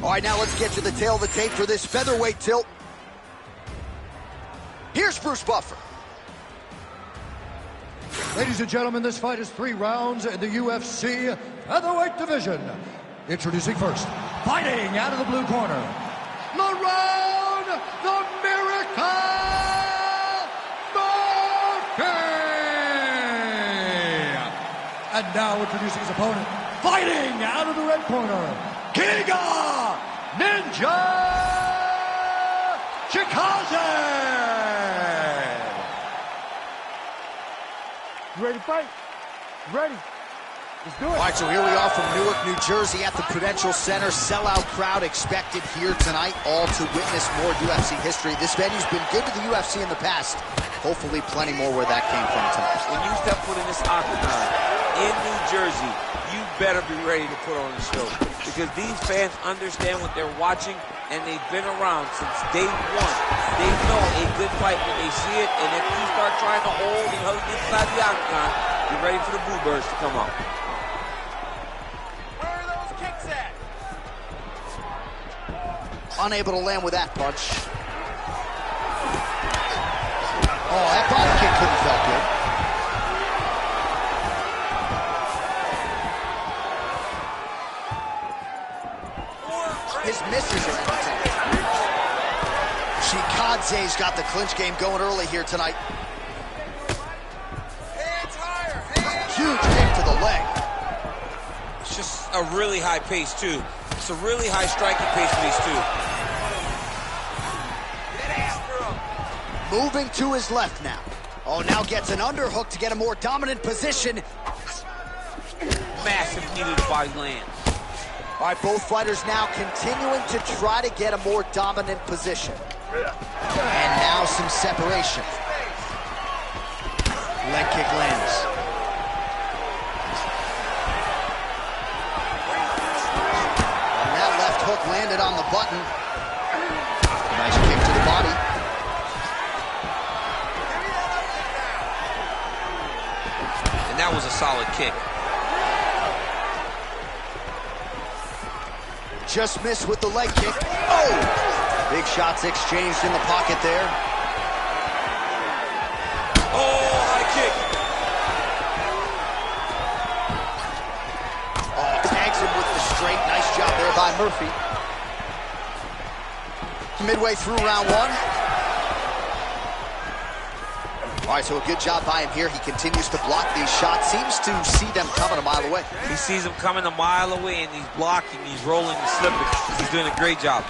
All right, now let's get to the tail of the tape for this featherweight tilt. Here's Bruce Buffer. Ladies and gentlemen, this fight is 3 rounds in the UFC featherweight division. Introducing first, fighting out of the blue corner, Lerone the Miracle Murphy! And now introducing his opponent, fighting out of the red corner, Giga Ninja Chikadze! You ready to fight? Ready. Let's do it. All right, so here we are from Newark, New Jersey at the Prudential Center. Sellout crowd expected here tonight, all to witness more UFC history. This venue's been good to the UFC in the past. Hopefully plenty more where that came from tonight. When you step foot in this octagon in New Jersey, you better be ready to put on a show. Because these fans understand what they're watching, and they've been around since day one. They know a good fight when they see it, and if you start trying to hold and hug inside the octagon, be ready for the boo birds to come out. Where are those kicks at? Unable to land with that punch. Oh, that body kick couldn't have felt good. His misses are entertaining. Chikadze's got the clinch game going early here tonight. Hands higher, hands Huge kick to the leg. It's just a really high pace, too. It's a really high striking pace for these two. Get after him. Moving to his left now. Oh, now gets an underhook to get a more dominant position. Massive knee to the body lands. All right, both fighters now continuing to try to get a more dominant position. And now some separation. Leg kick lands. And that left hook landed on the button. Nice kick to the body. And that was a solid kick. Just missed with the leg kick. Oh! Big shots exchanged in the pocket there. Oh, high kick. Oh, tags him with the straight. Nice job there by Murphy. Midway through round 1. All right, so a good job by him here. He continues to block these shots. Seems to see them coming a mile away. He sees them coming a mile away, and he's blocking, he's rolling, he's slipping. He's doing a great job.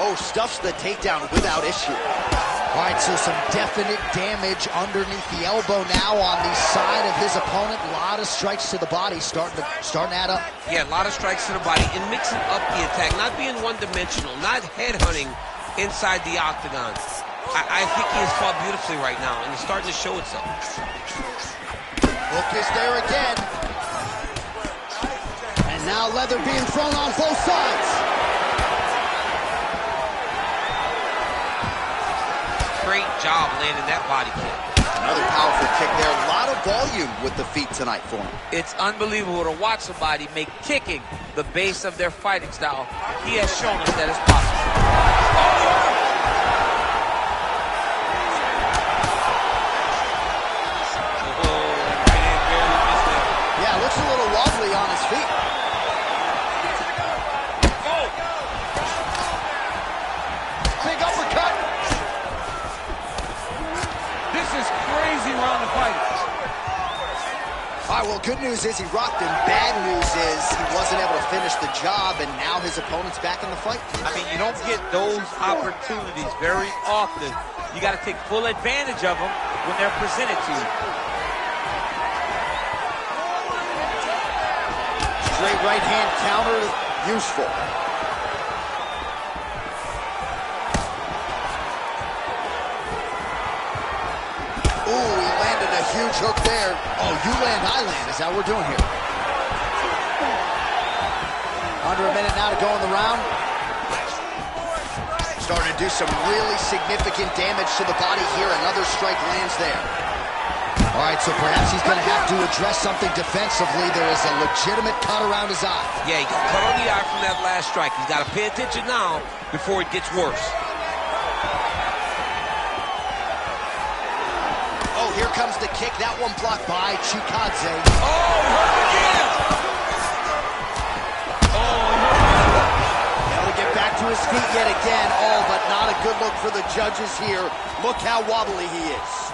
Oh, stuffs the takedown without issue. All right, so some definite damage underneath the elbow now on the side of his opponent. A lot of strikes to the body, starting to add up. Yeah, a lot of strikes to the body and mixing up the attack, not being one-dimensional, not headhunting inside the octagon. I think he has fought beautifully right now, and it's starting to show itself. Hook is there again. And now leather being thrown on both sides. Great job landing that body kick. Another powerful kick there. A lot of volume with the feet tonight for him. It's unbelievable to watch somebody make kicking the base of their fighting style. He has shown us that it's possible. Looks a little wobbly on his feet. Oh. Big uppercut. This is crazy round of fighting. All right, well, good news is he rocked him. Bad news is he wasn't able to finish the job, and now his opponent's back in the fight. I mean, you don't get those opportunities very often. You got to take full advantage of them when they're presented to you. Straight right hand counter, useful. Ooh, he landed a huge hook there. Oh, you land, I land. Is that what we're doing here? Under a minute now to go in the round. Starting to do some really significant damage to the body here. Another strike lands there. All right, so perhaps he's going to have to address something defensively. There is a legitimate cut around his eye. Yeah, he got cut on the eye from that last strike. He's got to pay attention now before it gets worse. Oh, here comes the kick. That one blocked by Chikadze. Oh, hurt again! Able to get back to his feet yet again. Oh, but not a good look for the judges here. Look how wobbly he is.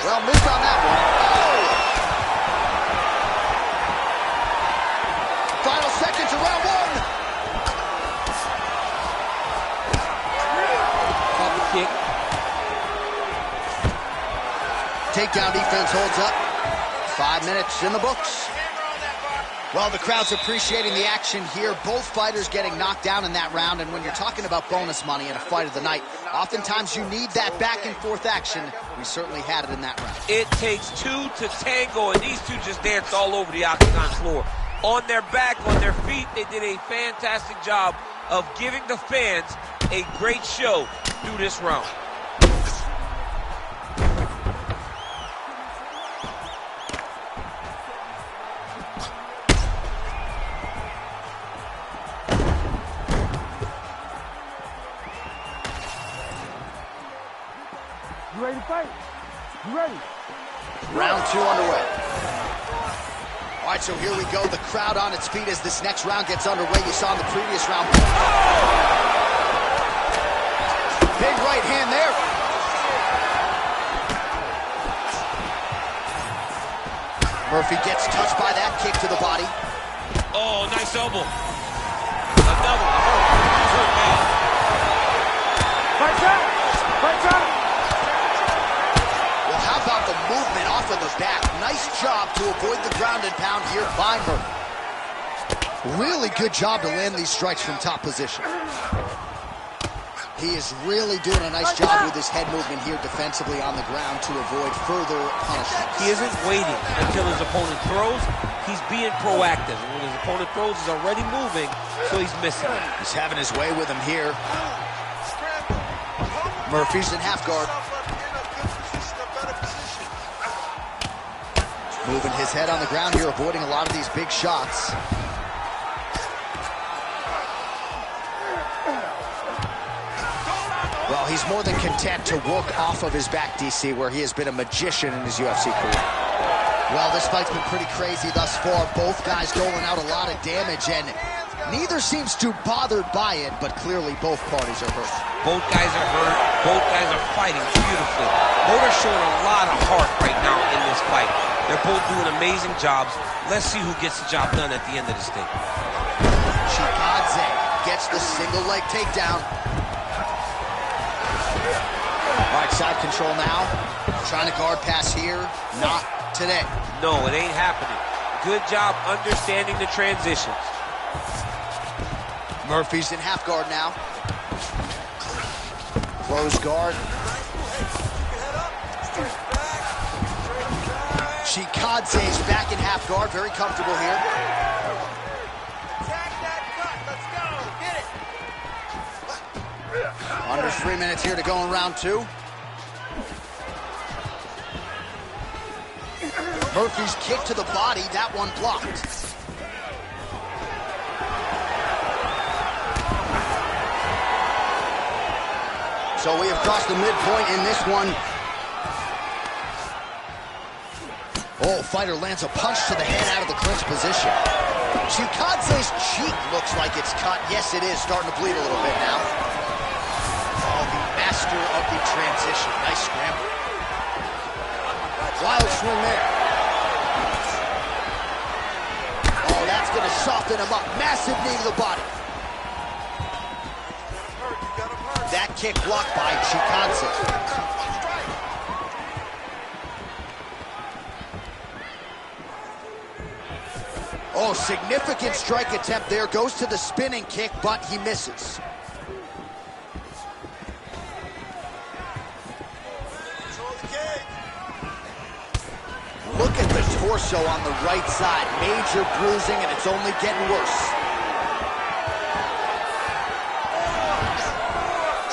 Well, missed on that one. Oh! Final seconds of round one. Kick. Takedown defense holds up. 5 minutes in the books. Well, the crowd's appreciating the action here. Both fighters getting knocked down in that round, and when you're talking about bonus money in a fight of the night, oftentimes you need that back and forth action. We certainly had it in that round. It takes two to tango, and these two just danced all over the octagon floor. On their back, on their feet, they did a fantastic job of giving the fans a great show through this round. You ready to fight? You ready? Round two underway. All right, so here we go. The crowd on its feet as this next round gets underway. You saw in the previous round. Big right hand there. Murphy gets touched by that kick to the body. Oh, nice elbow. Another one. Hurt, man. Fight time! Fight time! Well, how about the movement off of the back? Nice job to avoid the ground and pound here by Murphy. Really good job to land these strikes from top position. He is really doing a nice job with his head movement here defensively on the ground to avoid further punishment. He isn't waiting until his opponent throws. He's being proactive. And when his opponent throws, he's already moving, so he's missing it. He's having his way with him here. Murphy's in half guard. Moving his head on the ground here, avoiding a lot of these big shots. Well, he's more than content to work off of his back, DC, where he has been a magician in his UFC career. Well, this fight's been pretty crazy thus far. Both guys doling out a lot of damage, and neither seems too bothered by it, but clearly both parties are hurt. Both guys are hurt. Both guys are fighting beautifully. Both are showing a lot of heart right now in this fight. They're both doing amazing jobs. Let's see who gets the job done at the end of this thing. Chikadze gets the single leg takedown. All right, side control now. Trying to guard pass here. Not today. No, it ain't happening. Good job understanding the transitions. Murphy's in half guard now. Close guard. Chikadze's back in half guard. Very comfortable here. Attack that cut. Let's go. Get it. Under 3 minutes here to go in round two. Murphy's kick to the body. That one blocked. So we have crossed the midpoint in this one. Oh, fighter lands a punch to the head out of the clinch position. Chikadze's cheek looks like it's cut. Yes, it is. Starting to bleed a little bit now. Oh, the master of the transition. Nice scramble. Wild swing there. Oh, that's going to soften him up. Massive knee to the body. That kick blocked by Chikadze. Oh, significant strike attempt there. Goes to the spinning kick, but he misses. Look at the torso on the right side. Major bruising, and it's only getting worse.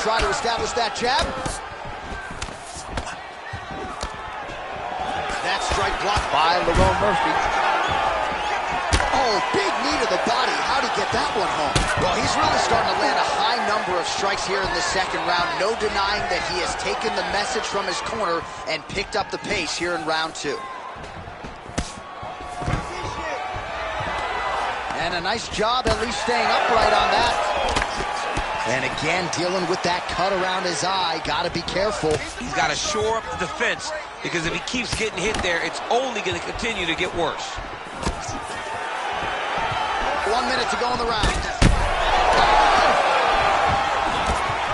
Try to establish that jab. strike blocked by Lerone Murphy. Oh, big knee to the body. How'd he get that one home? Well, he's really starting to land a high number of strikes here in the second round. No denying that he has taken the message from his corner and picked up the pace here in round 2. And a nice job at least staying upright on that. And again, dealing with that cut around his eye. Got to be careful. He's got to shore up the defense, because if he keeps getting hit there, it's only going to continue to get worse. 1 minute to go in the round.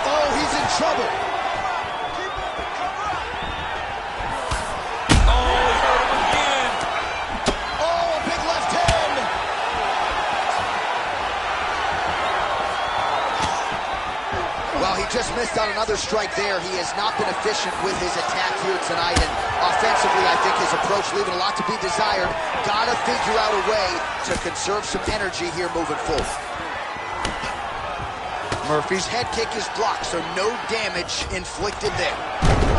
Oh, he's in trouble. Oh, he hurt him again. Oh, a big left hand. Well, he just missed on another strike there. He has not been efficient with his attack here tonight, and offensively, I think his approach leaving a lot to be desired. Gotta figure out a way to conserve some energy here moving forward. Murphy's head kick is blocked, so no damage inflicted there.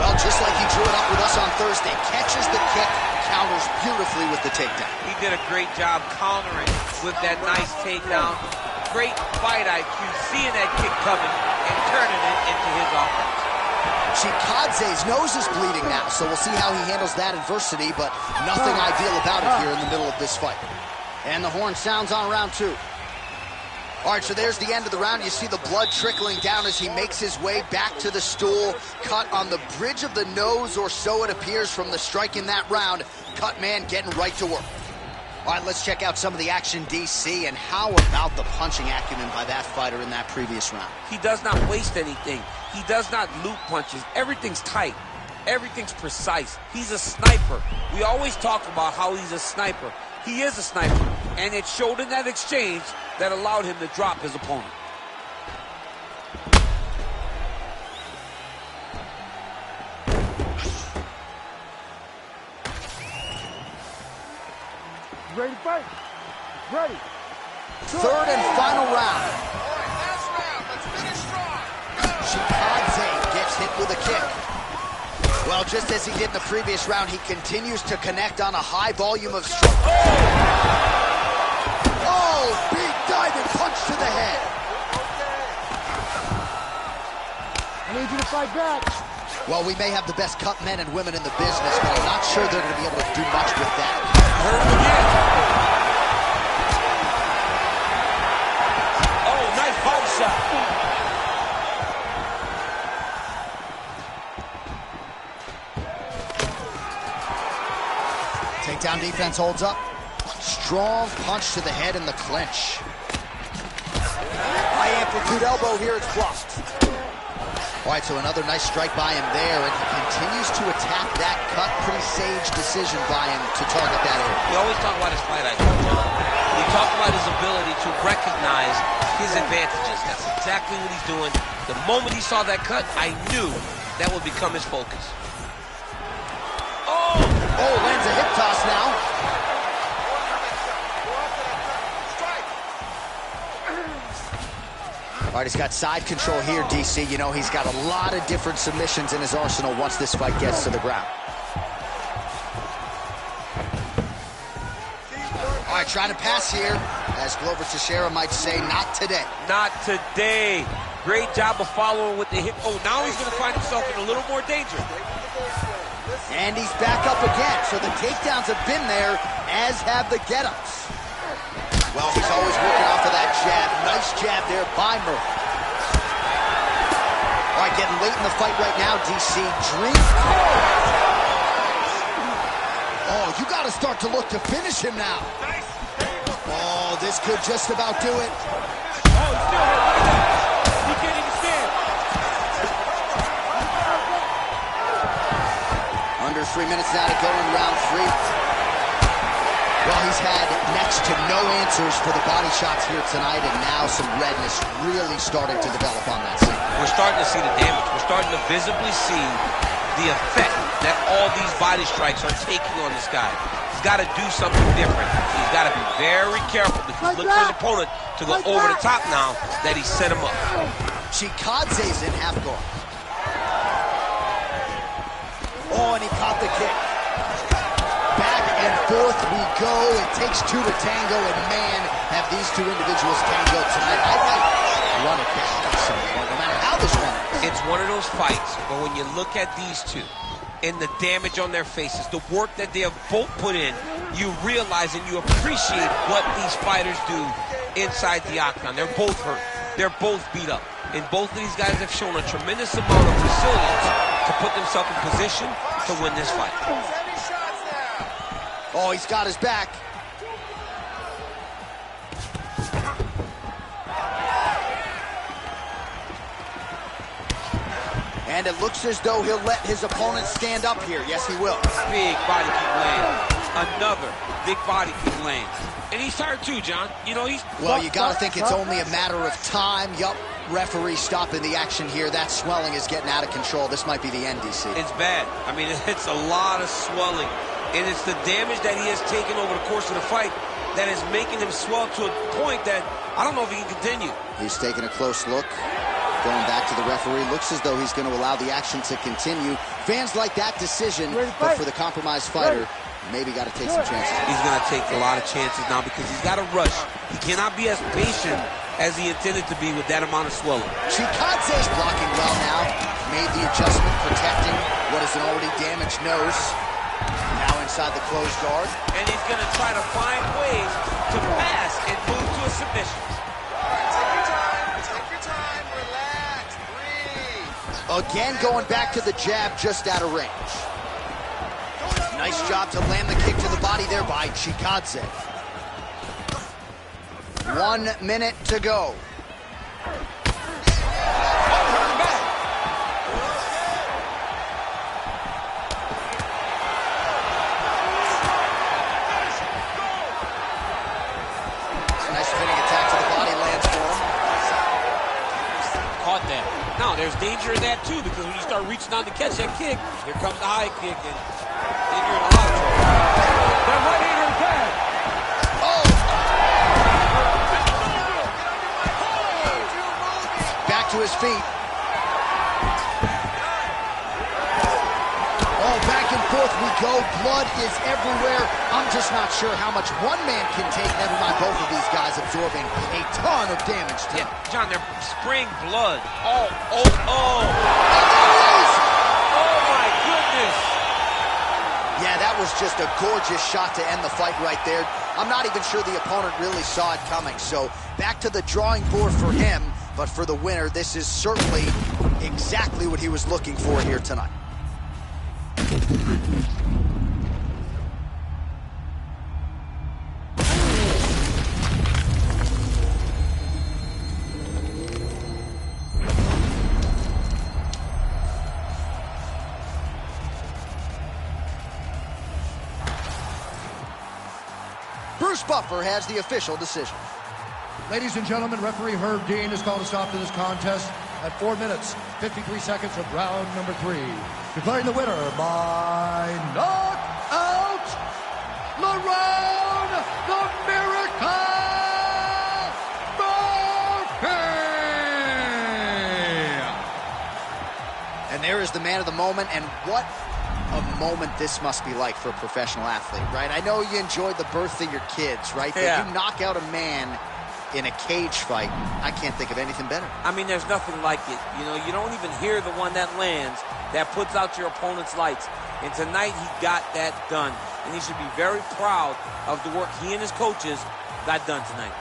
Well, just like he drew it up with us on Thursday, catches the kick, counters beautifully with the takedown. He did a great job countering with that nice takedown. Great fight IQ, seeing that kick coming and turning it into his offense. Chikadze's nose is bleeding now, so we'll see how he handles that adversity, but nothing ideal about it here in the middle of this fight. And the horn sounds on round 2. All right, so there's the end of the round. You see the blood trickling down as he makes his way back to the stool. Cut on the bridge of the nose, or so it appears from the strike in that round. Cut man getting right to work. All right, let's check out some of the action, DC, and how about the punching acumen by that fighter in that previous round? He does not waste anything. He does not loop punches. Everything's tight. Everything's precise. He's a sniper. We always talk about how he's a sniper. He is a sniper, and it showed in that exchange that allowed him to drop his opponent. Ready to fight? Ready. Third and final round. Last round. Let's finish strong. Chikadze gets hit with a kick. Well, just as he did in the previous round, he continues to connect on a high volume of strikes. Oh, big diving punch to the head. I need you to fight back. Well, we may have the best cut men and women in the business, but I'm not sure they're going to be able to do much with that. Hurt him again. Oh, nice body shot. Takedown defense holds up. Strong punch to the head in the clinch. High amplitude elbow here, it's blocked. All right, so another nice strike by him there, and he continues to attack that cut. Pretty sage decision by him to target that area. We always talk about his fight IQ. We talk about his ability to recognize his advantages. That's exactly what he's doing. The moment he saw that cut, I knew that would become his focus. Oh, lands a hip toss now. All right, he's got side control here, DC. You know, he's got a lot of different submissions in his arsenal once this fight gets to the ground. All right, trying to pass here. As Glover Teixeira might say, not today. Not today. Great job of following with the hip. Oh, now he's going to find himself in a little more danger. And he's back up again. So the takedowns have been there, as have the get-ups. Well, he's always working off of that jab. Nice jab there by Murphy. All right, getting late in the fight right now, DC. Dream. Oh, you got to start to look to finish him now. Oh, this could just about do it. Oh, he's still hurt. He can't even stand. Under 3 minutes now to go in round 3. Well, he's had next to no answers for the body shots here tonight, and now some redness really starting to develop on that scene. We're starting to see the damage. We're starting to visibly see the effect that all these body strikes are taking on this guy. He's got to do something different. He's got to be very careful, because look for his opponent to go over the top now that he set him up. Chikadze's in half guard. Oh, and he caught the kick. forth we go. It takes two to tango, and man, have these two individuals tangoed tonight. I might run it back at some point, no matter how this one is. It's one of those fights where when you look at these two and the damage on their faces, the work that they have both put in, you realize and you appreciate what these fighters do inside the octagon. They're both hurt. They're both beat up. And both of these guys have shown a tremendous amount of resilience to put themselves in position to win this fight. Oh, he's got his back. And it looks as though he'll let his opponent stand up here. Yes, he will. Big body kick lands. Another big body kick lands. And he's tired too, John. You know, he's... Well, you got to think it's only a matter of time. Yup, referee stopping the action here. That swelling is getting out of control. This might be the end, DC. It's bad. I mean, it's a lot of swelling. And it's the damage that he has taken over the course of the fight that is making him swell to a point that I don't know if he can continue. He's taking a close look. Going back to the referee, looks as though he's going to allow the action to continue. Fans like that decision, but for the compromised fighter, maybe got to take some chances. He's going to take a lot of chances now because he's got to rush. He cannot be as patient as he intended to be with that amount of swelling. Chikadze's blocking well now. Made the adjustment, protecting what is an already damaged nose. Now inside the closed guard. And he's going to try to find ways to pass and move to a submission. Again, going back to the jab just out of range. Nice job to land the kick to the body there by Chikadze. 1 minute to go. Nice spinning attack to the body lands for him. Caught that. Now, there's danger in that, too, because when you start reaching out to catch that kick, here comes the high kick, and then you're in a lot of trouble. That right hand is bad. Oh! Back to his feet. Oh, back and forth we go. Blood is everywhere. I'm just not sure how much one man can take, never mind both of these guys absorbing a ton of damage tonight. Yeah, John, they're spraying blood. Oh. Oh, my goodness. Yeah, that was just a gorgeous shot to end the fight right there. I'm not even sure the opponent really saw it coming. So back to the drawing board for him. But for the winner, this is certainly exactly what he was looking for here tonight. Bruce Buffer has the official decision. Ladies and gentlemen, referee Herb Dean has called a stop to this contest at 4 minutes, 53 seconds of round number 3. Declaring the winner by knockout, LaRound the Miracle Murphy! And there is the man of the moment, and what a moment this must be like for a professional athlete, right? I know you enjoyed the birth of your kids, right? But yeah. You knock out a man in a cage fight, I can't think of anything better. I mean, there's nothing like it. You know, you don't even hear the one that lands, that puts out your opponent's lights. And tonight, he got that done. And he should be very proud of the work he and his coaches got done tonight.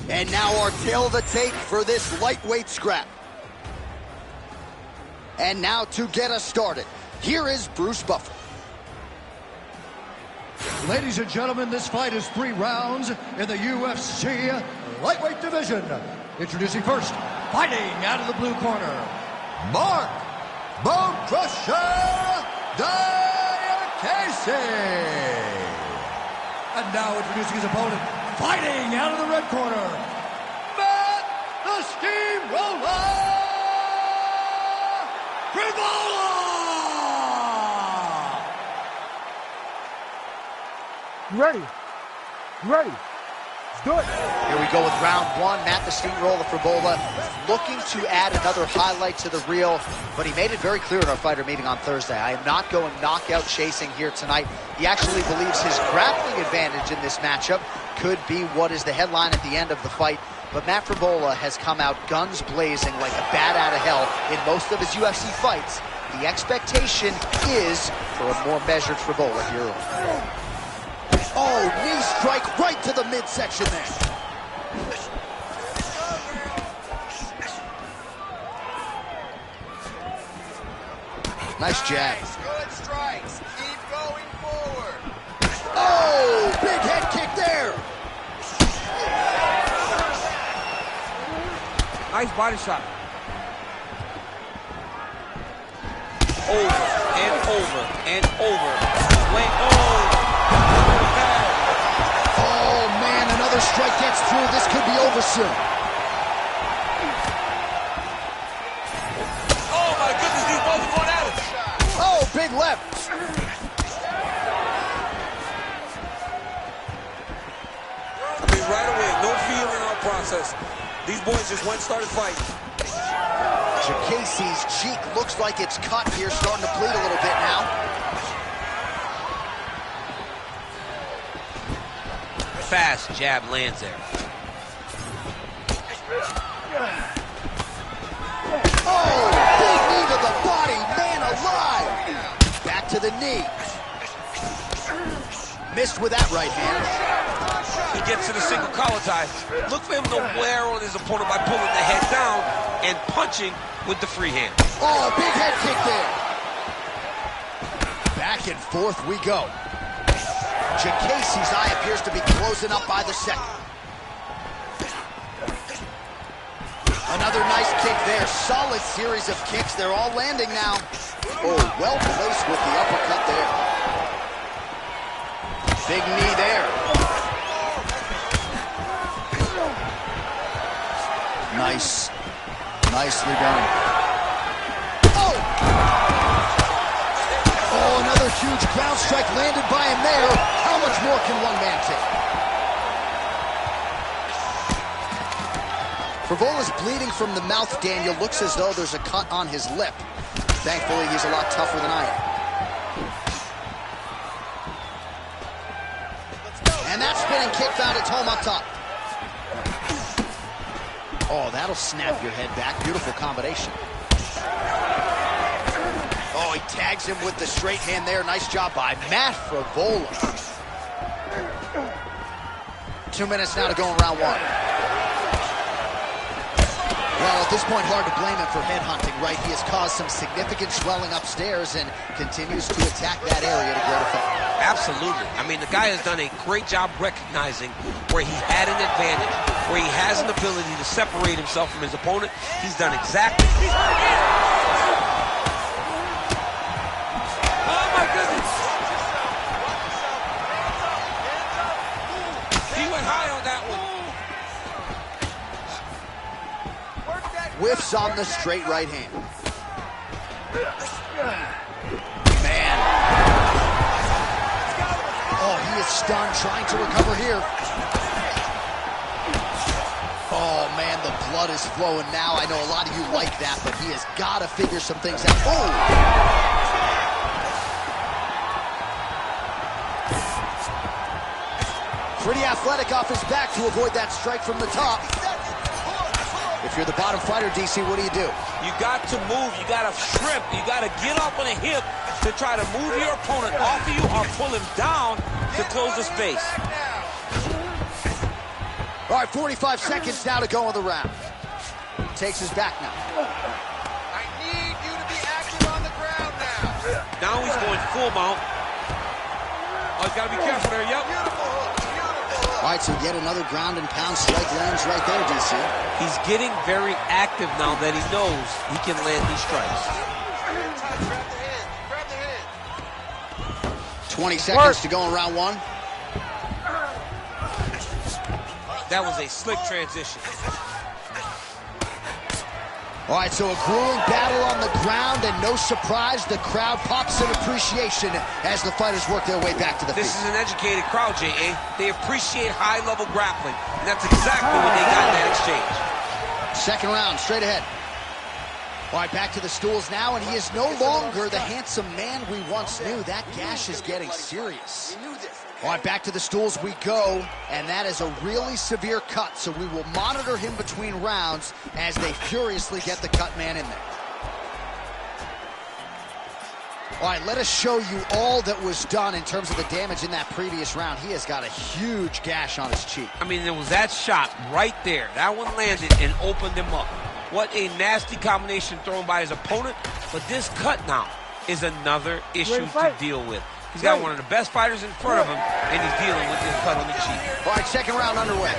And now our tail of the tape for this lightweight scrap. And now to get us started, here is Bruce Buffer. Ladies and gentlemen, this fight is 3 rounds in the UFC lightweight division. Introducing first, fighting out of the blue corner, Mark Bone Crusher Diakase. And now introducing his opponent, fighting out of the red corner, Matt the Steamroller Frivola! You ready? You ready? Let's do it. Here we go with round one. Matt the Steamroller Frivola looking to add another highlight to the reel, but he made it very clear in our fighter meeting on Thursday. I am not going knockout chasing here tonight. He actually believes his grappling advantage in this matchup could be what is the headline at the end of the fight. But Matt Frivola has come out guns blazing like a bat out of hell in most of his UFC fights. The expectation is for a more measured Frivola here. Oh, knee strike right to the midsection there. Nice jab. Good strikes. Keep going forward. Oh, big head kick there. Nice body shot. Over and over and over. Swing. Oh, man, another strike gets through. This could be over soon. Oh, my goodness, these both are going at it. Oh, big left. I mean, right away, no feeling or process. These boys just went and started fighting. Jacasey's cheek looks like it's cut here, starting to bleed a little bit now. Fast jab lands there. Oh, big knee to the body, man alive. Back to the knee. Missed with that right hand. He gets to the single collar tie. Look for him to wear on his opponent by pulling the head down and punching with the free hand. Oh, big head kick there. Back and forth we go. Jacasey's eye appears to be closing up by the second. Another nice kick there. Solid series of kicks. They're all landing now. Oh, well placed with the uppercut there. Big knee there. Nice. Nicely done. Oh! Oh, another huge ground strike landed by him there. How much more can one man take? Frivola's bleeding from the mouth, Daniel. Looks as though there's a cut on his lip. Thankfully, he's a lot tougher than I am. And that spinning kick found its home up top. Oh, that'll snap your head back. Beautiful combination. Oh, he tags him with the straight hand there. Nice job by Matt Frivola. 2 minutes now to go in round one. Well, at this point, hard to blame him for headhunting, right? He has caused some significant swelling upstairs and continues to attack that area to great effect. Absolutely. I mean, the guy has done a great job recognizing where he had an advantage, where he has an ability to separate himself from his opponent. He's done exactly. Oh, my goodness. He went high on that one. Whiffs on the straight right hand. Man. Oh, he is stunned, trying to recover here. Oh, man, the blood is flowing now. I know a lot of you like that, but he has got to figure some things out. Oh! Pretty athletic off his back to avoid that strike from the top. If you're the bottom fighter, DC, what do? You got to move. You got to shrimp. You got to get up on a hip to try to move your opponent off of you or pull him down to close the space. All right, 45 seconds now to go in the round. Takes his back now. I need you to be active on the ground now. Now he's going full mount. Oh, he's got to be careful there. Yep. All right, so yet another ground and pound strike lands right there, DC. He's getting very active now that he knows he can land these strikes. Grab the hand. 20 seconds to go in round one. That was a slick transition. All right, so a grueling battle on the ground, and no surprise, the crowd pops in appreciation as the fighters work their way back to the feet. This is an educated crowd, J.A. They appreciate high-level grappling, and that's exactly what they got in that exchange. Second round, straight ahead. All right, back to the stools now, and he is no longer the handsome man we once knew. That gash is getting serious. All right, back to the stools we go, and that is a really severe cut, so we will monitor him between rounds as they furiously get the cut man in there. All right, let us show you all that was done in terms of the damage in that previous round. He has got a huge gash on his cheek. I mean, there was that shot right there. That one landed and opened him up. What a nasty combination thrown by his opponent, but this cut now is another issue to deal with. He's got one of the best fighters in front of him, and he's dealing with this cut on the cheek. All right, second round underway.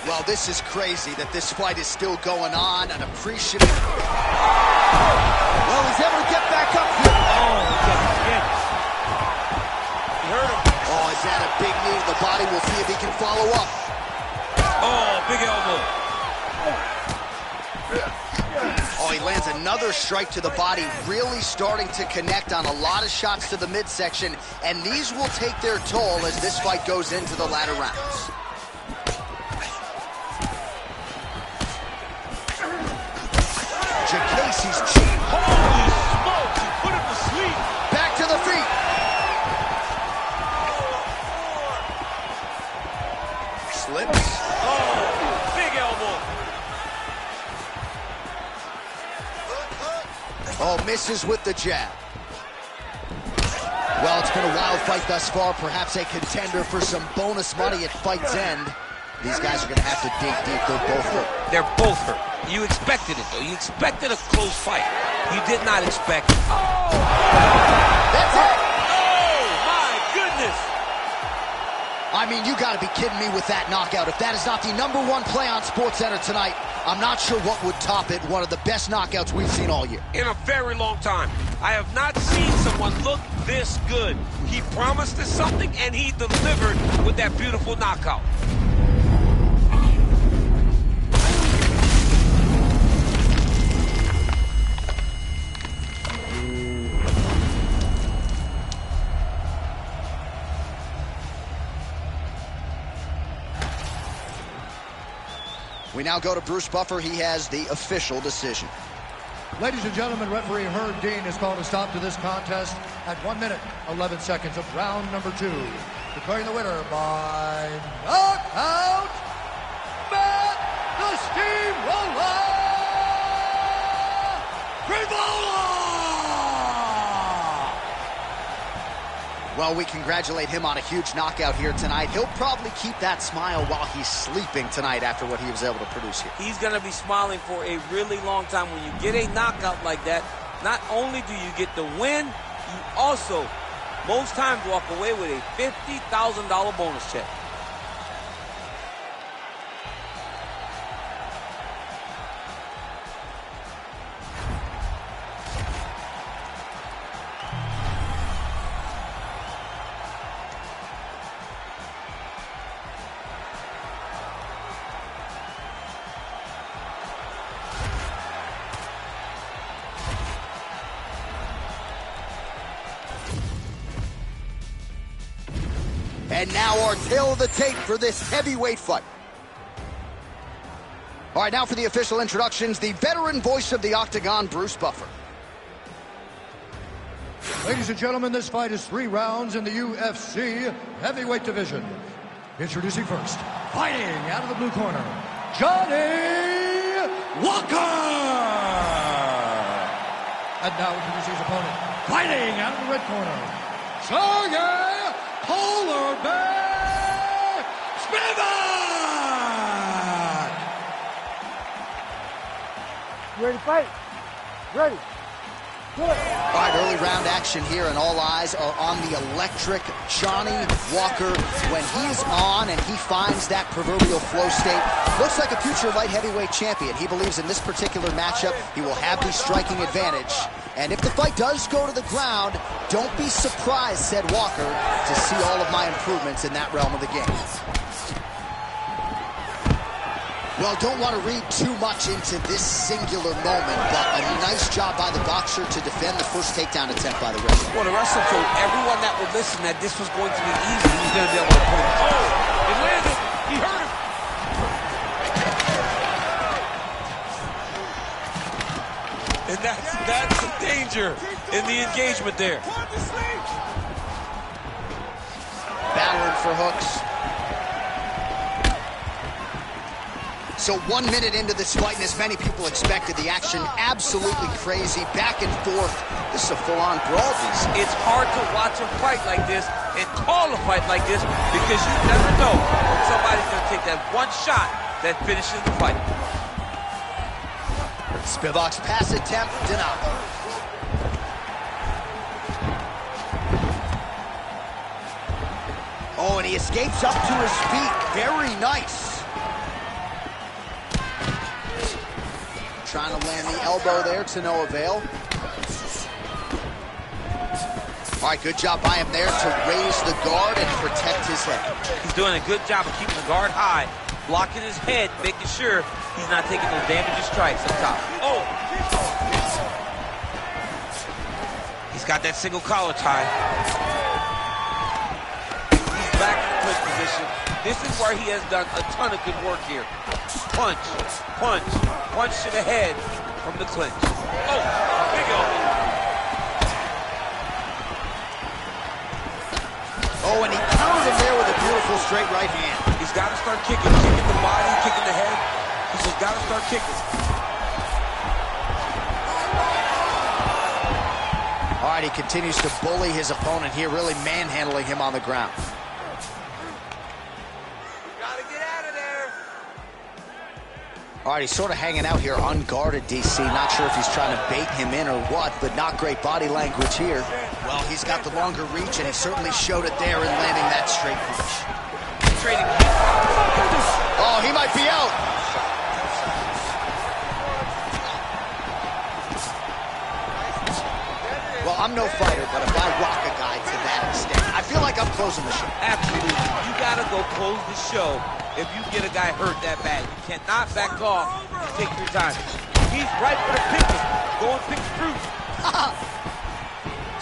Well, this is crazy that this fight is still going on. An appreciative... Well, he's able to get back up here. Oh, he hurt him. Oh, is that a big knee to the body? We'll see if he can follow up. Oh, big elbow. Oh, he lands another strike to the body, really starting to connect on a lot of shots to the midsection, and these will take their toll as this fight goes into the latter rounds. Jacasey's cheek. Holy smokes, he put him to sleep. Back to the feet. Slips. Oh, big elbow. Oh, misses with the jab. Well, it's been a wild fight thus far. Perhaps a contender for some bonus money at fight's end. These guys are going to have to dig deep. They're both hurt. They're both hurt. You expected it, though. You expected a close fight. You did not expect... Oh! That's it! Oh, my goodness! I mean, you got to be kidding me with that knockout. If that is not the #1 play on SportsCenter tonight, I'm not sure what would top it. One of the best knockouts we've seen all year. In a very long time. I have not seen someone look this good. He promised us something, and he delivered with that beautiful knockout. We now go to Bruce Buffer. He has the official decision. Ladies and gentlemen, referee Herb Dean has called a stop to this contest at 1 minute, 11 seconds of round number 2. Declaring the winner by knockout, Matt the Steamroller Frivola! Well, we congratulate him on a huge knockout here tonight. He'll probably keep that smile while he's sleeping tonight after what he was able to produce here. He's going to be smiling for a really long time. When you get a knockout like that, not only do you get the win, you also, most times, walk away with a $50,000 bonus check. And now our tail of the tape for this heavyweight fight. All right, now for the official introductions, the veteran voice of the Octagon, Bruce Buffer. Ladies and gentlemen, this fight is 3 rounds in the UFC heavyweight division. Introducing first, fighting out of the blue corner, Johnny Walker! And now introducing his opponent, fighting out of the red corner, Sergey Polar Bear Spivak! Ready to fight? Ready. All right, early round action here, and all eyes are on the electric Johnny Walker. When he's on and he finds that proverbial flow state, looks like a future light heavyweight champion. He believes in this particular matchup he will have the striking advantage. And if the fight does go to the ground, don't be surprised, said Walker, to see all of my improvements in that realm of the game. Well, don't want to read too much into this singular moment, but a nice job by the boxer to defend the first takedown attempt by the wrestler. Well, the wrestler told everyone that would listen that this was going to be easy. He was going to be able to pull it. Oh, it landed. He hurt him. And that's the danger in the engagement there. Battling for hooks. So 1 minute into this fight, and as many people expected, the action absolutely crazy, back and forth. This is a full-on brawl. It's hard to watch a fight like this and call a fight like this because you never know when somebody's going to take that one shot that finishes the fight. Spivak's pass attempt denied. Oh, and he escapes up to his feet. Very nice. Trying to land the elbow there to no avail. All right, good job by him there to raise the guard and protect his head. He's doing a good job of keeping the guard high, blocking his head, making sure he's not taking those damaging strikes up top. Oh! He's got that single collar tie. He's back in the clinch position. This is where he has done a ton of good work here. Punch, punch, punch to the head from the clinch. Oh, big elbow. Oh, and he countered him there with a beautiful straight right hand. He's got to start kicking the body, kicking the head. He's just got to start kicking. All right, he continues to bully his opponent here, really manhandling him on the ground. All right, he's sort of hanging out here unguarded, DC. Not sure if he's trying to bait him in or what, but not great body language here. Well, he's got the longer reach, and he certainly showed it there in landing that straight punch. Oh, he might be out. Well, I'm no fighter, but if I rock a guy to that extent, I feel like I'm closing the show. Absolutely. You got to go close the show. If you get a guy hurt that bad, you cannot back off and take your time. He's right for the picking. Go and pick the fruit.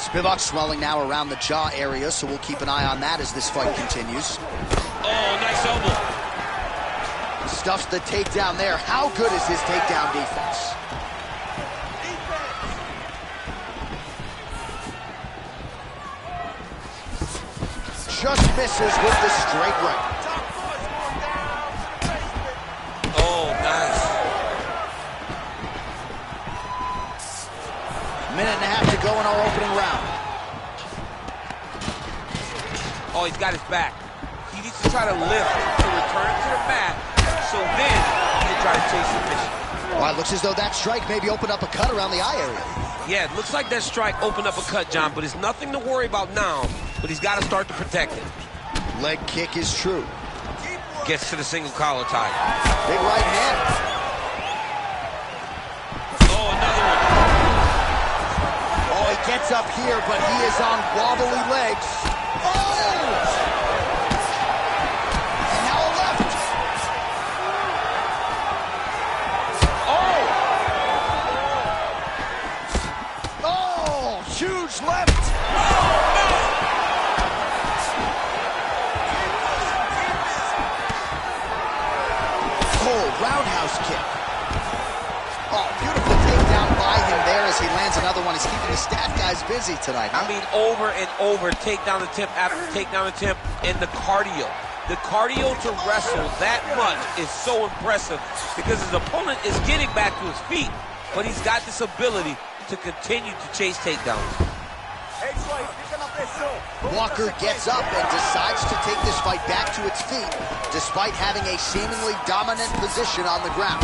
Spivak swelling now around the jaw area, so we'll keep an eye on that as this fight continues. Oh, nice elbow. Stuffs the takedown there. How good is his takedown defense? Just misses with the straight right. Minute and a half to go in our opening round. Oh, he's got his back. He needs to try to lift to return to the mat, so then he can try to chase submission. Well, it looks as though that strike maybe opened up a cut around the eye area. Yeah, it looks like that strike opened up a cut, John, but it's nothing to worry about now, but he's got to start to protect it. Leg kick is true. Gets to the single collar tie. Big right hand. Gets up here, but he is on wobbly legs. Oh! And now a left. Oh! Oh! Huge left. Oh, roundhouse kick. Oh, beautiful takedown by him there as he lands another one. He's keeping the stat guys busy tonight. I mean, over and over, takedown attempt after takedown attempt, and the cardio. The cardio to wrestle that much is so impressive because his opponent is getting back to his feet, but he's got this ability to continue to chase takedowns. Walker gets up and decides to take this fight back to its feet despite having a seemingly dominant position on the ground.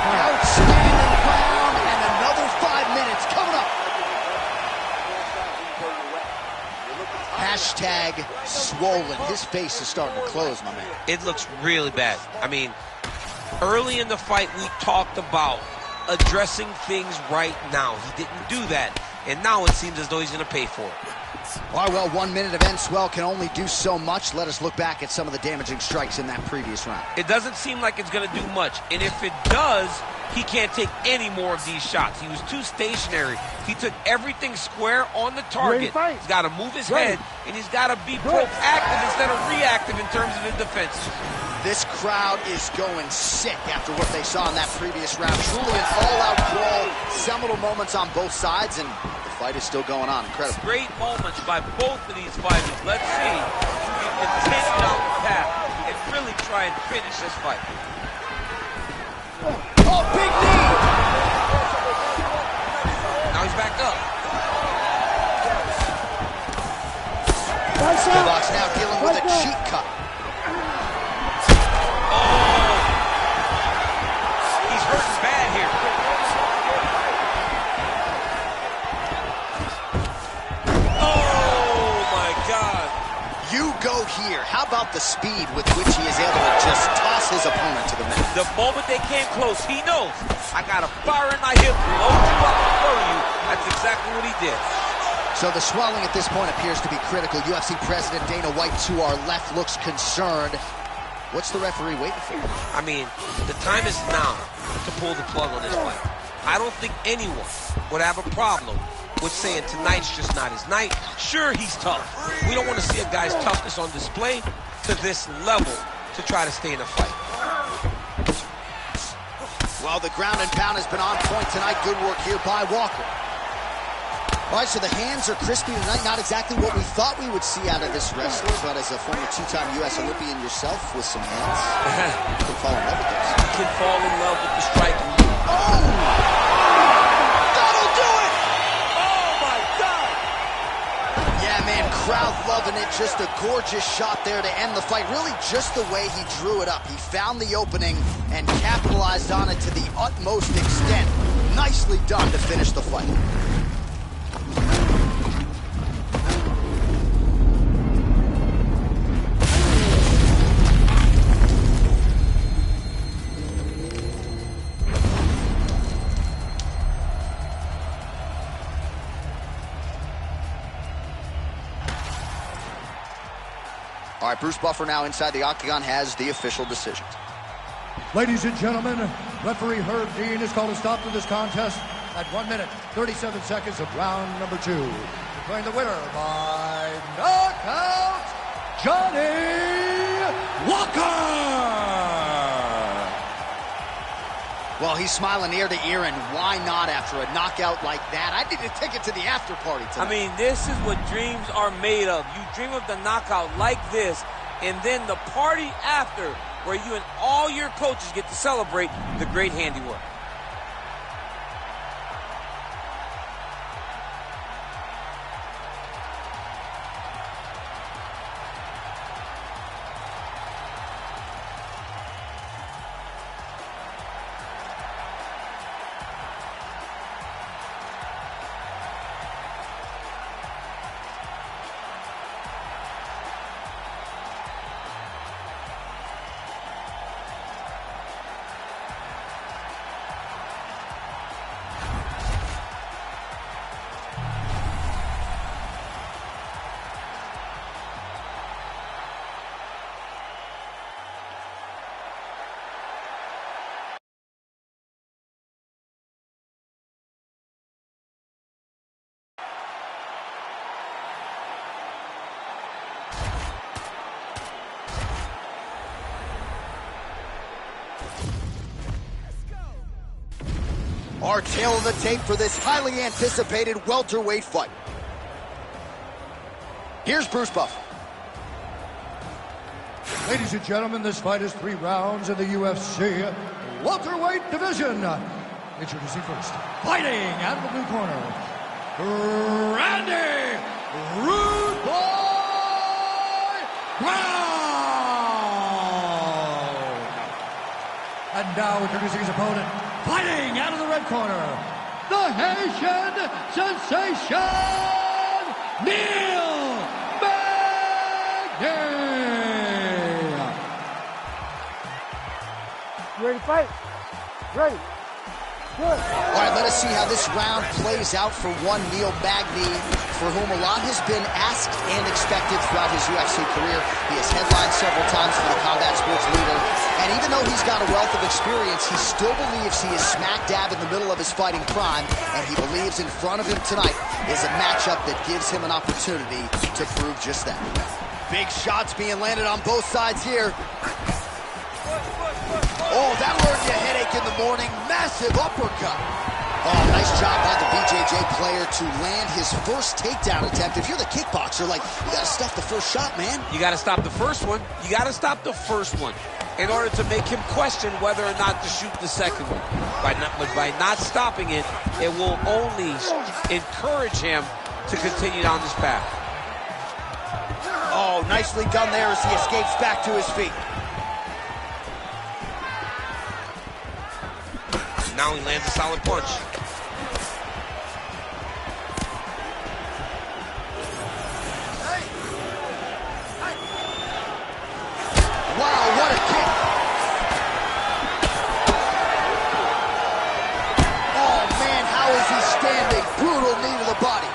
Outstanding round, and another 5 minutes coming up. Hashtag swollen. His face is starting to close, my man. It looks really bad. I mean, early in the fight, we talked about addressing things right now. He didn't do that, and now it seems as though he's going to pay for it. All right, well, 1 minute of end swell can only do so much. Let us look back at some of the damaging strikes in that previous round. It doesn't seem like it's going to do much. And if it does, he can't take any more of these shots. He was too stationary. He took everything square on the target. He's got to move his head, and he's got to be proactive instead of reactive in terms of his defense. This crowd is going sick after what they saw in that previous round. Truly an all-out brawl, seminal moments on both sides, and the fight is still going on. Incredible. Great moments by both of these fighters. Let's see who can continue down the path and really try and finish this fight. Oh, big knee! Now he's back up. Box now dealing with a cheek cut. He's hurting bad here. Oh, my God. You go here. How about the speed with which he is able to just toss his opponent to the mat? The moment they came close, he knows, I got a fire in my hip, load you up before you. That's exactly what he did. So the swelling at this point appears to be critical. UFC President Dana White to our left looks concerned. What's the referee waiting for? I mean, the time is now to pull the plug on this fight. I don't think anyone would have a problem with saying tonight's just not his night. Sure, he's tough. We don't want to see a guy's toughness on display to this level to try to stay in the fight. Well, the ground and pound has been on point tonight. Good work here by Walker. All right, so the hands are crispy tonight. Not exactly what we thought we would see out of this wrestler, but as a former two-time U.S. Olympian yourself with some hands, you can fall in love with this. You can fall in love with the striking. Oh! That'll do it! Oh, my God! Yeah, man, crowd loving it. Just a gorgeous shot there to end the fight. Really just the way he drew it up. He found the opening and capitalized on it to the utmost extent. Nicely done to finish the fight. All right, Bruce Buffer now inside the octagon has the official decision. Ladies and gentlemen, referee Herb Dean has called a stop to this contest at 1 minute, 37 seconds of round number 2. Declaring the winner by knockout, Johnny Walker! Well, he's smiling ear to ear, and why not after a knockout like that? I need a ticket to the after party tonight. I mean, this is what dreams are made of. You dream of the knockout like this, and then the party after, where you and all your coaches get to celebrate the great handiwork. Our tail of the tape for this highly anticipated welterweight fight. Here's Bruce Buffer. Ladies and gentlemen, this fight is 3 rounds in the UFC welterweight division. Introducing first, fighting out of the blue corner, Randy Rude Boy Brown. And now introducing his opponent, fighting out of the red corner, the Haitian sensation, Neil Magny. You ready to fight? Ready. All right, let us see how this round plays out for one Neil Magny, for whom a lot has been asked and expected throughout his UFC career. He has headlined several times for the Combat Sports Leader, and even though he's got a wealth of experience, he still believes he is smack dab in the middle of his fighting prime, and he believes in front of him tonight is a matchup that gives him an opportunity to prove just that. Big shots being landed on both sides here. Oh, that'll earn you a headache in the morning. Massive uppercut. Oh, nice job by the BJJ player to land his first takedown attempt. If you're the kickboxer, like, you gotta stuff the first shot, man. You gotta stop the first one. You gotta stop the first one in order to make him question whether or not to shoot the second one. By not stopping it, it will only encourage him to continue down this path. Oh, nicely done there as he escapes back to his feet. Now he lands a solid punch. Wow, what a kick. Oh, man, how is he standing? Brutal knee to the body.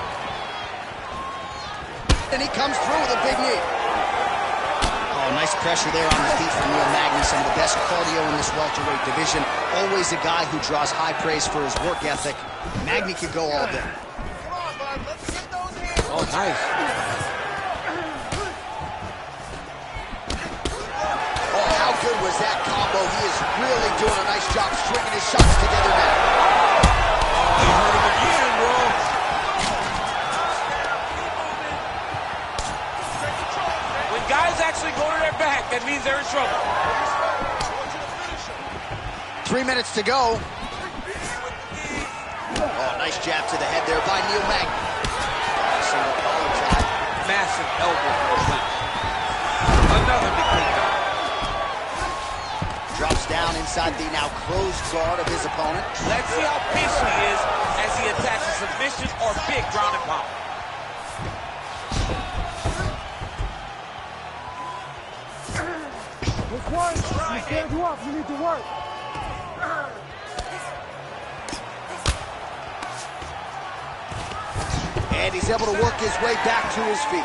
And he comes through with a big knee. Oh, nice pressure there on the feet from Neil Magny. Some of the best cardio in this welterweight division. Always a guy who draws high praise for his work ethic. Magny could go all day. Come on, bud. Let's get those hands. Oh, nice. Oh, how good was that combo? He is really doing a nice job stringing his shots together now. Oh, he hurt him again, bro. When guys actually go to their back, that means they're in trouble. 3 minutes to go. Oh, nice jab to the head there by Neil Magny. Single collar jab. Massive elbow for a win. Another big takedown. Drops down inside the now closed guard of his opponent. Let's see how patient he is as he attacks a submission or big ground and pound. This one, you stand you up, you need to work. And he's able to work his way back to his feet.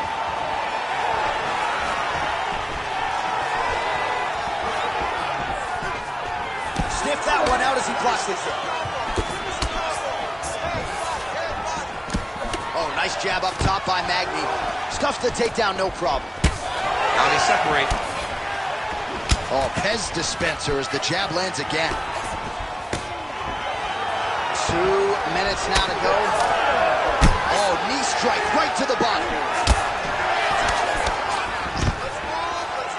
Sniff that one out as he blocks this. Oh, nice jab up top by Magny. Stuffs the takedown, no problem. Now they separate. Oh, Pez dispenser as the jab lands again. 2 minutes now to go. Oh, knee strike right to the body.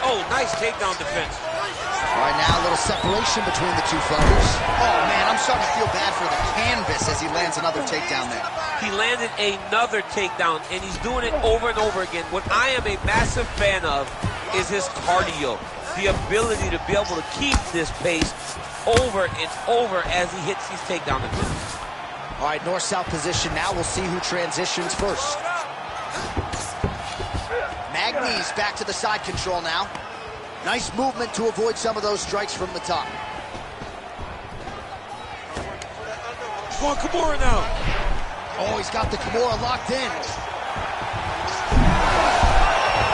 Oh, nice takedown defense. All right, now a little separation between the two fighters. Oh, man, I'm starting to feel bad for the canvas as he lands another takedown there. He landed another takedown, and he's doing it over and over again. What I am a massive fan of is his cardio. The ability to be able to keep this pace over and over as he hits these takedown attempts. All right, north-south position now. We'll see who transitions first. Magny's back to the side control now. Nice movement to avoid some of those strikes from the top. Come on, Kimura now. Oh, he's got the Kimura locked in.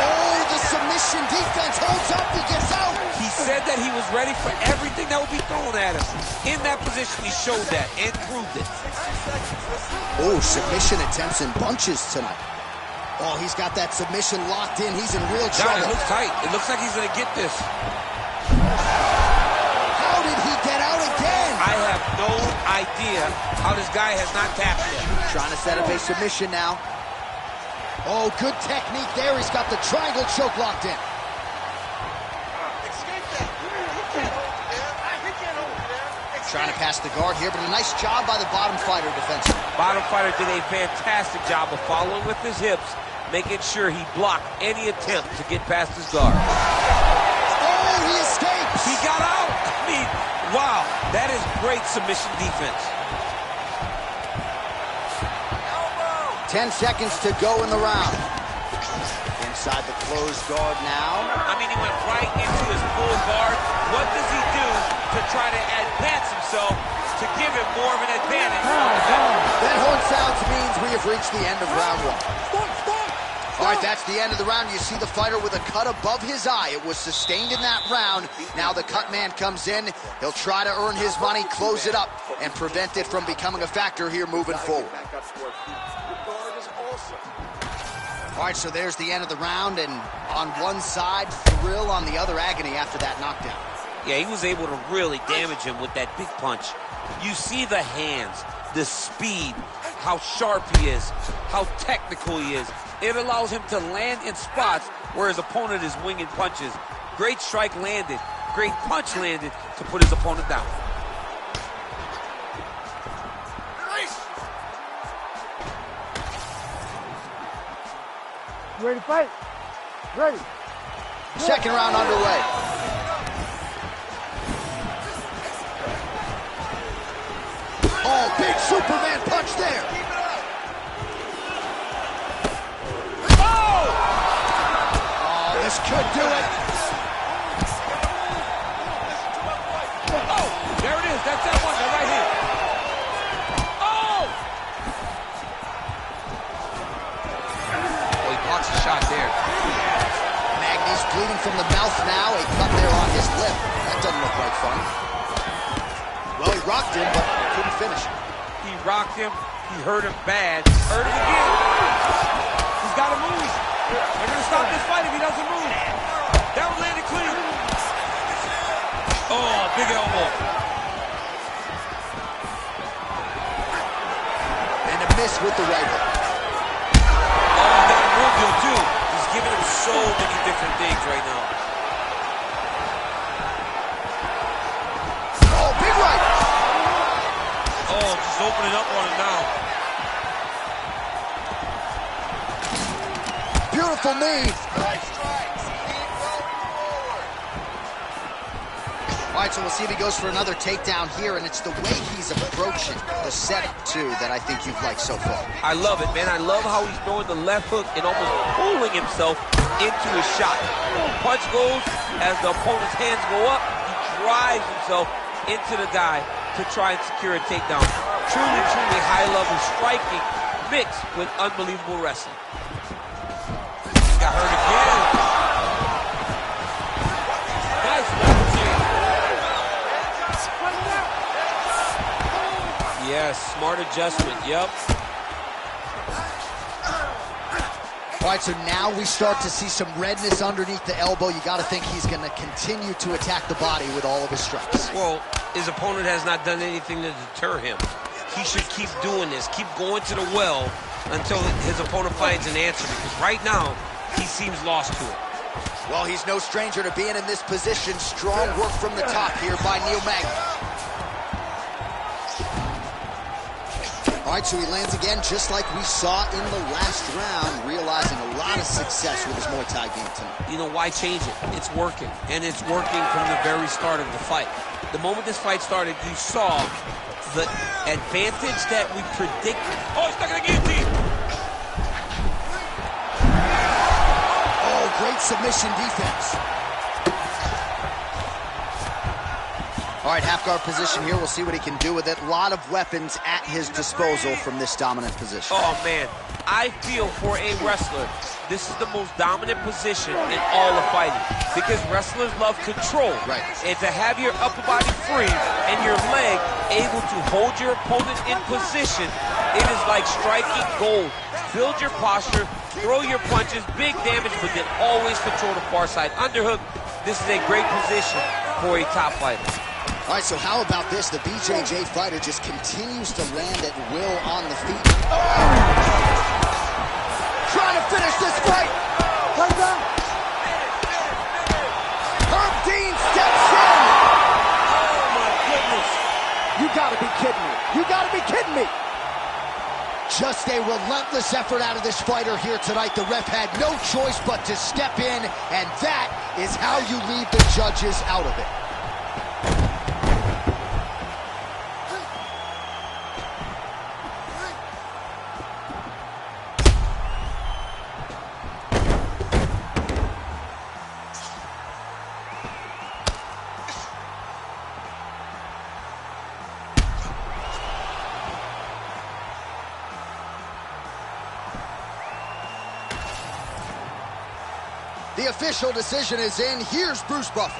Oh, the submission defense holds up. He gets out. He said that he was ready for everything that would be thrown at him. In that position, he showed that and proved it. Oh, submission attempts in bunches tonight. Oh, he's got that submission locked in. He's in real trouble. It looks tight. It looks like he's going to get this. How did he get out again? I have no idea how this guy has not tapped yet. Trying to set up a submission now. Oh, good technique there. He's got the triangle choke locked in. Trying to pass the guard here, but a nice job by the bottom fighter defensively. Bottom fighter did a fantastic job of following with his hips, making sure he blocked any attempt to get past his guard. Oh, he escapes! He got out! I mean, wow, that is great submission defense. 10 seconds to go in the round. Inside the closed guard now. I mean, he went right into his full guard. What does he do to try to advance himself to give him more of an advantage? That horn sounds means we have reached the end of round one. All right, that's the end of the round. You see the fighter with a cut above his eye. It was sustained in that round. Now the cut man comes in. He'll try to earn his money, close it up, and prevent it from becoming a factor here moving forward. All right, so there's the end of the round, and on one side, thrill, on the other, agony after that knockdown. Yeah, he was able to really damage him with that big punch. You see the hands, the speed, how sharp he is, how technical he is. It allows him to land in spots where his opponent is winging punches. Great strike landed, great punch landed to put his opponent down. You ready to fight? Ready. Second round underway. Oh, big Superman punch there. Oh, this could do it. Oh, there it is. That's that one, the right hand. Oh! Oh, he blocks a shot there. Magny's bleeding from the mouth now. A cut there on his lip. That doesn't look like fun. Well, he rocked him, but couldn't finish him. He rocked him. He hurt him bad. Hurt him again. He's got to move. They're going to stop this fight if he doesn't move. That one landed clean. Oh, big elbow. And a miss with the right hook. Oh, that Rubio too. He's giving him so many different things right now. Oh, big right. Oh, just opening up on him now. Beautiful knee. All right, so we'll see if he goes for another takedown here, and it's the way he's approaching the setup, too, that I think you've liked so far. I love it, man. I love how he's throwing the left hook and almost pulling himself into his shot. Punch goes, as the opponent's hands go up, he drives himself into the guy to try and secure a takedown. Truly, truly high-level striking mixed with unbelievable wrestling. Got hurt again. Nice left change. Yes, smart adjustment, yep. All right, so now we start to see some redness underneath the elbow. You got to think he's going to continue to attack the body with all of his strikes. Well, his opponent has not done anything to deter him. He should keep doing this, keep going to the well until his opponent finds an answer, because right now, he seems lost to it. Well, he's no stranger to being in this position. Strong work from the top here by Neil Magny. All right, so he lands again just like we saw in the last round, realizing a lot of success with his Muay Thai game tonight. You know, why change it? It's working, and it's working from the very start of the fight. The moment this fight started, you saw the advantage that we predicted. Oh, he's stuck in the guillotine! Oh, great submission defense. All right, half guard position here. We'll see what he can do with it. A lot of weapons at his disposal from this dominant position. Oh, man. I feel for a wrestler, this is the most dominant position in all of fighting, because wrestlers love control. Right. And to have your upper body free and your leg able to hold your opponent in position, it is like striking gold. Build your posture, throw your punches, big damage, but then always control the far side underhook. This is a great position for a top fighter. All right, so how about this? The BJJ fighter just continues to land at will on the feet. Trying to finish this fight. Herb Dean steps in. Oh, my goodness. You gotta be kidding me. You gotta be kidding me. Just a relentless effort out of this fighter here tonight. The ref had no choice but to step in, and that is how you leave the judges out of it. The official decision is in. Here's Bruce Buffer.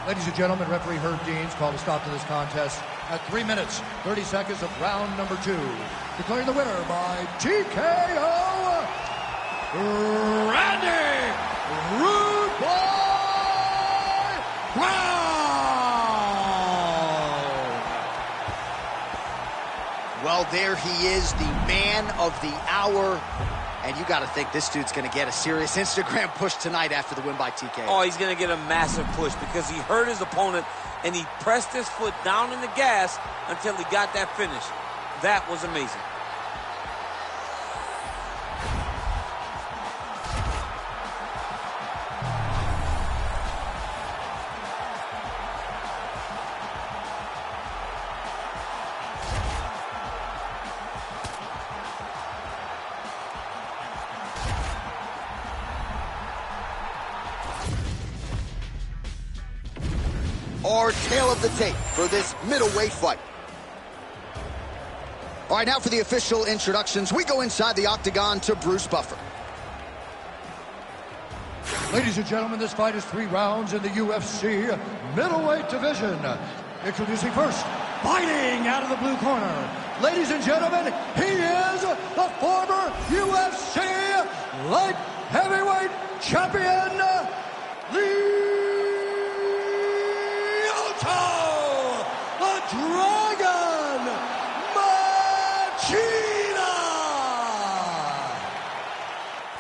Ladies and gentlemen, referee Herb Deans called a stop to this contest at 3 minutes, 30 seconds of round number 2. Declaring the winner by TKO, Randy Rude Boy Brown. Well, there he is, the man of the hour. And you got to think this dude's going to get a serious Instagram push tonight after the win by TKO. Oh, he's going to get a massive push because he hurt his opponent and he pressed his foot down in the gas until he got that finish. That was amazing. Our tail of the tape for this middleweight fight. All right, now for the official introductions. We go inside the octagon to Bruce Buffer. Ladies and gentlemen, this fight is 3 rounds in the UFC middleweight division. Introducing first, fighting out of the blue corner. Ladies and gentlemen, he is the former UFC light heavyweight champion, the Dragon Machina!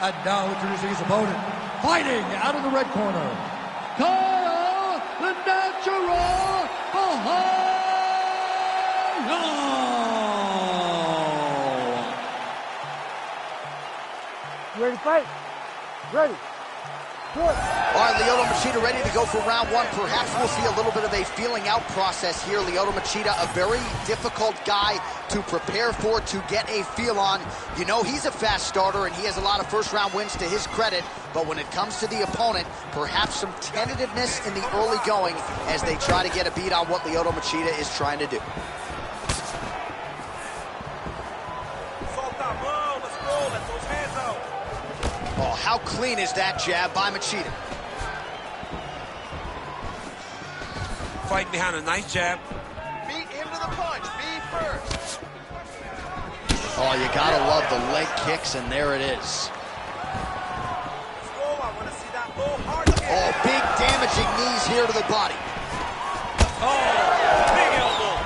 And now introducing his opponent, fighting out of the red corner, Kyle the Natural Bahano! You ready to fight? Ready. Good. All right, Lyoto Machida ready to go for round 1. Perhaps we'll see a little bit of a feeling out process here. Lyoto Machida, a very difficult guy to prepare for, to get a feel on. You know, he's a fast starter, and he has a lot of first-round wins to his credit. But when it comes to the opponent, perhaps some tentativeness in the early going as they try to get a beat on what Lyoto Machida is trying to do. Oh, how clean is that jab by Machida? Fighting behind a nice jab. Beat him to the punch. Be first. Oh, you gotta love the leg kicks, and there it is. Oh, big damaging knees here to the body. Oh, big elbow.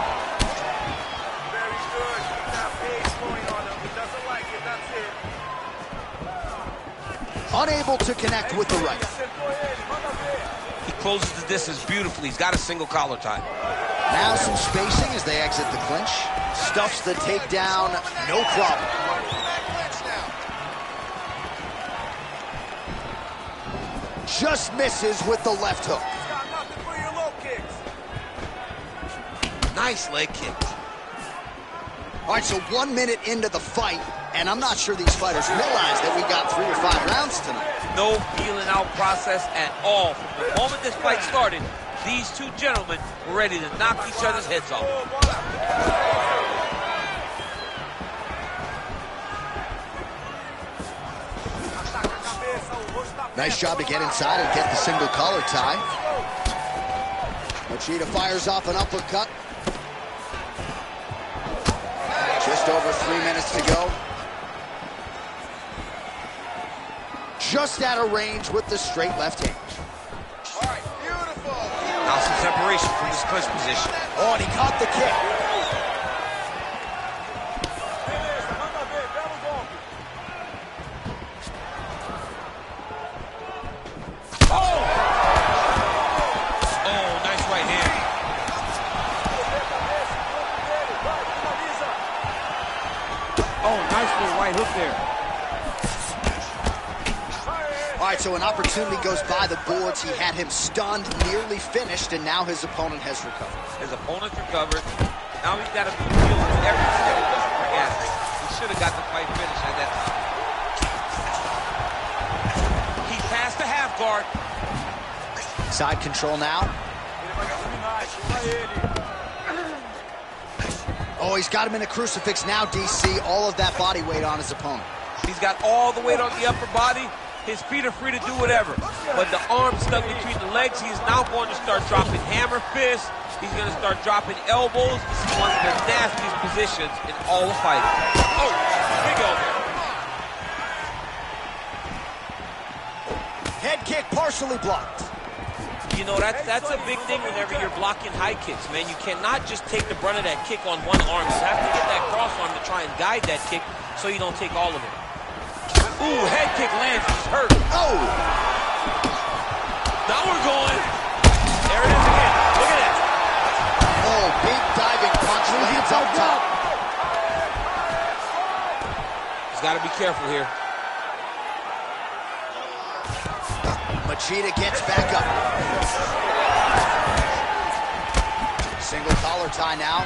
Very good. Keep that pace going on him. He doesn't like it. That's it. Unable to connect with the right. He closes the distance beautifully. He's got a single collar tie. Now some spacing as they exit the clinch. Stuffs the takedown, no problem. Just misses with the left hook. He's got nothing for your low kicks. Nice leg kicks. All right, so 1 minute into the fight, and I'm not sure these fighters realize that we got 3 or 5 rounds tonight. No feeling out process at all. From the moment this fight started, these two gentlemen were ready to knock each other's heads off. Nice job to get inside and get the single collar tie. Machida fires off an uppercut. Just over 3 minutes to go. Just out of range with the straight left hand. All right, beautiful. Now some separation from this clinch position. Oh, and he caught the kick. Right hook there. All right, so an opportunity goes by the boards. He had him stunned, nearly finished, and now his opponent has recovered. His opponent's recovered. Now he's got to be feeling every step he doesn't bring at him. He should have got the fight finished at that time. He passed the half guard. Side control now. Oh, he's got him in a crucifix now, DC. All of that body weight on his opponent. He's got all the weight on the upper body. His feet are free to do whatever. But the arm stuck between the legs, he's now going to start dropping hammer fists. He's going to start dropping elbows. This is one of the nastiest positions in all of fighting. Oh, big elbow. Head kick partially blocked. You know, that's a big thing whenever you're blocking high kicks, man. You cannot just take the brunt of that kick on one arm. You have to get that cross arm to try and guide that kick so you don't take all of it. Ooh, head kick lands. He's hurt. Oh! Now we're going. There it is again. Look at that. Oh, big diving punch lands up top. He's got to be careful here. Machida gets back up. Single collar tie now.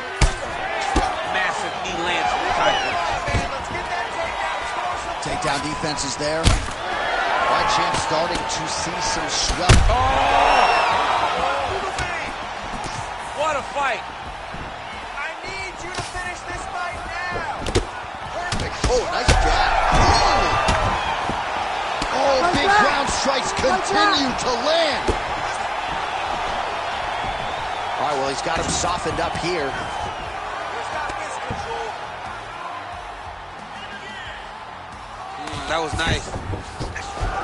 Massive knee lands from the tie. Takedown defense is there. Right champ starting to see some swelling. Oh! What a fight. I need you to finish this fight now. Oh, nice jab. Oh, big ground strikes continue to land. All right, well, he's got him softened up here. That was nice.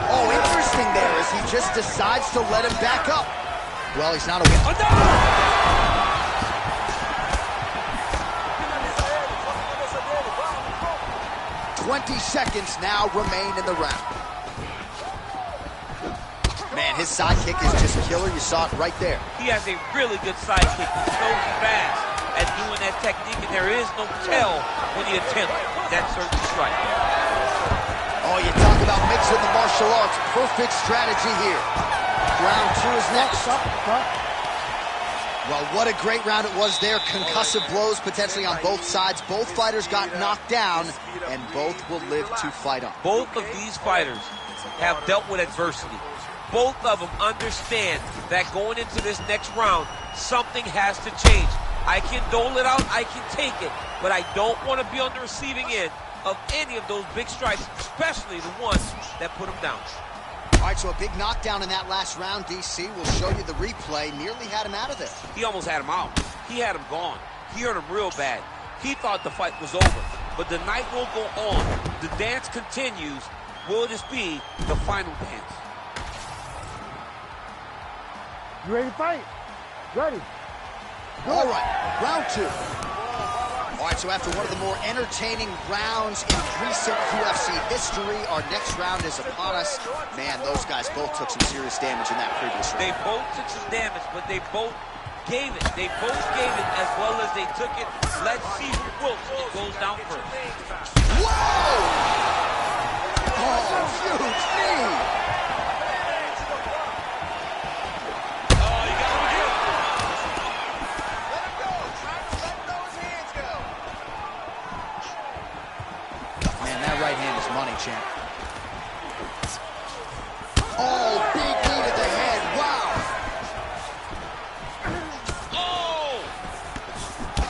Oh, interesting there as he just decides to let him back up. Well, he's not a winner. Oh, no! 20 seconds now remain in the round. Man, his side kick is just killer. You saw it right there. He has a really good side kick. He's so fast at doing that technique, and there is no tell when he attempts that certain strike. Oh, you talk about mixing the martial arts. Perfect strategy here. Round 2 is next. Well, what a great round it was there. Concussive blows potentially on both sides. Both fighters got knocked down, and both will live to fight on. Both of these fighters have dealt with adversity. Both of them understand that going into this next round, something has to change. I can dole it out, I can take it, but I don't want to be on the receiving end of any of those big strikes, especially the ones that put him down. All right, so a big knockdown in that last round, DC. We'll show you the replay. Nearly had him out of there. He almost had him out. He had him gone. He hurt him real bad. He thought the fight was over, but the night will go on. The dance continues. Will this be the final dance? You ready to fight? Ready. All right, round 2. All right, so after one of the more entertaining rounds in recent UFC history, our next round is upon us. Man, those guys both took some serious damage in that previous round. They both took some damage, but they both gave it. They both gave it as well as they took it. Let's see who Wilson goes down first. Whoa! Oh, huge knee! Champ. Oh, big knee to the head. Wow.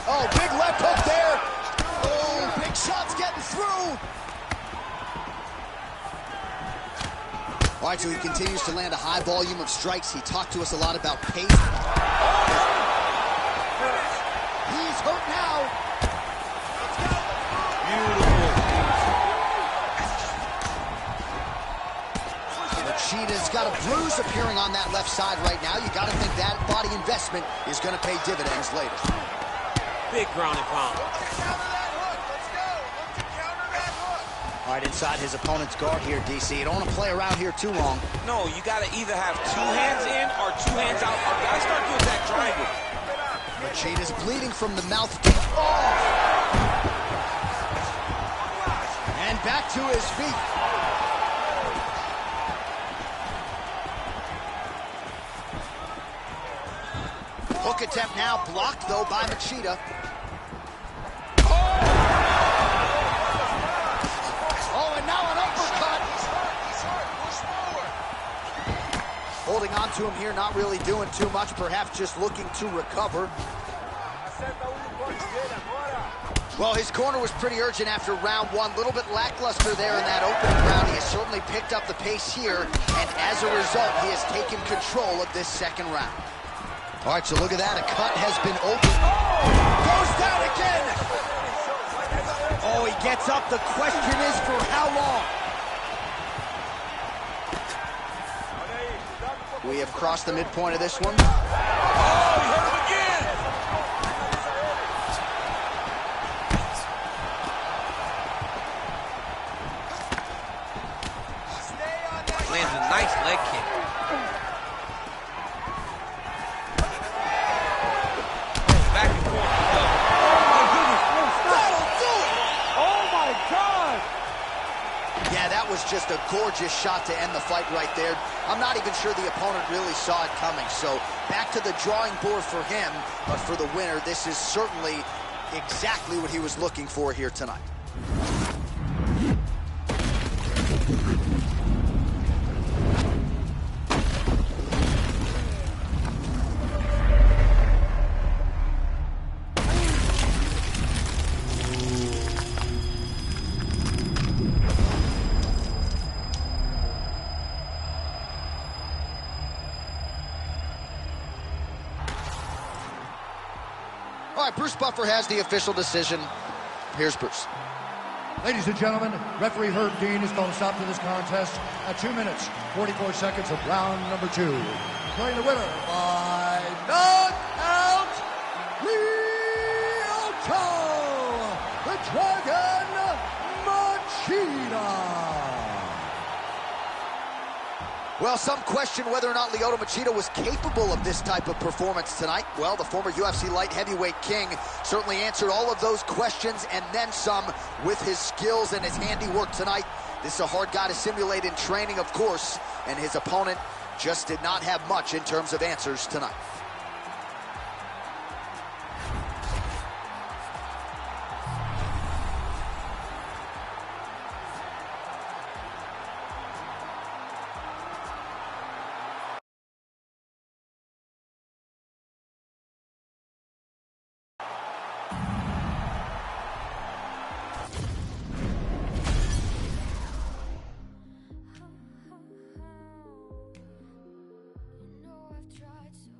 Oh, big left hook there. Oh, big shots getting through. All right, so he continues to land a high volume of strikes. He talked to us a lot about pace. He's hurt now. Machida's got a bruise appearing on that left side right now. You got to think that body investment is going to pay dividends later. Big ground and pound. All right, inside his opponent's guard here, DC. You don't want to play around here too long. No, you got to either have 2 hands in or 2 hands out. I start doing that triangle. Machida's bleeding from the mouth. Oh! And back to his feet. Hook attempt now blocked, though, by Machida. Oh, and now an uppercut. Holding on to him here, not really doing too much, perhaps just looking to recover. Well, his corner was pretty urgent after round one. A little bit lackluster there in that opening round. He has certainly picked up the pace here, and as a result, he has taken control of this second round. All right, so look at that. A cut has been opened. Goes down again. Oh, he gets up. The question is for how long? We have crossed the midpoint of this one. Oh, he hurt him again. Lands a nice leg kick. Back and forth. That'll do it! Oh, my God! Yeah, that was just a gorgeous shot to end the fight right there. I'm not even sure the opponent really saw it coming. So back to the drawing board for him. But for the winner, this is certainly exactly what he was looking for here tonight. All right, Bruce Buffer has the official decision. Here's Bruce. Ladies and gentlemen, referee Herb Dean has called a stop to this contest at 2 minutes, 44 seconds of round number 2. Declaring the winner by knockout, Lyoto, the Dragon Machida. Well, some question whether or not Lyoto Machida was capable of this type of performance tonight. Well, the former UFC light heavyweight king certainly answered all of those questions and then some with his skills and his handiwork tonight. This is a hard guy to simulate in training, of course, and his opponent just did not have much in terms of answers tonight. Tried so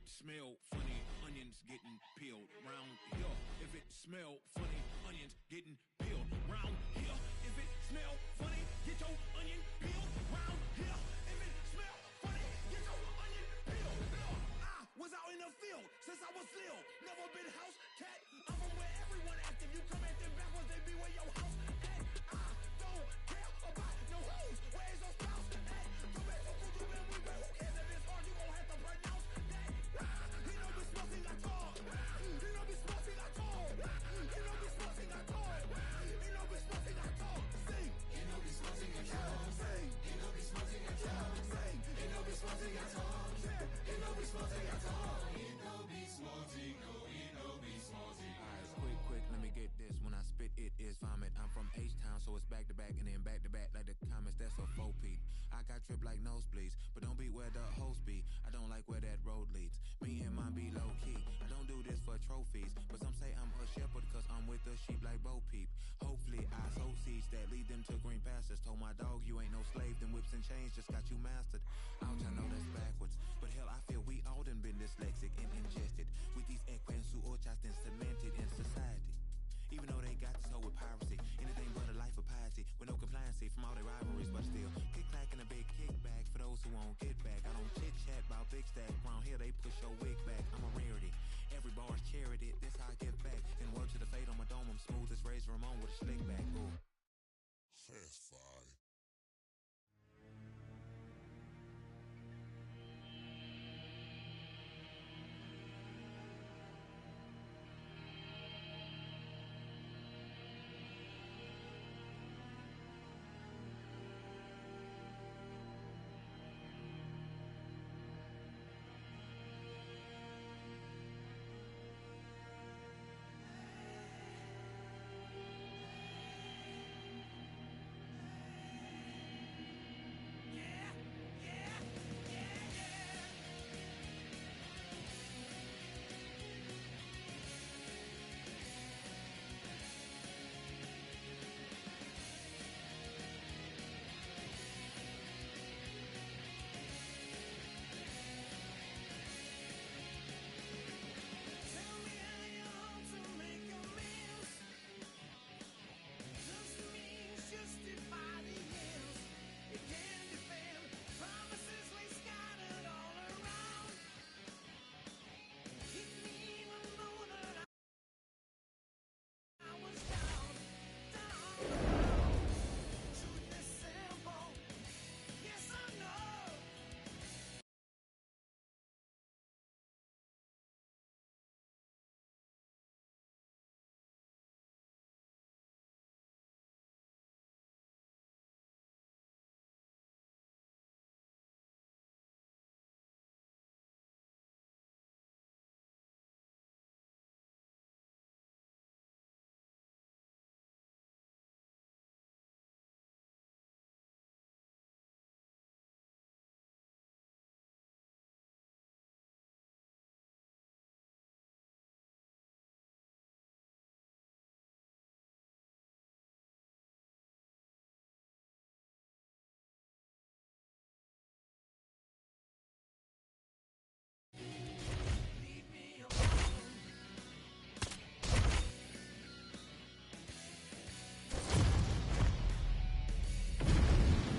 smell funny, onions getting peeled round here. If it smell funny, onions getting peeled round here. If it smell funny, get your onion peeled round here. If it smell funny, get your onion peeled. I was out in the field since I was little. Never been house cat. I'm from where everyone active. You come at them backwards, they be where your house at. I don't care about no hoes. Where's your spouse at? Come back to Kudu and we where who cares if it's hard? You gon' have to pronounce that. He know be smoking I talk. He know be smoking I talk. He know be smoking I talk. He know be smoking I talk. Sing. He know be smoking I talk. Sing. He know be smoking I talk. Sing. He know be smoking I talk. He know be smoking I talk. He know be smoking. He know be smoking. Alright, quick, let me get this. When I spit, it is vomit. I'm from H-Town, so it's back to back and then back to back like the comments. That's a faux peep. I got drip like nosebleeds, but don't be where the hoes be. I don't like where that road leads. Me and mine be low key. I don't do this for trophies, but some say I'm a shepherd cause I'm with the sheep like Bo Peep. Hopefully I sow seeds that lead them to green pastures. Told my dog you ain't no slave, them whips and chains just got you mastered. Ouch, I know that's backwards, but hell I feel we all done been dyslexic and ingested with these equens who ochas then cemented in society. Even though they got this hoe with piracy, anything but a life of piety, with no compliancy from all their rivalries, but still kick-clack and a big kickback for those who won't get back. I don't chit-chat about big stack, round here they push your wig back. I'm a rarity, every bar's charity, this how I give back. And word to the fade on my dome, I'm smooth as Razor Ramon with a slick back. Ooh. Fast five.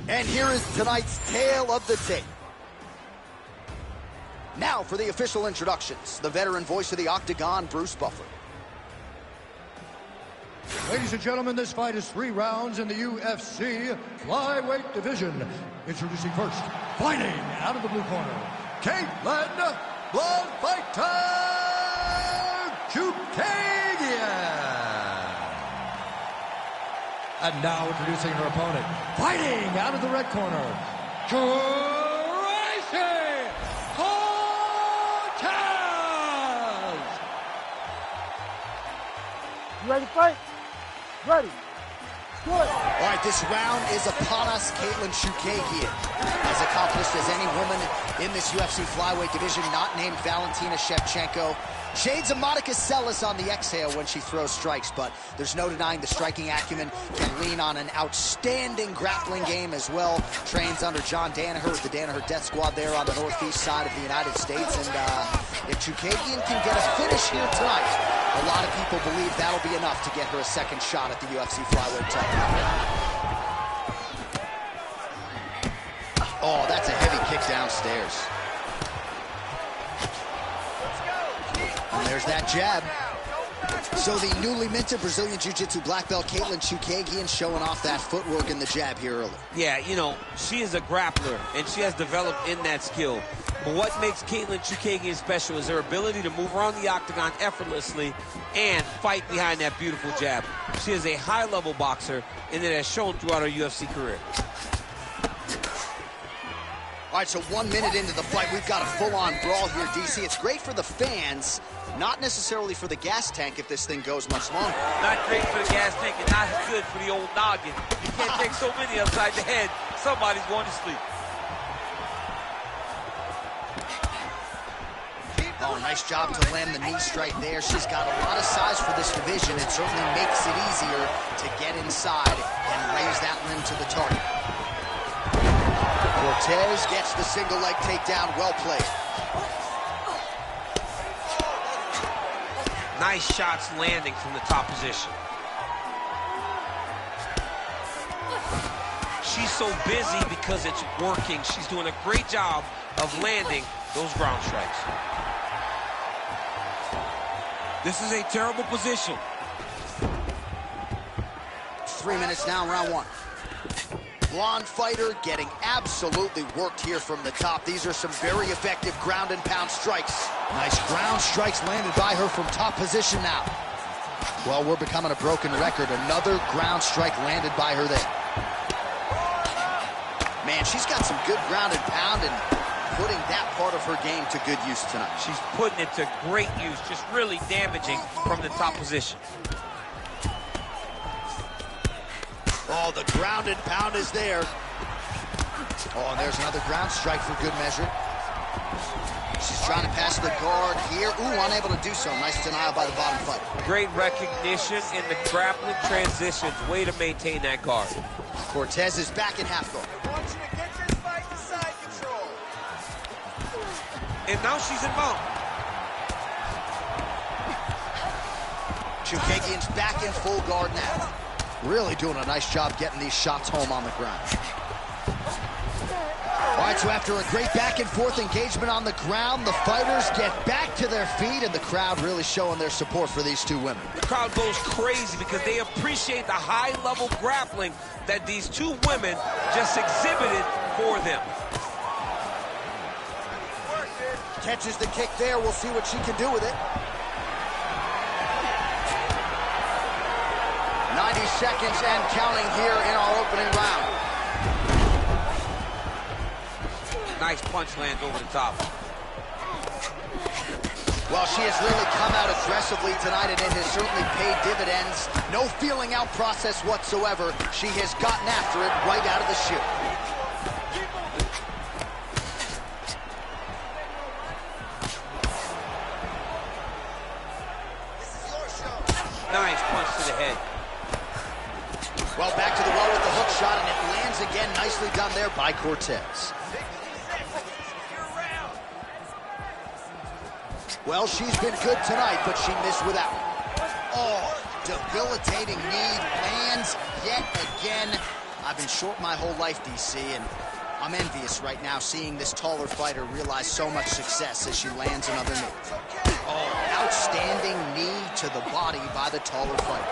And here is tonight's tale of the tape. Now for the official introductions, the veteran voice of the Octagon, Bruce Buffer. Ladies and gentlemen, this fight is 3 rounds in the UFC flyweight division. Introducing first, fighting out of the blue corner, Caitlin Blood Fighter Chukagian. And now introducing her opponent, fighting out of the red corner, Gracie Cortez. You ready to fight? Ready. Good. All right, this round is upon us. Caitlin Chukagian, as accomplished as any woman in this UFC flyweight division, not named Valentina Shevchenko. Shades of Monica Seles on the exhale when she throws strikes, but there's no denying the striking acumen. Can lean on an outstanding grappling game as well. Trains under John Danaher with the Danaher Death Squad there on the northeast side of the United States. And If Chookagian can get a finish here tonight, a lot of people believe that'll be enough to get her a second shot at the UFC flyweight title. Oh, that's a heavy kick downstairs. And there's that jab. So the newly minted Brazilian Jiu-Jitsu black belt Katlyn Chookagian showing off that footwork in the jab here early. Yeah, you know, she is a grappler, and she has developed in that skill. But what makes Katlyn Chookagian special is her ability to move around the octagon effortlessly and fight behind that beautiful jab. She is a high-level boxer, and it has shown throughout her UFC career. All right, so 1 minute into the fight, we've got a full-on brawl here, DC. It's great for the fans, not necessarily for the gas tank if this thing goes much longer. Not great for the gas tank and not good for the old noggin. You can't take so many upside the head. Somebody's going to sleep. Oh, nice job to land the knee strike there. She's got a lot of size for this division. It certainly makes it easier to get inside and raise that limb to the target. Cortez gets the single leg takedown. Well played. Nice shots landing from the top position. She's so busy because it's working. She's doing a great job of landing those ground strikes. This is a terrible position. 3 minutes down, round one. Blonde fighter getting absolutely worked here from the top. These are some very effective ground and pound strikes. Nice ground strikes landed by her from top position now. Well, we're becoming a broken record. Another ground strike landed by her there. Man, she's got some good ground and pound and putting that part of her game to good use tonight. She's putting it to great use, just really damaging from the top position. Oh, the ground and pound is there. Oh, and there's another ground strike for good measure. She's trying to pass the guard here. Ooh, unable to do so. Nice denial by the bottom fighter. Great recognition in the grappling transitions. Way to maintain that guard. Cortez is back in half guard. I want you to get this fight to side control. And now she's in mount. Chookagian's back in full guard now. Really doing a nice job getting these shots home on the ground. All right, so after a great back-and-forth engagement on the ground, the fighters get back to their feet, and the crowd really showing their support for these two women. The crowd goes crazy because they appreciate the high-level grappling that these two women just exhibited for them. Catches the kick there. We'll see what she can do with it. 90 seconds and counting here in our opening round. Nice punch lands over the top. Well, she has really come out aggressively tonight, and it has certainly paid dividends. No feeling out process whatsoever. She has gotten after it right out of the chute. Nice punch to the head. Well, back to the well with the hook shot, and it lands again. Nicely done there by Cortez. Well, she's been good tonight, but she missed without. Oh, debilitating knee lands yet again. I've been short my whole life, DC, and I'm envious right now seeing this taller fighter realize so much success as she lands another knee. Oh, outstanding knee to the body by the taller fighter.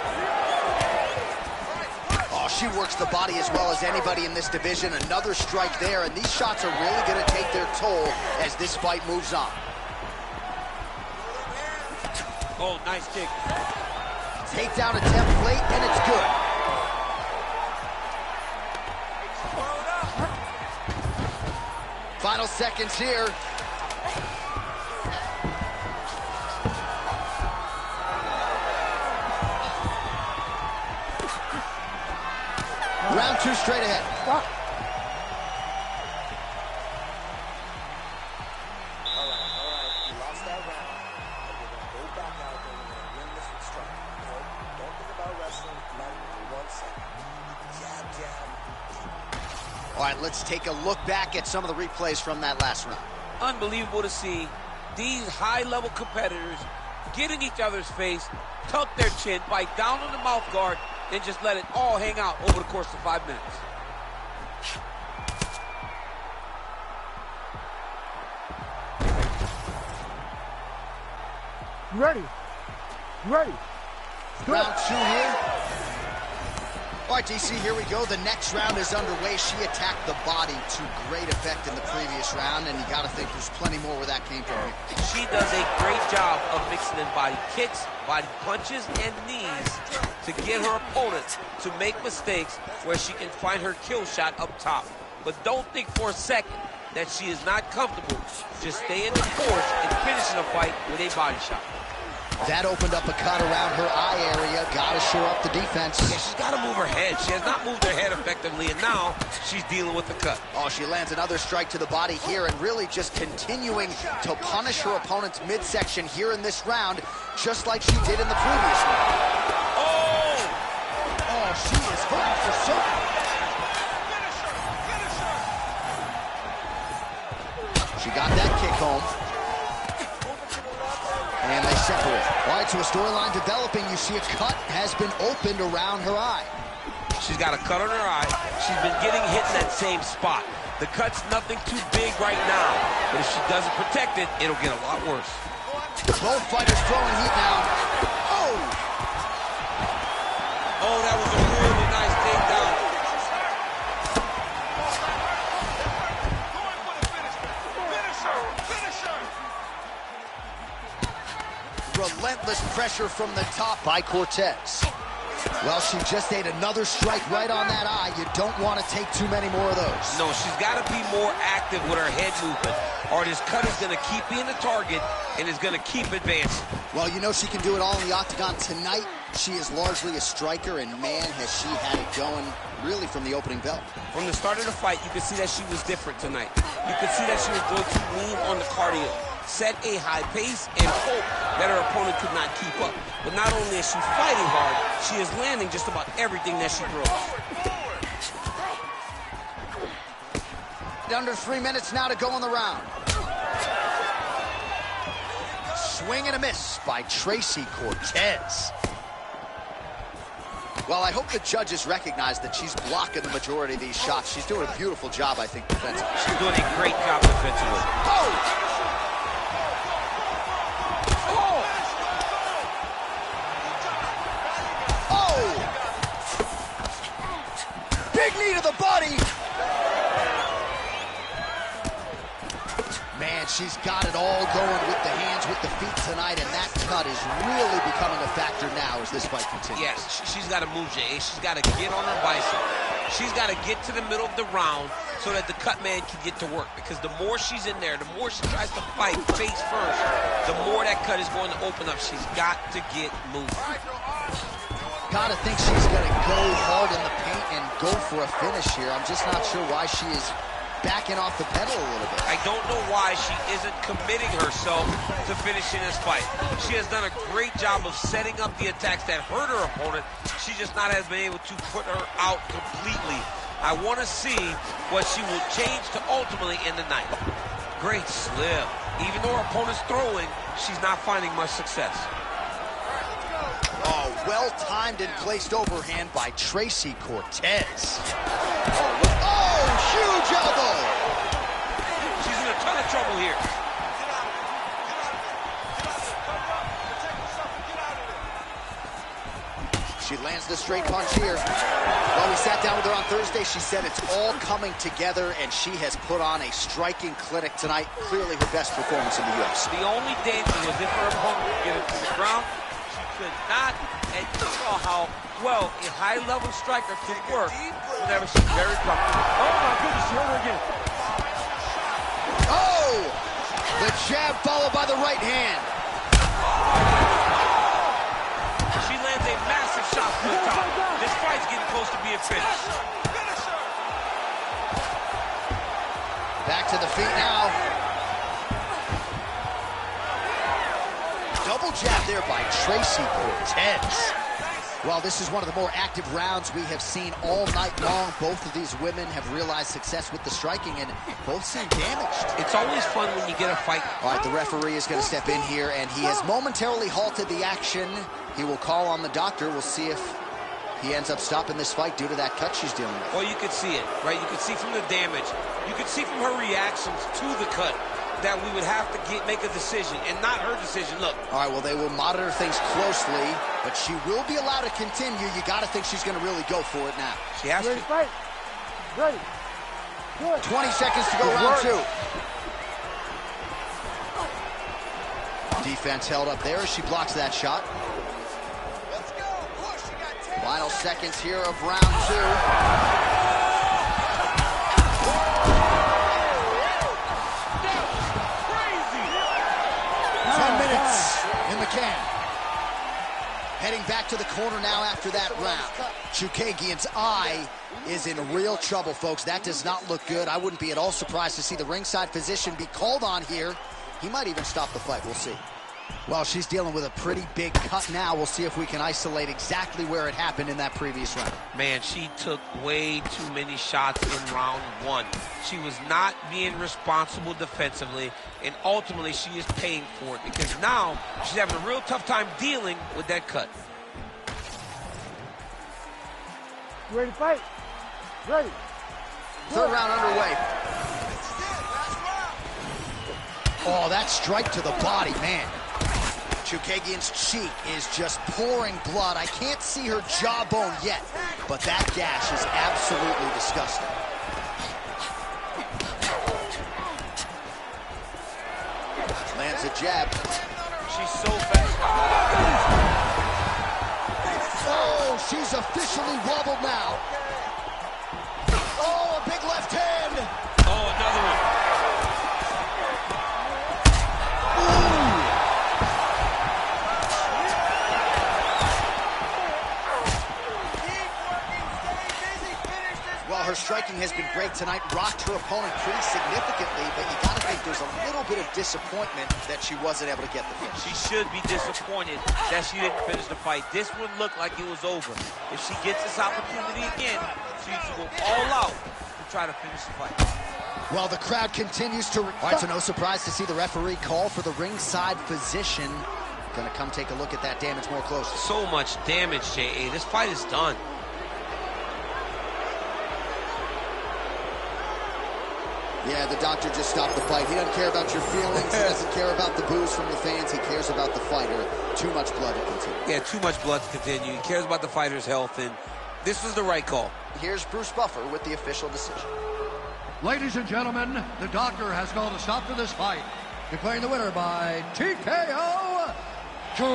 Oh, she works the body as well as anybody in this division. Another strike there, and these shots are really going to take their toll as this fight moves on. Oh, nice kick. Takedown attempt late, and it's good. Final seconds here. Round two straight ahead. All right, let's take a look back at some of the replays from that last round. Unbelievable to see These high-level competitors get in each other's face, tuck their chin, bite down on the mouth guard, and just let it all hang out over the course of 5 minutes. You ready? You ready? Round 2 here. All right, DC, here we go. The next round is underway. She attacked the body to great effect in the previous round, and you got to think there's plenty more where that came from. She does a great job of mixing in body kicks, body punches, and knees to get her opponent to make mistakes where she can find her kill shot up top. But don't think for a second that she is not comfortable. Just stay in the course and finishing a fight with a body shot. That opened up a cut around her eye area. Got to shore up the defense. Yeah, she's got to move her head. She has not moved her head effectively, and now she's dealing with the cut. Oh, she lands another strike to the body here and really just continuing to punish her opponent's midsection here in this round, just like she did in the previous round. Oh! Oh, she is hurting for certain. She got that kick home. And they separate. All right, so a storyline developing. You see a cut has been opened around her eye. She's got a cut on her eye. She's been getting hit in that same spot. The cut's nothing too big right now, but if she doesn't protect it, it'll get a lot worse. Both fighters throwing heat now. Oh! Oh, that was a really nice takedown. Relentless pressure from the top by Cortez. Well, she just ate another strike right on that eye. You don't want to take too many more of those. No, she's got to be more active with her head movement, or this cut is going to keep being the target and is going to keep advancing. Well, you know she can do it all in the octagon. Tonight, she is largely a striker, and man, has she had it going really from the opening bell. From the start of the fight, you could see that she was different tonight. You could see that she was going to lean on the cardio, set a high pace, and hope that her opponent could not keep up. But not only is she fighting hard, she is landing just about everything that she throws. Under 3 minutes now to go in the round. Swing and a miss by Tracy Cortez. Well, I hope the judges recognize that she's blocking the majority of these shots. She's doing a beautiful job, I think, defensively. She's doing a great job defensively. Oh! Big knee to the body. Man, she's got it all going with the hands, with the feet tonight, and that cut is really becoming a factor now as this fight continues. Yes, she's got to move, Jay. She's got to get on her bicycle. She's got to get to the middle of the round so that the cut man can get to work, because the more she's in there, the more she tries to fight face first, the more that cut is going to open up. She's got to get moving. Gotta think she's gonna go hard in the paint and go for a finish here. I'm just not sure why she is backing off the pedal a little bit. I don't know why she isn't committing herself to finishing this fight. She has done a great job of setting up the attacks that hurt her opponent. She just not has been able to put her out completely. I want to see what she will change to ultimately end the night. Great slip. Even though her opponent's throwing, she's not finding much success. Oh, well-timed and placed overhand by Tracy Cortez. Oh, huge elbow! She's in a ton of trouble here. She lands the straight punch here. Well, we sat down with her on Thursday. She said it's all coming together, and she has put on a striking clinic tonight. Clearly her best performance in the UFC. The only danger was if her opponent would get it to the ground. Could not, and you saw how well a high-level striker can work whenever she's very comfortable. Oh my goodness, she hurt her again. Oh! The jab followed by the right hand. She lands a massive shot from the top. This fight's getting close to being finished. Back to the feet now. Double jab there by Tracy Cortez. Well, this is one of the more active rounds we have seen all night long. Both of these women have realized success with the striking, and both seem damaged. It's always fun when you get a fight. All right, the referee is going to step in here, and he has momentarily halted the action. He will call on the doctor. We'll see if he ends up stopping this fight due to that cut she's dealing with. Well, you could see it, right? You could see from the damage. You could see from her reactions to the cut that we would have to make a decision, and not her decision. Look. All right, well, they will monitor things closely, but she will be allowed to continue. You got to think she's going to really go for it now. She has to. Ready, fight. Ready. Good. 20 seconds to go, round two. Defense held up there as she blocks that shot. Let's go. Push. You got 10 Final seconds here of round two. 10 minutes in the can. Heading back to the corner now after that round. Chookagian's eye is in real trouble, folks. That does not look good. I wouldn't be at all surprised to see the ringside physician be called on here. He might even stop the fight. We'll see. Well, she's dealing with a pretty big cut now. We'll see if we can isolate exactly where it happened in that previous round. Man, she took way too many shots in round one. She was not being responsible defensively, and ultimately she is paying for it because now she's having a real tough time dealing with that cut. You ready to fight? Ready. Third round underway. Oh, that strike to the body, man. Chookagian's cheek is just pouring blood. I can't see her jawbone yet, but that gash is absolutely disgusting. Lands a jab. She's so fast. Oh, she's officially wobbled now. Oh, a big left hand. Oh, another one. Her striking has been great tonight, rocked her opponent pretty significantly, but you gotta think there's a little bit of disappointment that she wasn't able to get the finish. She should be disappointed that she didn't finish the fight. This one looked like it was over. If she gets this opportunity again, she needs to go all out to try to finish the fight. Well, the crowd continues to... All right, so no surprise to see the referee call for the ringside physician. Gonna come take a look at that damage more closely. So much damage, J.A. This fight is done. Yeah, the doctor just stopped the fight. He doesn't care about your feelings. He doesn't care about the boos from the fans. He cares about the fighter. Too much blood to continue. Yeah, too much blood to continue. He cares about the fighter's health, and this was the right call. Here's Bruce Buffer with the official decision. Ladies and gentlemen, the doctor has called a stop to this fight, declaring the winner by TKO, Tracy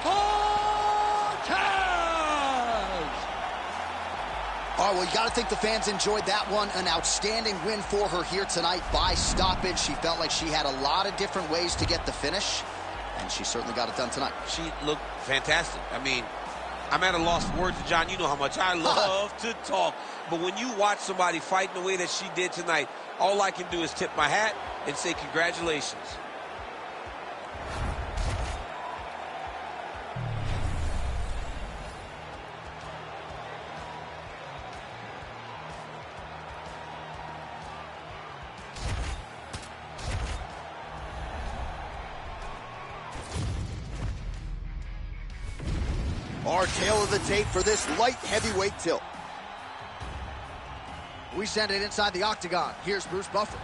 Cortez! All right, well, you got to think the fans enjoyed that one. An outstanding win for her here tonight by stoppage. She felt like she had a lot of different ways to get the finish, and she certainly got it done tonight. She looked fantastic. I mean, I'm at a loss for words, John. You know how much I love to talk. But when you watch somebody fight in the way that she did tonight, all I can do is tip my hat and say congratulations. Our tail of the tape for this light heavyweight tilt. We send it inside the octagon. Here's Bruce Buffer.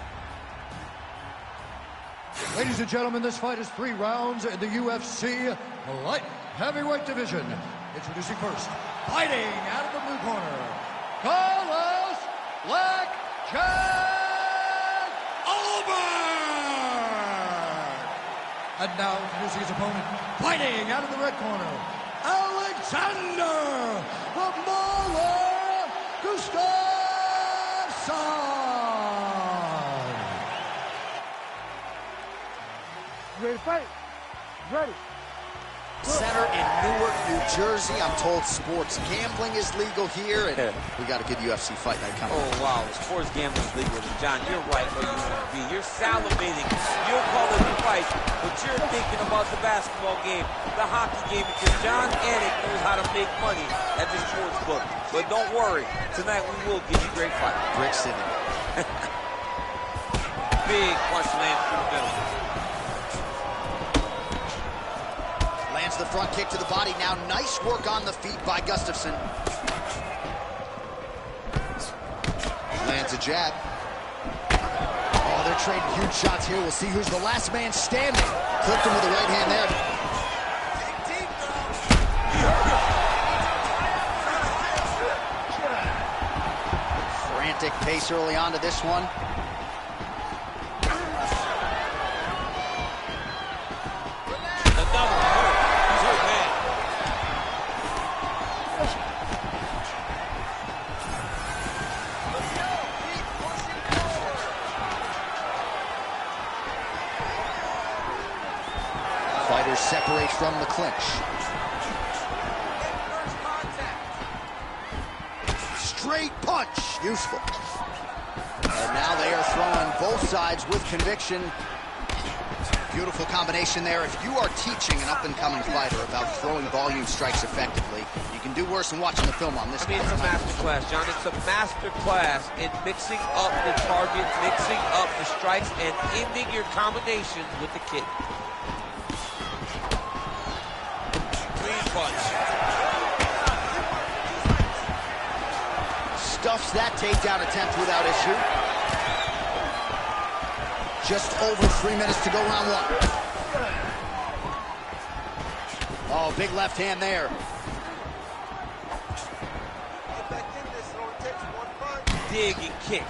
Ladies and gentlemen, this fight is 3 rounds in the UFC light heavyweight division. Introducing first, fighting out of the blue corner, Carlos Blackjack Albert! And now introducing his opponent, fighting out of the red corner, Alexander the Mauler Gustafsson! You ready to fight? Ready. Center in Newark, New Jersey. I'm told sports gambling is legal here, and we got a good UFC fight night coming. Oh, wow. Sports gambling is legal. John, you're right where you want to be. You're salivating. You're calling the fight, but you're thinking about the basketball game, the hockey game, because John Anik knows how to make money at the sports book. But don't worry. Tonight we will give you a great fight. Brick City. Big punch lands through the middle. Lands the front kick to the body. Now nice work on the feet by Gustafsson. Lands a jab. Oh, they're trading huge shots here. We'll see who's the last man standing. Clipped him with the right hand there. Frantic pace early on to this one. Fighters separate from the clinch. Straight punch, useful. And now they are throwing both sides with conviction. Beautiful combination there. If you are teaching an up-and-coming fighter about throwing volume strikes effectively, you can do worse than watching the film on this. I mean, it's a master class, John. It's a master class in mixing up the target, mixing up the strikes, and ending your combination with the kick. Clean punch. Stuffs that takedown attempt without issue. Just over 3 minutes to go, round one. Oh, big left hand there. Get back in this, it only takes one punch. Dig and kick.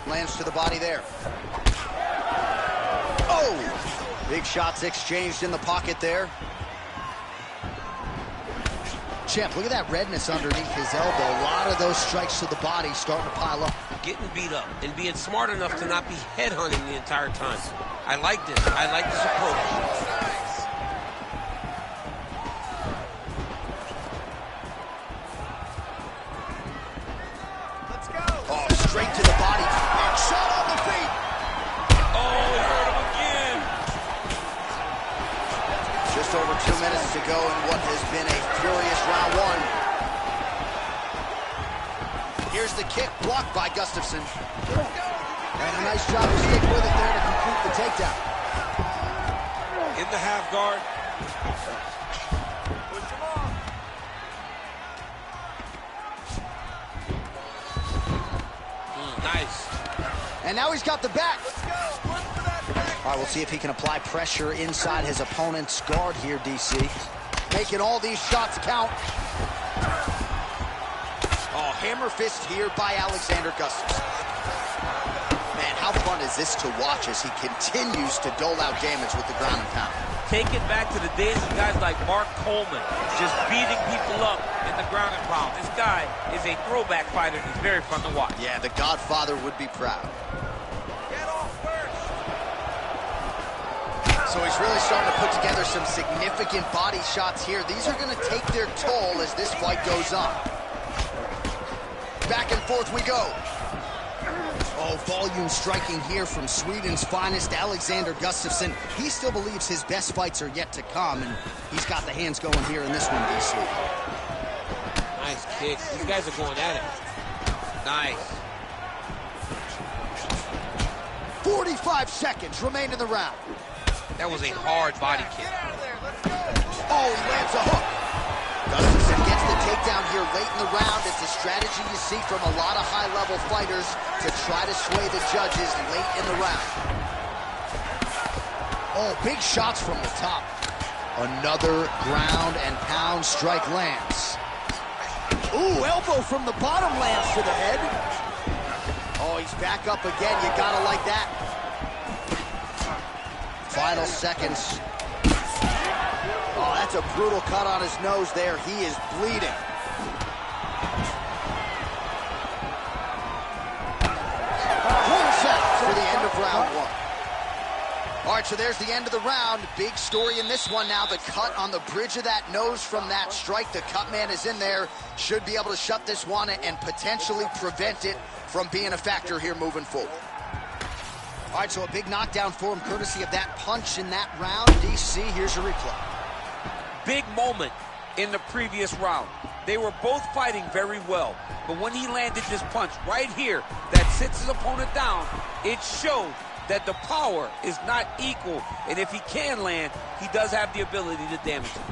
Lands to the body there. Oh! Big shots exchanged in the pocket there. Champ, look at that redness underneath his elbow. A lot of those strikes to the body starting to pile up. Getting beat up and being smart enough to not be headhunting the entire time. I like this. I like this approach. Let's go. Oh, straight to the body. And shot on the feet. Oh, he hurt him again. Just over 2 minutes to go in what has been a furious round one. Here's the kick blocked by Gustafsson. And a nice job to stick with it there to complete the takedown. In the half guard. Push him off. Nice. And now he's got the back. Let's go. Run for that back. All right, we'll see if he can apply pressure inside his opponent's guard here, DC. Making all these shots count. Oh, hammer fist here by Alexander Gustafsson. Man, how fun is this to watch as he continues to dole out damage with the ground and pound. Take it back to the days of guys like Mark Coleman, just beating people up in the ground and pound. This guy is a throwback fighter. He's very fun to watch. Yeah, the Godfather would be proud. Get off first. So he's really starting to put together some significant body shots here. These are going to take their toll as this fight goes on. Back and forth we go. Oh, volume striking here from Sweden's finest, Alexander Gustafsson. He still believes his best fights are yet to come, and he's got the hands going here in this one, DC. Nice kick. These guys are going at it. Nice. 45 seconds remain in the round. That was a hard body kick. Get out of there. Let's go. Oh, he lands a hook. Gustafsson gets the takedown here late in the round. It's a strategy you see from a lot of high-level fighters to try to sway the judges late in the round. Oh, big shots from the top. Another ground and pound strike lands. Ooh, elbow from the bottom lands to the head. Oh, he's back up again. You gotta like that. Final seconds. Oh, that's a brutal cut on his nose there. He is bleeding. 1. All right, so there's the end of the round. Big story in this one now. The cut on the bridge of that nose from that strike. The cut man is in there. Should be able to shut this one and potentially prevent it from being a factor here moving forward. All right, so a big knockdown for him, courtesy of that punch in that round. DC, here's your replay. Big moment in the previous round. They were both fighting very well, but when he landed this punch right here that sits his opponent down, it showed that the power is not equal, and if he can land, he does have the ability to damage him.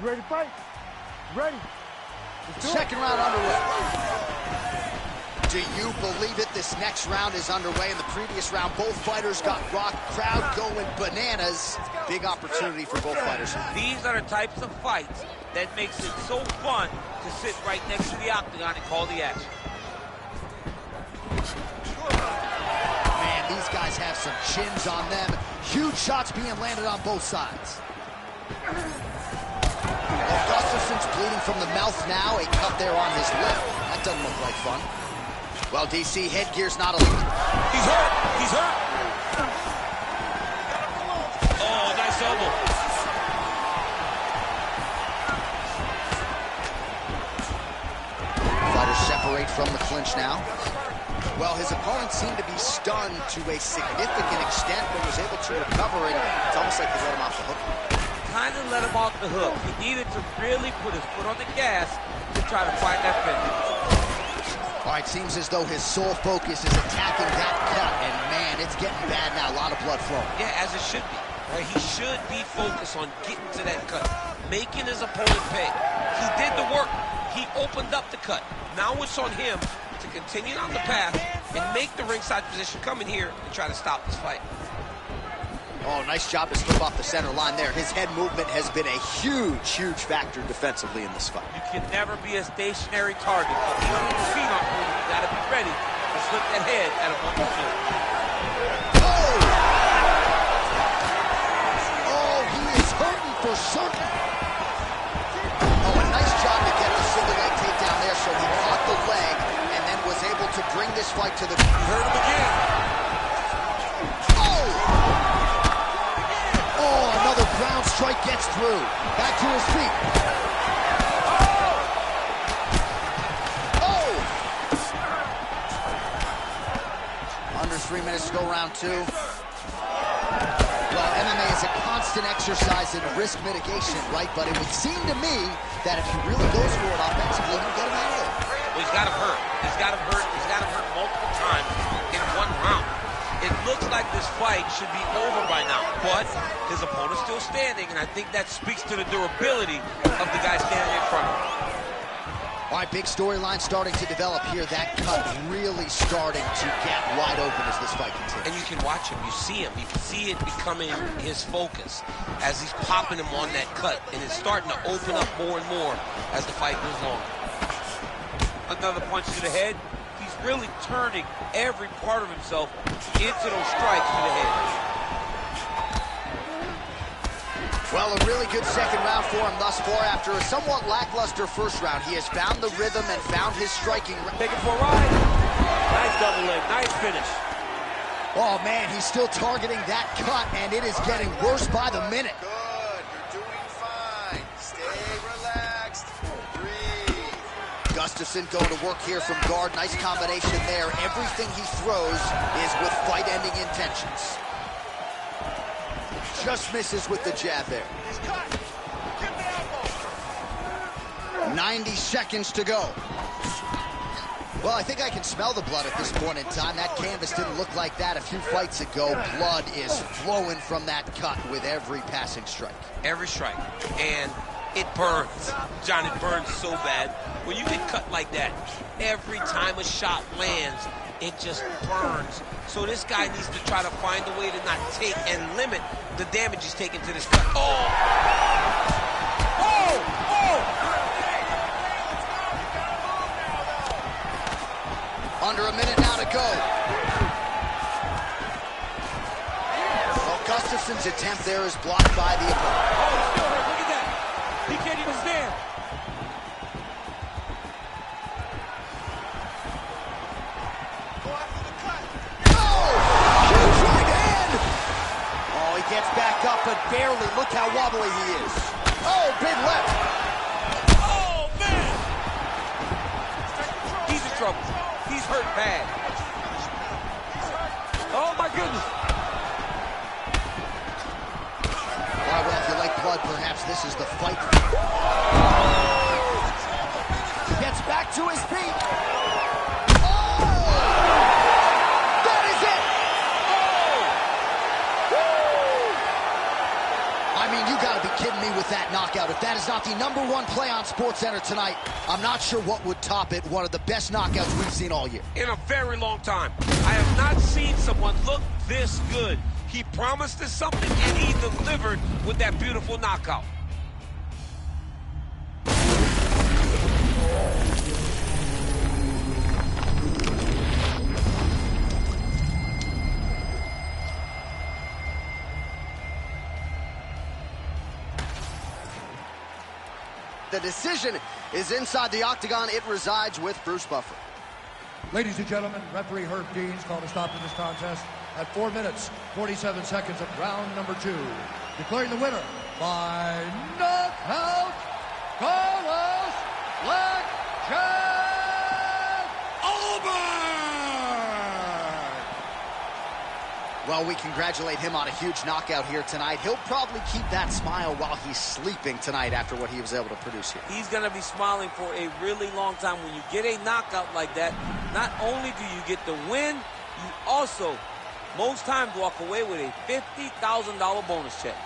You ready to fight? Ready. Second round underway. Do you believe it? This next round is underway. In the previous round, both fighters got rocked. Crowd going bananas. Big opportunity for both fighters. These are the types of fights that makes it so fun to sit right next to the octagon and call the action. Man, these guys have some chins on them. Huge shots being landed on both sides. Gustafson's bleeding from the mouth now. A cut there on his lip. That doesn't look like fun. Well, DC, headgear's not a... He's hurt! He's hurt! Oh, nice elbow. Fighters separate from the clinch now. Well, his opponent seemed to be stunned to a significant extent, but was able to recover it. It's almost like they let him off the hook. Kind of let him off the hook. He needed to really put his foot on the gas to try to find that finish. All right, seems as though his sole focus is attacking that cut, and man, it's getting bad now. A lot of blood flowing. Yeah, as it should be. Right? He should be focused on getting to that cut, making his opponent pay. He did the work. He opened up the cut. Now it's on him to continue on the path and make the ringside position come in here and try to stop this fight. Oh, nice job to slip off the center line there. His head movement has been a huge factor defensively in this fight. You can never be a stationary target. If you're on your feet on you, you got to be ready to slip that head at a moment or two. Oh, he is hurting for certain. Oh, a nice job to get the single leg takedown there, so he caught the leg and then was able to bring this fight to the... He hurt him again. Another ground strike gets through. Back to his feet. Oh! Under 3 minutes to go, round 2. Well, MMA is a constant exercise in risk mitigation, right? But it would seem to me that if he really goes for it offensively, he'll get him out of there. Well, he's got him hurt. He's got him hurt. He's got him hurt multiple times in one round. It looks like this fight should be over by now, but his opponent's still standing, and I think that speaks to the durability of the guy standing in front of him. All right, big storyline starting to develop here. That cut really starting to get wide open as this fight continues. And you can watch him. You see him. You can see it becoming his focus as he's popping him on that cut, and it's starting to open up more and more as the fight goes on. Another punch to the head. He's really turning every part of himself into those strikes to the head. Well, a really good second round for him thus far. After a somewhat lackluster first round, he has found the rhythm and found his striking. Take it for a ride. Nice double leg. Nice finish. Oh, man, he's still targeting that cut, and it is getting worse by the minute. Good. You're doing fine. Stay relaxed. Breathe. Gustafson going to work here from guard. Nice combination there. Everything he throws is with fight-ending intentions. Just misses with the jab there. He's cut. Get the elbow. 90 seconds to go. Well, I think I can smell the blood at this point in time. That canvas didn't look like that a few fights ago. Blood is flowing from that cut with every passing strike. Every strike. And it burns. John, it burns so bad. When you get cut like that, every time a shot lands, it just burns. So this guy needs to try to find a way to not take and limit the damage he's taking to this cut. Oh! Oh! Oh! Under a minute now to go. Well, Gustafson's attempt there is blocked by the opponent. Oh, still hurt. Look at that. He can't even stand. Gets back up, but barely. Look how wobbly he is. Oh, big left. Oh, man! He's in trouble. He's hurt bad. Oh, my goodness. Well, if you like blood, perhaps this is the fight. He gets back to his feet. You gotta be kidding me with that knockout. If that is not the #1 play on SportsCenter tonight, I'm not sure what would top it. One of the best knockouts we've seen all year. In a very long time. I have not seen someone look this good. He promised us something, and he delivered with that beautiful knockout. The decision is inside the octagon. It resides with Bruce Buffer. Ladies and gentlemen, referee Herb Deans called a stop to this contest at 4 minutes, 47 seconds of round number 2. Declaring the winner by knockout, Carlos Blackjack Alban! Well, we congratulate him on a huge knockout here tonight. He'll probably keep that smile while he's sleeping tonight after what he was able to produce here. He's going to be smiling for a really long time. When you get a knockout like that, not only do you get the win, you also, most times, walk away with a $50,000 bonus check.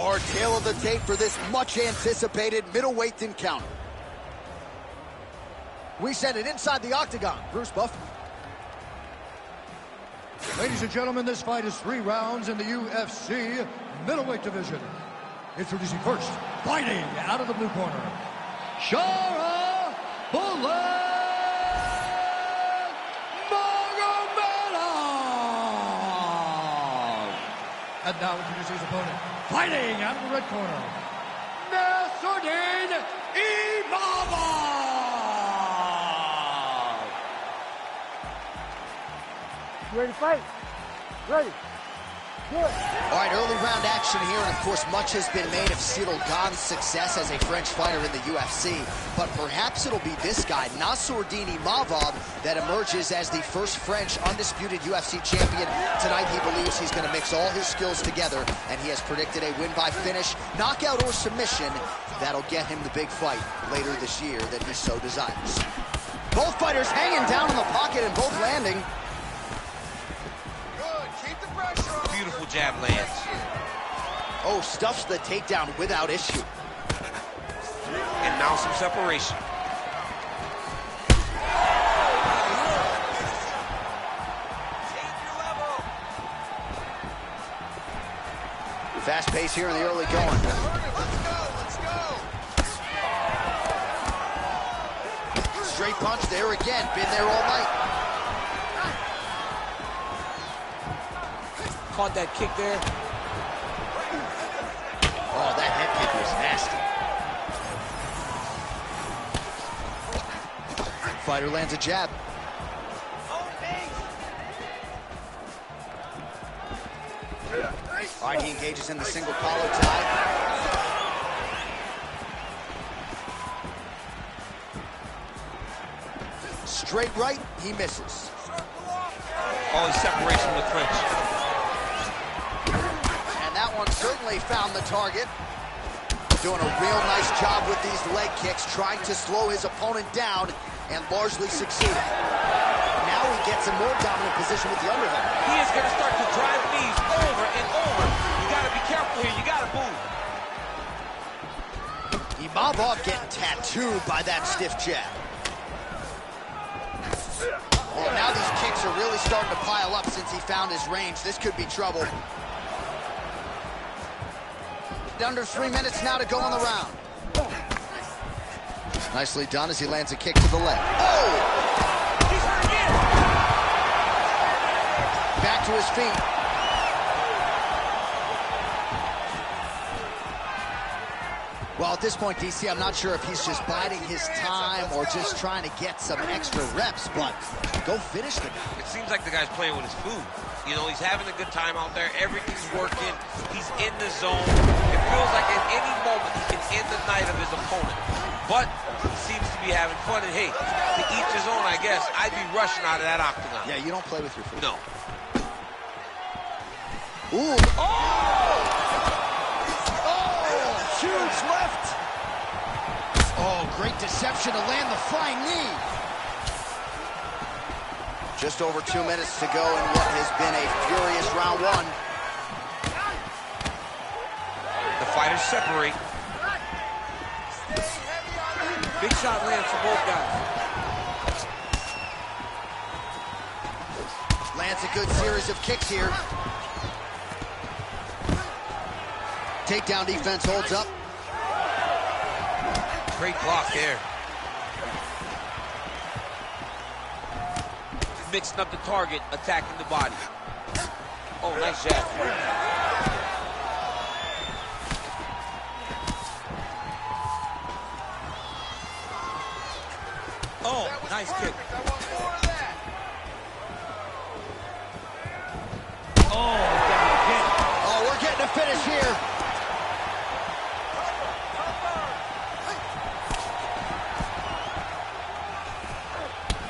Our tail of the tape for this much-anticipated middleweight encounter. We send it inside the octagon. Bruce Buffer. Ladies and gentlemen, this fight is 3 rounds in the UFC middleweight division. Introducing first, fighting out of the blue corner, Shara Bullet Magomedov. And now introducing his opponent, fighting out of the red corner, Imavov. Ready to fight? Ready. Good. All right, early round action here, and of course, much has been made of Ciryl Gane's success as a French fighter in the UFC, but perhaps it'll be this guy, Nassourdine Imavov, that emerges as the first French undisputed UFC champion. Tonight, he believes he's going to mix all his skills together, and he has predicted a win by finish, knockout, or submission that'll get him the big fight later this year that he so desires. Both fighters hanging down in the pocket and both landing. Beautiful jab lands. Oh, stuffs the takedown without issue. And now some separation. Fast pace here in the early going. Let's go. Straight punch there again. Been there all night. Caught that kick there. Oh, that head kick was nasty. Fighter lands a jab. All right, he engages in the single collar tie. Straight right, he misses. Oh, he's separation with clinch. That one certainly found the target. Doing a real nice job with these leg kicks, trying to slow his opponent down, and largely succeeded. Now he gets a more dominant position with the underhook. He is going to start to drive knees over and over. You got to be careful here. You got to move. Imavov getting tattooed by that stiff jab. Well, now these kicks are really starting to pile up since he found his range. This could be trouble. Under 3 minutes now to go in the round. Nicely done as he lands a kick to the leg. Oh! He's hurt again. Back to his feet. Well, at this point, DC, I'm not sure if he's just biding his time or just trying to get some extra reps, but go finish the guy. It seems like the guy's playing with his food. You know, he's having a good time out there. Everything's working. He's in the zone. It feels like at any moment he can end the night of his opponent. But he seems to be having fun. And hey, to each his own, I guess. I'd be rushing out of that octagon. Yeah, you don't play with your food. No. Ooh. Oh, huge left. Oh, great deception to land the flying knee. Just over 2 minutes to go in what has been a furious round one. The fighters separate. Big shot lands for both guys. Lands a good series of kicks here. Takedown defense holds up. Great block there. Mixing up the target, attacking the body. Oh, nice jab. Oh, nice kick. Oh, we're getting a finish here.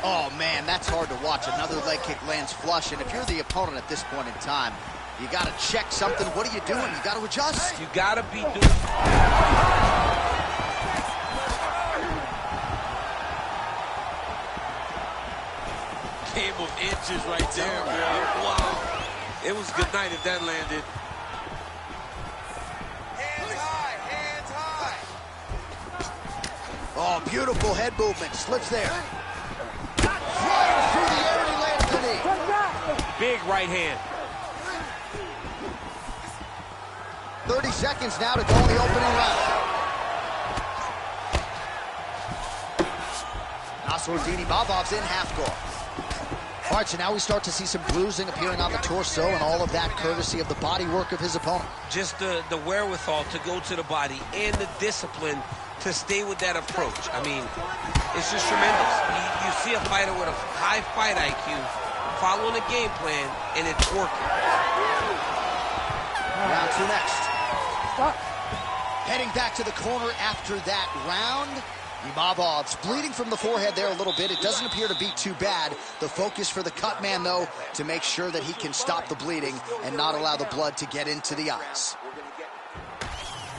Oh, man, that's hard to watch. Another leg kick lands flush, and if you're the opponent at this point in time, you got to check something. What are you doing? You got to adjust. You got to be doing... Game of inches right there, bro. Wow. It was good night if that landed. Oh, beautiful head movement. Slips there. Flying through the air, and he lands the knee. Big right hand. 30 seconds now to go in the opening round. Imavov's in half guard. All right, so now we start to see some bruising appearing on the torso, and all of that courtesy of the body work of his opponent. Just the wherewithal to go to the body and the discipline to stay with that approach. I mean, it's just tremendous. You see a fighter with a high fight IQ following a game plan, and it's working. Round two next. Heading back to the corner after that round. Imavov's bleeding from the forehead there a little bit. It doesn't appear to be too bad. The focus for the cut man, though, to make sure that he can stop the bleeding and not allow the blood to get into the eyes.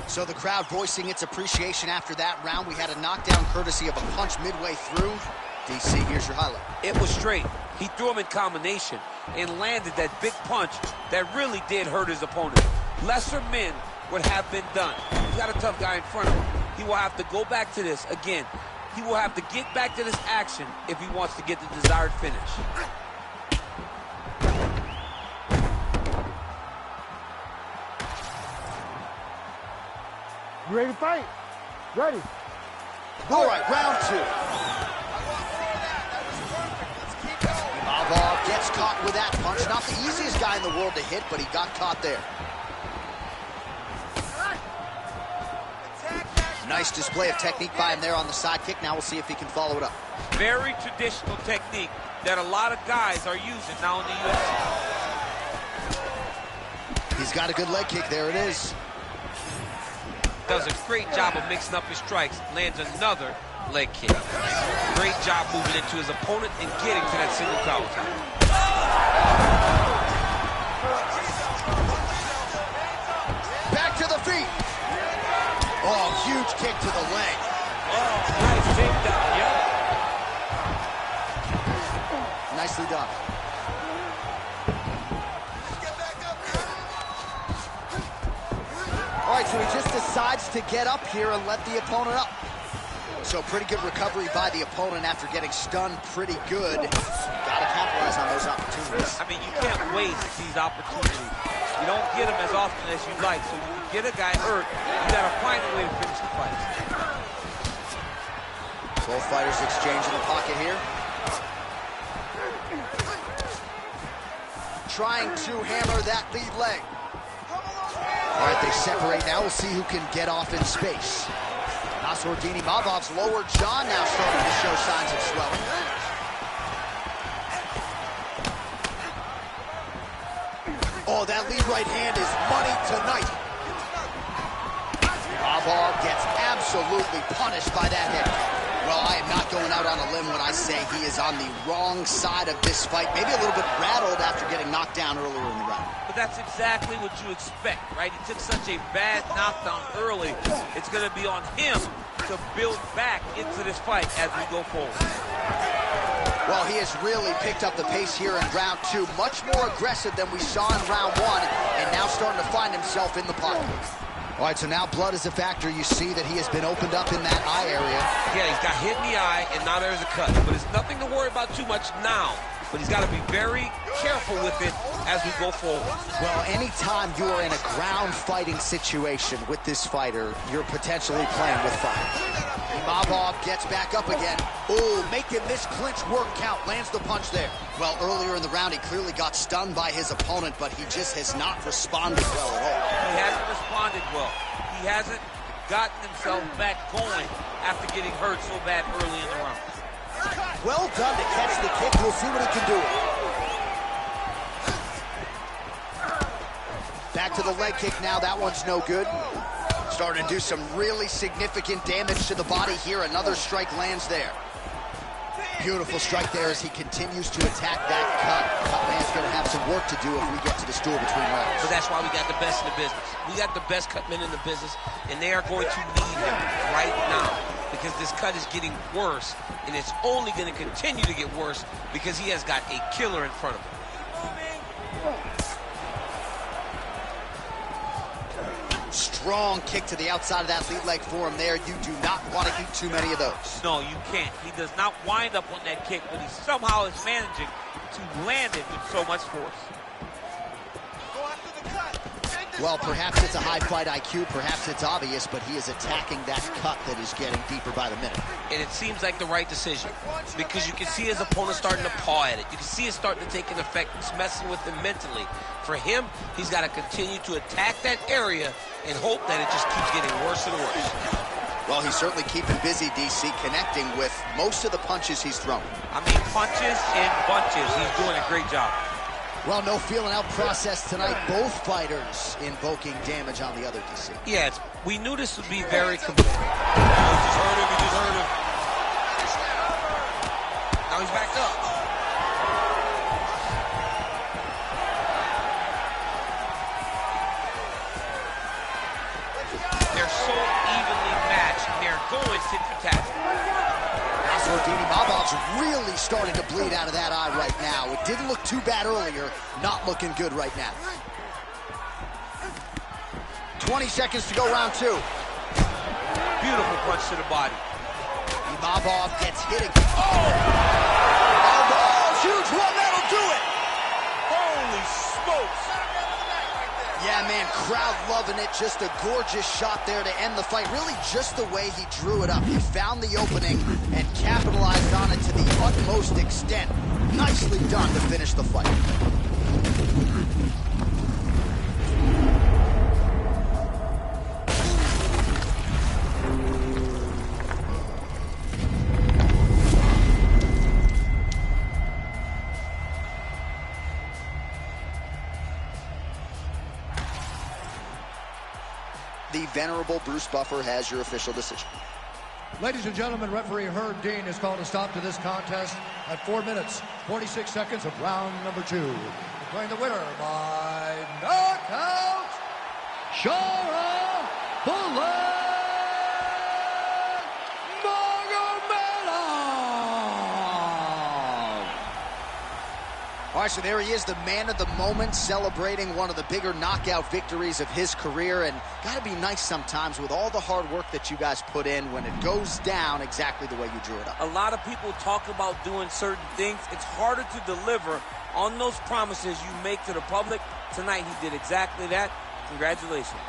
So the crowd voicing its appreciation after that round. We had a knockdown courtesy of a punch midway through. DC, here's your highlight. It was straight. He threw him in combination and landed that big punch that really did hurt his opponent. Lesser men would have been done. He's got a tough guy in front of him. He will have to go back to this. Again, he will have to get back to this action if he wants to get the desired finish. You ready to fight? Ready. All right, round two. Imavov gets caught with that punch. Not the easiest guy in the world to hit, but he got caught there. Nice display of technique by him there on the side kick. Now we'll see if he can follow it up. Very traditional technique that a lot of guys are using now in the UFC. He's got a good leg kick. There it is. Does a great job of mixing up his strikes. Lands another leg kick. Great job moving into his opponent and getting to that single counter. Back to the feet. Oh, huge kick to the leg. Oh, nice takedown, yep. Nicely done. All right, so he just decides to get up here and let the opponent up. So pretty good recovery by the opponent after getting stunned pretty good. Got to capitalize on those opportunities. I mean, you can't waste these opportunities. You don't get them as often as you'd like. So you get a guy hurt, you got to find a way to finish the fight. Both fighters exchange in the pocket here. Trying to hammer that lead leg. All right, they separate now. We'll see who can get off in space. Imavov's lower jaw now starting to show signs of swelling. Oh, that lead right hand is money tonight. Imavov gets absolutely punished by that hit. Well, I am not going out on a limb when I say he is on the wrong side of this fight. Maybe a little bit rattled after getting knocked down earlier in the round. But that's exactly what you expect, right? He took such a bad knockdown early. It's going to be on him to build back into this fight as we go forward. Well, he has really picked up the pace here in round two. Much more aggressive than we saw in round one, and now starting to find himself in the pocket. All right, so now blood is a factor. You see that he has been opened up in that eye area. Yeah, he's got hit in the eye, and now there's a cut. But it's nothing to worry about too much now. But he's got to be very careful with it as we go forward. Well, anytime you are in a ground fighting situation with this fighter, you're potentially playing with fire. Imavov gets back up again. Oh, making this clinch work count. Lands the punch there. Well, earlier in the round, he clearly got stunned by his opponent, but he just has not responded well at all. He hasn't responded well. He hasn't gotten himself back going after getting hurt so bad early in the round. Well done to catch the kick. We'll see what he can do. Back to the leg kick now. That one's no good. Starting to do some really significant damage to the body here. Another strike lands there. Beautiful strike there as he continues to attack that cut. Cutman's going to have some work to do if we get to the stool between rounds. But that's why we got the best in the business. We got the best cutmen in the business, and they are going to need him right now because this cut is getting worse, and it's only going to continue to get worse because he has got a killer in front of him. Strong kick to the outside of that lead leg for him there. You do not want to eat too many of those. No, you can't. He does not wind up on that kick, but he somehow is managing to land it with so much force. Go after the cut. Well, perhaps it's a high fight IQ, perhaps it's obvious, but he is attacking that cut that is getting deeper by the minute. And it seems like the right decision because you can see his opponent starting to paw at it. You can see it starting to take an effect. It's messing with him mentally. For him, he's got to continue to attack that area and hope that it just keeps getting worse and worse. Well, he's certainly keeping busy, DC, connecting with most of the punches he's thrown. I mean, punches and bunches. He's doing a great job. Well, no feeling out process tonight. Both fighters invoking damage on the other, DC. Yeah, we knew this would be very complete. He just hurt him. Now he's backed up. They're so evenly matched. They're going tit for tat. Imavov's really starting to bleed out of that eye right now. It didn't look too bad earlier. Not looking good right now. 20 seconds to go, round two. Beautiful punch to the body. Imavov gets hit again. Oh, huge one, that'll do it. Holy smokes. Yeah, man, crowd loving it. Just a gorgeous shot there to end the fight. Really just the way he drew it up. He found the opening and capitalized on it to the utmost extent. Nicely done to finish the fight. The venerable Bruce Buffer has your official decision. Ladies and gentlemen, referee Herb Dean has called a stop to this contest at 4 minutes, 46 seconds of round number 2. Declaring the winner by knockout, Shara Bullet Magomedov. All right, so there he is, the man of the moment, celebrating one of the bigger knockout victories of his career. And got to be nice sometimes with all the hard work that you guys put in when it goes down exactly the way you drew it up. A lot of people talk about doing certain things. It's harder to deliver on those promises you make to the public. Tonight, he did exactly that. Congratulations.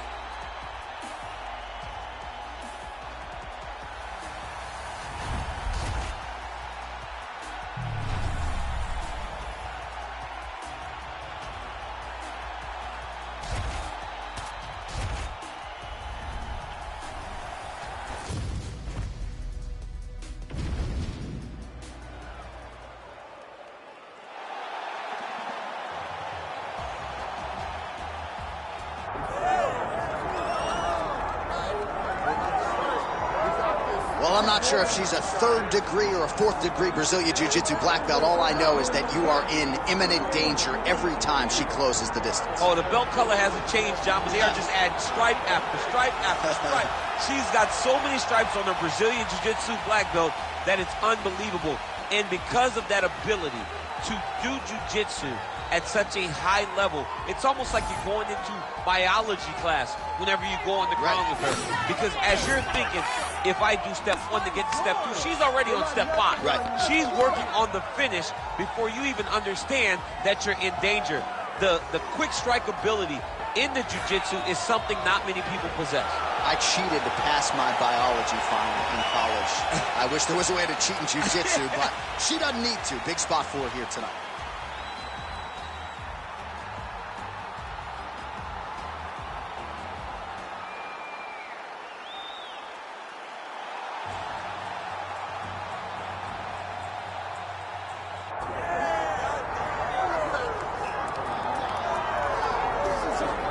Well, I'm not sure if she's a 3rd degree or a 4th degree Brazilian Jiu-Jitsu black belt. All I know is that you are in imminent danger every time she closes the distance. Oh, the belt color hasn't changed, John, but they are just adding stripe after stripe after stripe. She's got so many stripes on her Brazilian Jiu-Jitsu black belt that it's unbelievable. And because of that ability to do Jiu-Jitsu at such a high level, it's almost like you're going into biology class whenever you go on the ground with her. Because as you're thinking, if I do step 1 to get to step 2, she's already on step 5. Right. She's working on the finish before you even understand that you're in danger. The quick strike ability in the jiu-jitsu is something not many people possess. I cheated to pass my biology final in college. I wish there was a way to cheat in jiu-jitsu, but she doesn't need to. Big spot for her here tonight.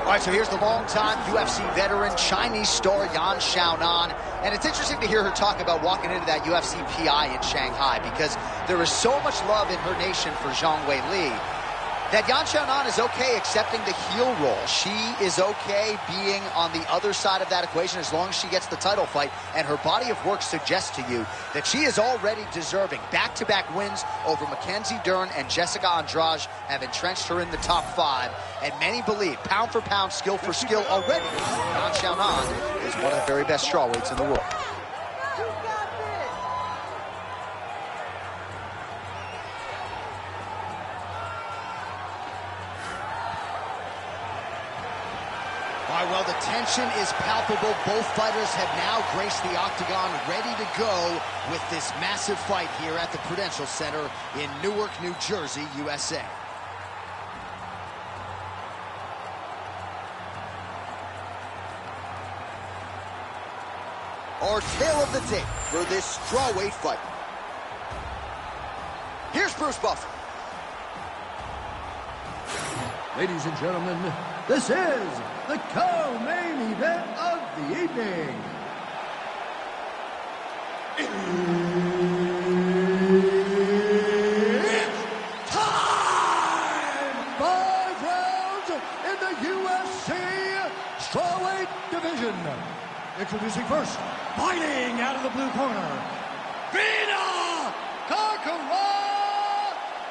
All right, so here's the longtime UFC veteran, Chinese star XIAONAN. And it's interesting to hear her talk about walking into that UFC PI in Shanghai because there is so much love in her nation for Zhang Weili that XIAONAN is okay accepting the heel role. She is okay being on the other side of that equation as long as she gets the title fight, and her body of work suggests to you that she is already deserving. Back-to-back wins over Mackenzie Dern and Jessica Andrade have entrenched her in the top 5, and many believe, pound for pound, skill for skill already, XIAONAN is one of the very best strawweights in the world. All right, well, the tension is palpable. Both fighters have now graced the octagon, ready to go with this massive fight here at the Prudential Center in Newark, New Jersey, USA. Our tale of the tape for this strawweight fight. Here's Bruce Buffer. Ladies and gentlemen, this is the co-main event of the evening. It's time! 5 rounds in the UFC strawweight division. Introducing first, fighting out of the blue corner, Vina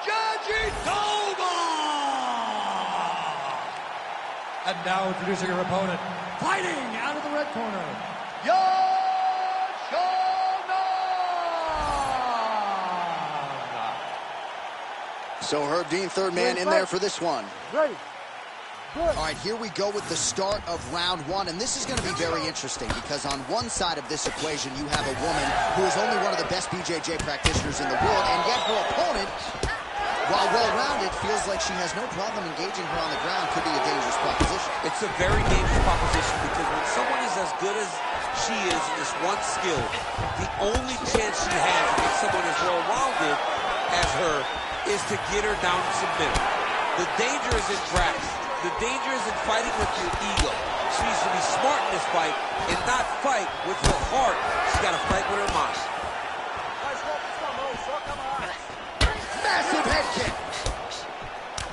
Jandiroba! And now introducing her opponent, fighting out of the red corner, XIAONAN! So Herb Dean, third man in there for this one. Ready. Good. All right, here we go with the start of round 1, and this is going to be very interesting because on one side of this equation, you have a woman who is only one of the best BJJ practitioners in the world, and yet her opponent, while well-rounded, feels like she has no problem engaging her on the ground. Could be a dangerous proposition. It's a very dangerous proposition because when someone is as good as she is in this one skill, the only chance she has against someone as well-rounded as her is to get her down and submit her. The danger is in grasp. The danger is in fighting with your ego. She needs to be smart in this fight and not fight with her heart. She's got to fight with her mind. Massive head kick.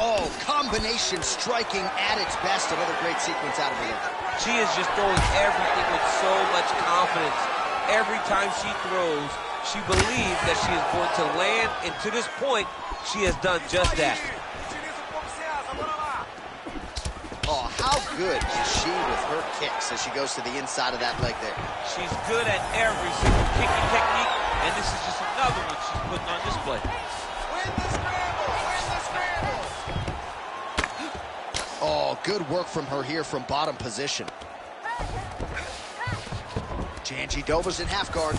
Oh, combination striking at its best. Another great sequence out of her. She is just throwing everything with so much confidence. Every time she throws, she believes that she is going to land, and to this point, she has done just that. Oh, how good is she with her kicks as she goes to the inside of that leg there? She's good at every single kicking technique, and this is just another one she's putting on display. Oh, good work from her here from bottom position. Jandiroba's in half guard.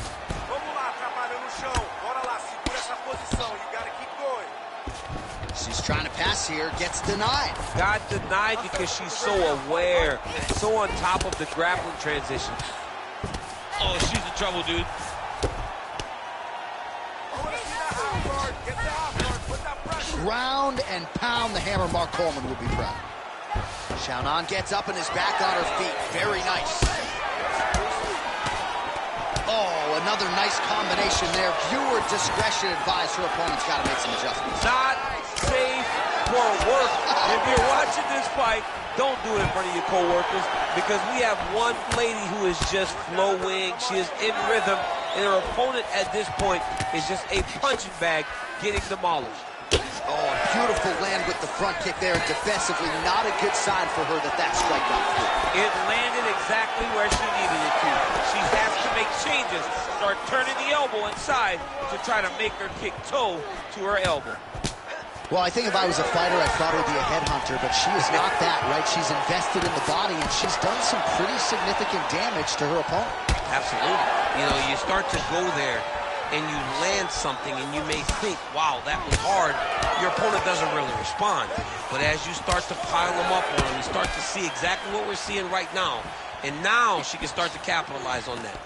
She's trying to pass here, gets denied. Got denied because she's so aware, so on top of the grappling transition. Oh, she's in trouble, dude. Ground and pound, the hammer Mark Coleman would be proud. XIAONAN gets up and is back on her feet. Very nice. Oh, another nice combination there. Viewer discretion advised. Her opponent's got to make some adjustments. Not safe for work. If you're watching this fight, don't do it in front of your co-workers because we have one lady who is just flowing. She is in rhythm, and her opponent at this point is just a punching bag getting demolished. Oh, a beautiful land with the front kick there. Defensively, not a good sign for her that strike got through. It landed exactly where she needed it to. She has to make changes, start turning the elbow inside to try to make her kick toe to her elbow. Well, I think if I was a fighter, I'd probably be a headhunter, but she is not that, right? She's invested in the body, and she's done some pretty significant damage to her opponent. Absolutely. You know, you start to go there, and you land something, and you may think, wow, that was hard. Your opponent doesn't really respond. But as you start to pile them up on them, you start to see exactly what we're seeing right now. And now she can start to capitalize on that.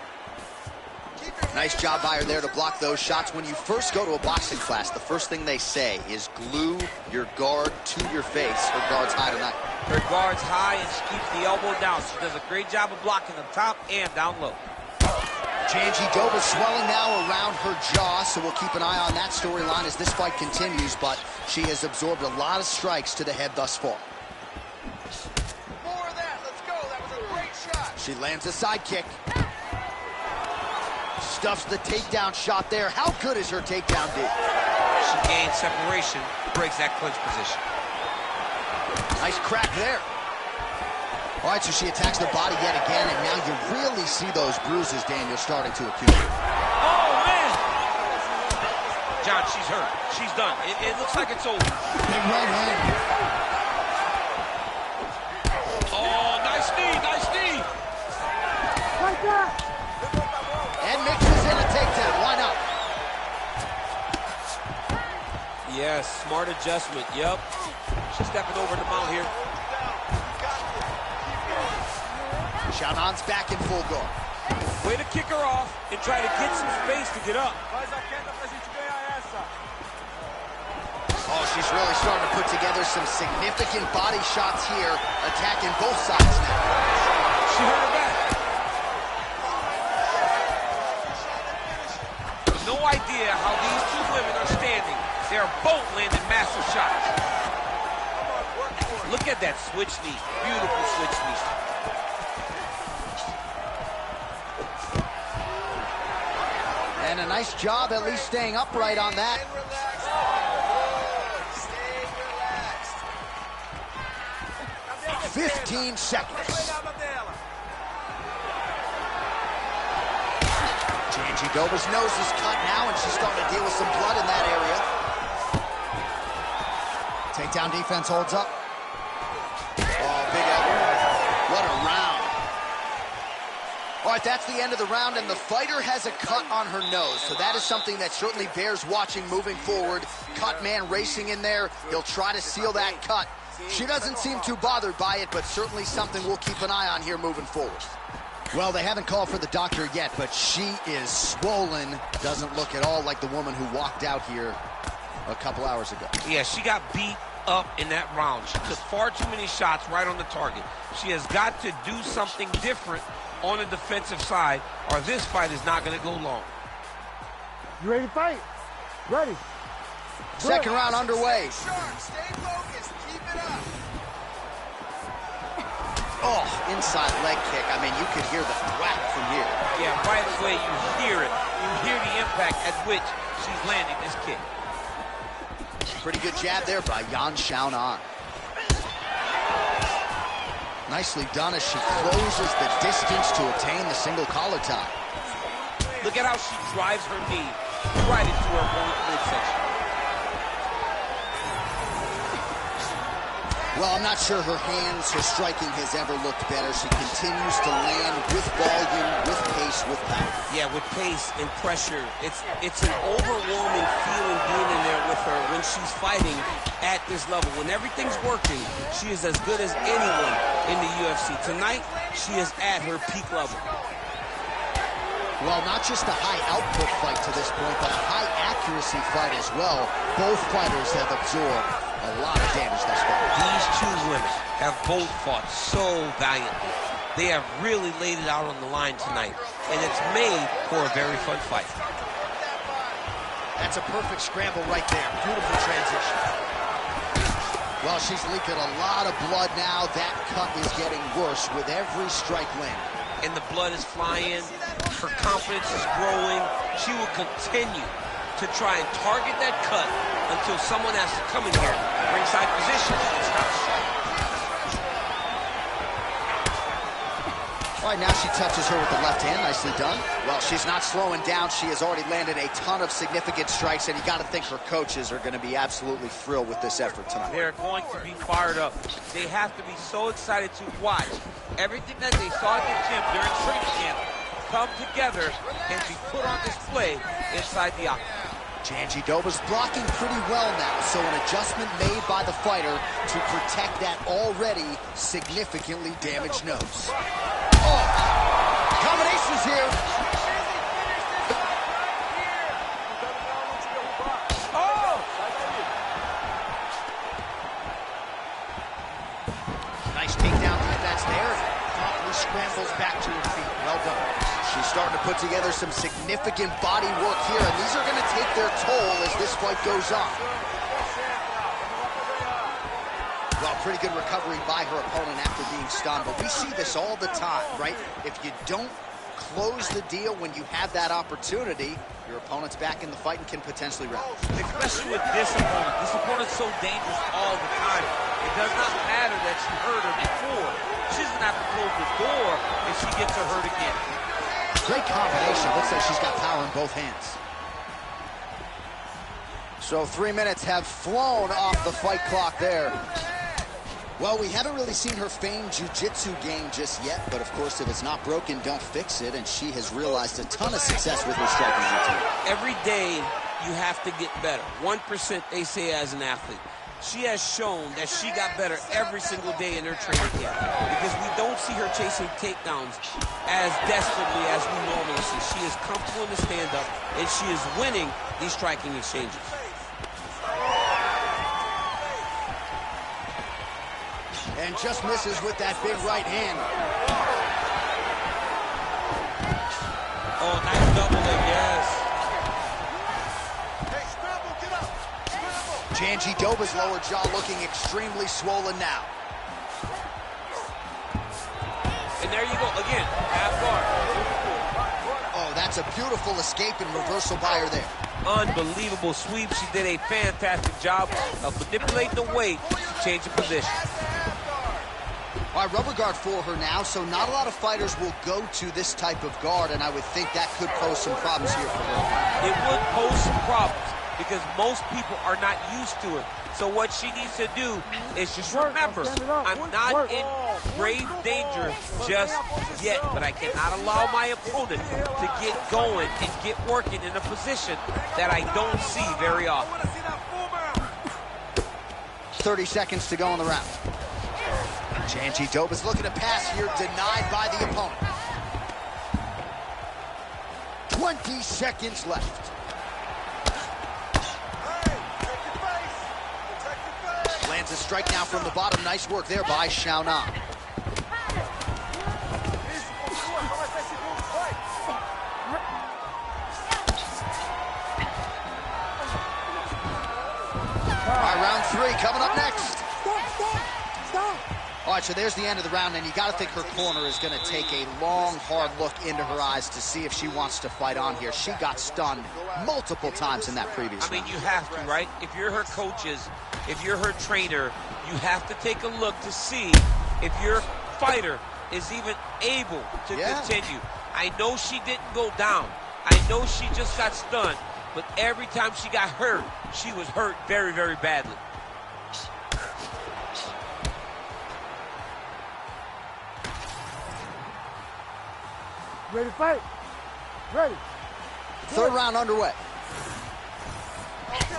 Nice job by her there to block those shots. When you first go to a boxing class, the first thing they say is glue your guard to your face. Her guard's high tonight. Her guard's high, and she keeps the elbow down. She does a great job of blocking them top and down low. Jandiroba swelling now around her jaw, so we'll keep an eye on that storyline as this fight continues, but she has absorbed a lot of strikes to the head thus far. More of that. Let's go. That was a great shot. She lands a side kick. Stuffs the takedown shot there. How good is her takedown, D? She gains separation, breaks that clinch position. Nice crack there. All right, so she attacks the body yet again, and now you really see those bruises, Daniel, starting to accumulate. Oh, man! John, she's hurt. She's done. It looks like it's over. Big right hand. Oh, nice knee, nice knee. Like that. And mixes in a takedown. Why not? Yes, smart adjustment. Yep. She's stepping over the mount here. XIAONAN's back in full guard. Way to kick her off and try to get some space to get up. Oh, she's really starting to put together some significant body shots here, attacking both sides now. She hurt her back. No idea how these two women are standing. They are both landing massive shots. Look at that switch knee. Beautiful switch knee. And a nice job at least staying upright on that. Stay relaxed. 15 seconds. Jandiroba's nose is cut now, and she's starting to deal with some blood in that area. Takedown defense holds up. Oh, big elbow. What a round. All right, that's the end of the round, and the fighter has a cut on her nose, so that is something that certainly bears watching moving forward. Cut man racing in there. He'll try to seal that cut. She doesn't seem too bothered by it, but certainly something we'll keep an eye on here moving forward. Well, they haven't called for the doctor yet, but she is swollen. Doesn't look at all like the woman who walked out here a couple hours ago. Yeah, she got beat up in that round. She took far too many shots right on the target. She has got to do something different on the defensive side, or this fight is not going to go long. You ready to fight? Ready. Second round underway. Sharp. Stay focused. Keep it up. Oh, inside leg kick. I mean, you could hear the whack from here. Yeah, right away you hear it. You hear the impact at which she's landing this kick. Pretty good jab there by XIAONAN. Nicely done as she closes the distance to attain the single collar tie. Look at how she drives her knee right into her own midsection. Well, I'm not sure her hands, her striking has ever looked better. She continues to land with volume, with pace, with power. Yeah, with pace and pressure. It's an overwhelming feeling being in there with her when she's fighting at this level. When everything's working, she is as good as anyone in the UFC. Tonight, she is at her peak level. Well, not just a high output fight to this point, but a high accuracy fight as well. Both fighters have absorbed a lot of damage thus far. These two women have both fought so valiantly. They have really laid it out on the line tonight, and it's made for a very fun fight. That's a perfect scramble right there. Beautiful transition. Well, she's leaking a lot of blood now. That cut is getting worse with every strike landing. And the blood is flying. Her confidence is growing. She will continue to try and target that cut until someone has to come in here, ringside position, and stop the shot. All right, now she touches her with the left hand. Nicely done. Well, she's not slowing down. She has already landed a ton of significant strikes, and you got to think her coaches are going to be absolutely thrilled with this effort tonight. They're going to be fired up. They have to be so excited to watch everything that they saw at the gym during training camp come together and be put on display inside the octagon. Jandiroba's blocking pretty well now, so an adjustment made by the fighter to protect that already significantly damaged nose. Oh, combinations here. Oh! Nice takedown defense there. finally scrambles back to her feet. Well done. She's starting to put together some significant body work here, and these are going to take their toll as this fight goes on. Well, pretty good recovery by her opponent after being stunned, but we see this all the time, right? If you don't close the deal when you have that opportunity, your opponent's back in the fight and can potentially wrap. Especially with this opponent. This opponent's so dangerous all the time. It does not matter that she hurt her before. She doesn't have to close the door if she gets her hurt again. Great combination. Looks like she's got power in both hands. So 3 minutes have flown off the fight clock there. Well, we haven't really seen her famed jiu-jitsu game just yet, but of course, if it's not broken, don't fix it, and she has realized a ton of success with her striking routine. Every day, you have to get better. 1%, they say, as an athlete. She has shown that she got better every single day in her training camp, because we don't see her chasing takedowns as desperately as we normally see. She is comfortable in the stand-up, and she is winning these striking exchanges. And just misses with that big right hand. Oh, nice double leg, yes. Jandiroba's lower jaw looking extremely swollen now. And there you go, again, half guard. Oh, that's a beautiful escape and reversal by her there. Unbelievable sweep. She did a fantastic job of manipulating the weight to change the position. All right, rubber guard for her now, so not a lot of fighters will go to this type of guard, and I would think that could pose some problems here for her. It would pose some problems because most people are not used to it. So what she needs to do is just remember, I'm not in grave danger just yet, but I cannot allow my opponent to get going and get working in a position that I don't see very often. 30 seconds to go in the round. Jandiroba's looking to pass here, denied by the opponent. 20 seconds left. Lands a strike now from the bottom. Nice work there by XIAONAN. All right, round 3 coming up next. All right, so there's the end of the round, and you got to think her corner is going to take a long, hard look into her eyes to see if she wants to fight on here. She got stunned multiple times in that previous round. I mean, you have to, right? If you're her coaches, if you're her trainer, you have to take a look to see if your fighter is even able to continue. I know she didn't go down. I know she just got stunned, but every time she got hurt, she was hurt very, very badly. Ready to fight? Ready. Third round underway.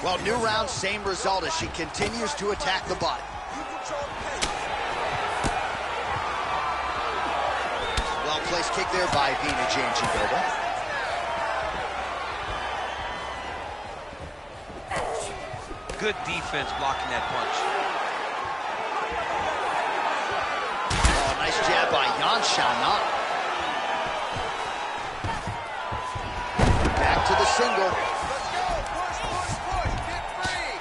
Well, new round, same result as she continues to attack the body. Well-placed kick there by Jandiroba. Good defense blocking that punch. Oh, nice jab by XIAONAN. Back to the single. Let's go. Push, push, push. Get free.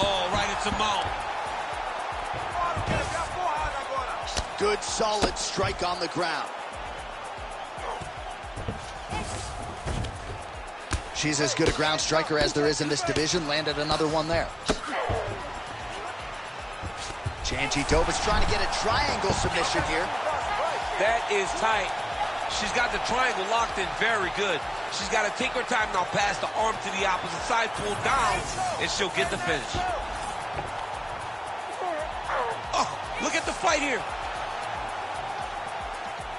Oh, right into mount. Good, solid strike on the ground. She's as good a ground striker as there is in this division. Landed another one there. Jandiroba's trying to get a triangle submission here. That is tight. She's got the triangle locked in very good. She's got to take her time now, pass the arm to the opposite side, pull down, and she'll get the finish. Oh, look at the fight here.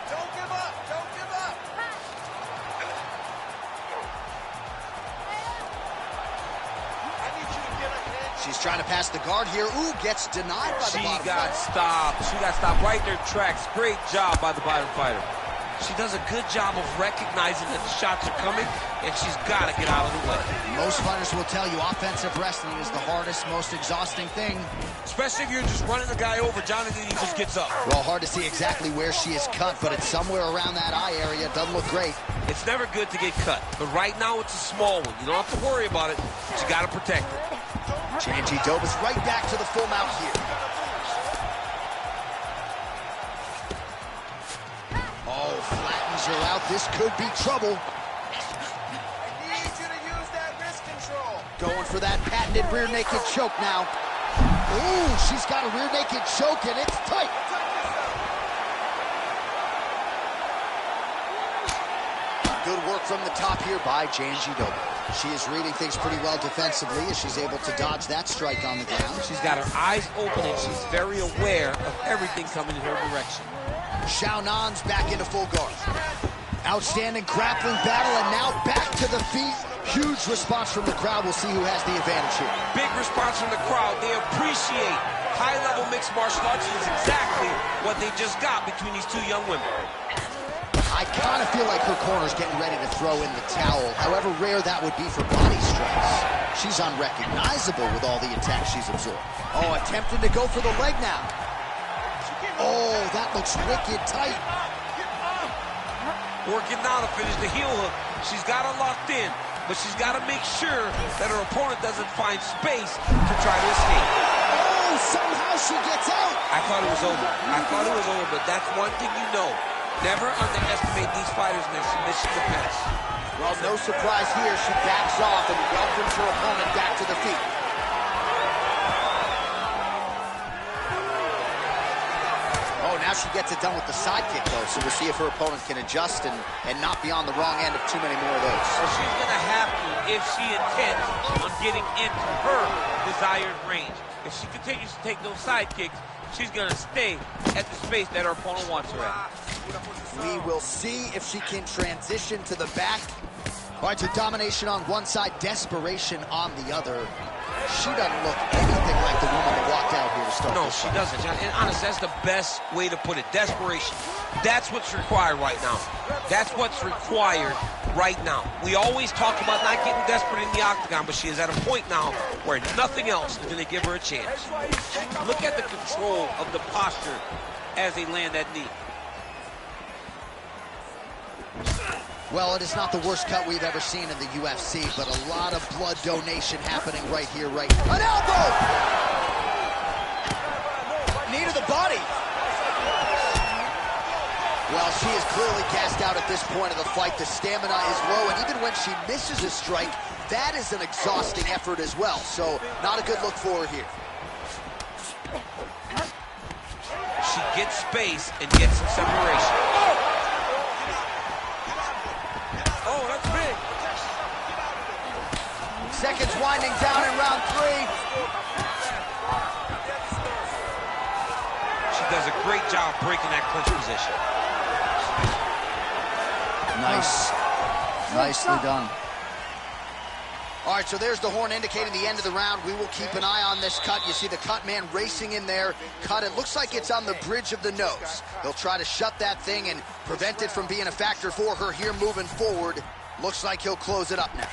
Don't give up. Don't give up. I need you to get a hit. She's trying to pass the guard here. Ooh, gets denied by the bottom She got fighter. stopped. She got stopped right in her tracks. Great job by the bottom fighter. She does a good job of recognizing that the shots are coming, and she's got to get out of the way. Most fighters will tell you offensive wrestling is the hardest, most exhausting thing. Especially if you're just running the guy over. Jonathan, he just gets up. Well, hard to see exactly where she is cut, but it's somewhere around that eye area. Doesn't look great. It's never good to get cut, but right now it's a small one. You don't have to worry about it, but you got to protect it. Jandiroba's right back to the full mount here. Oh, flattens her out. This could be trouble. I need you to use that wrist control. Going for that patented rear naked choke now. Ooh, she's got a rear naked choke, and it's tight. Good work from the top here by Jandiroba. She is reading things pretty well defensively as she's able to dodge that strike on the ground. She's got her eyes open, and she's very aware of everything coming in her direction. XIAONAN's back into full guard. Outstanding grappling battle, and now back to the feet. Huge response from the crowd. We'll see who has the advantage here. Big response from the crowd. They appreciate high-level mixed martial arts. Is exactly what they just got between these two young women. I kind of feel like her corner's getting ready to throw in the towel, however rare that would be for body strikes. She's unrecognizable with all the attacks she's absorbed. Oh, attempting to go for the leg now. Oh, that looks wicked tight. Working now to finish the heel hook. She's got her locked in, but she's got to make sure that her opponent doesn't find space to try to escape. Oh, somehow she gets out. I thought it was over, but that's one thing you know. Never underestimate these fighters in their submission defense. Well, no surprise here. She backs off and welcomes her opponent back to the feet. Oh, now she gets it done with the side kick, though, so we'll see if her opponent can adjust and not be on the wrong end of too many more of those. Well, she's going to have to if she intends on getting into her desired range. If she continues to take those side kicks, she's going to stay at the space that her opponent wants her at. We will see if she can transition to the back. All right, so domination on one side, desperation on the other. She doesn't look anything like the woman that walked out here to start No, this she fight. doesn't, John. And honestly, that's the best way to put it. Desperation. That's what's required right now. That's what's required right now. We always talk about not getting desperate in the octagon, but she is at a point now where nothing else is going to give her a chance. Look at the control of the posture as they land that knee. Well, it is not the worst cut we've ever seen in the UFC, but a lot of blood donation happening right here, right now. An elbow! Knee to the body. Well, she is clearly gassed out at this point of the fight. The stamina is low, and even when she misses a strike, that is an exhausting effort as well. So, not a good look for her here. She gets space and gets some separation. Oh, that's big. Seconds winding down in round 3. She does a great job breaking that clinch position. Nice. Nicely done. All right, so there's the horn indicating the end of the round. We will keep an eye on this cut. You see the cut man racing in there. Cut, it looks like it's on the bridge of the nose. He'll try to shut that thing and prevent it from being a factor for her here moving forward. Looks like he'll close it up now.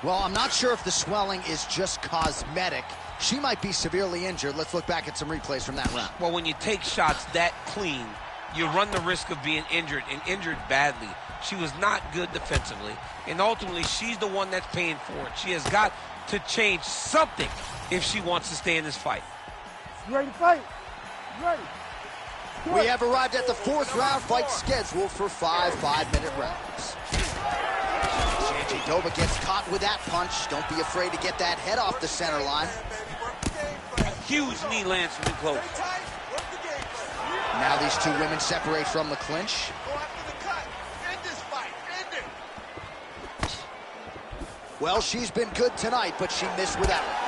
Well, I'm not sure if the swelling is just cosmetic. She might be severely injured. Let's look back at some replays from that round. Well, when you take shots that clean, you run the risk of being injured, and injured badly. She was not good defensively, and ultimately she's the one that's paying for it. She has got to change something if she wants to stay in this fight. You ready to fight? You ready? We have arrived at the 4th round, fight scheduled for 5 5-minute rounds. Jandiroba gets caught with that punch. Don't be afraid to get that head off the center line. Huge knee lands from in close. Now these two women separate from the clinch. Well, she's been good tonight, but she missed with that one.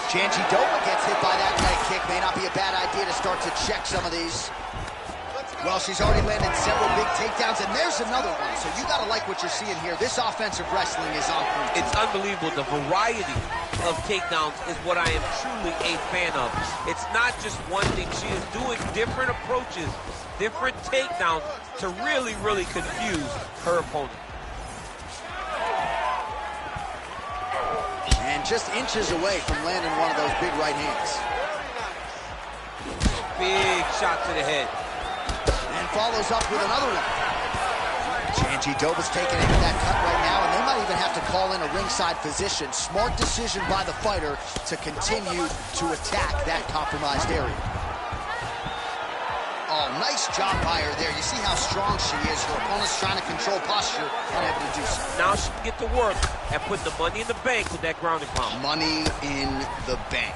Jandiroba gets hit by that leg kick. May not be a bad idea to start to check some of these. Well, she's already landed several big takedowns, and there's another one. So you got to like what you're seeing here. This offensive wrestling is on point. It's unbelievable, the variety of takedowns is what I am truly a fan of. It's not just one thing. She is doing different approaches, different takedowns to really, really confuse her opponent. And just inches away from landing one of those big right hands. Big shot to the head. And follows up with another one. Jandiroba's taking aim at that cut right now, and they might even have to call in a ringside physician. Smart decision by the fighter to continue to attack that compromised area. Oh, nice job by her there. You see how strong she is. Her opponent's trying to control posture, unable to do so. Now she can get to work and put the money in the bank with that grounding pound. Money in the bank.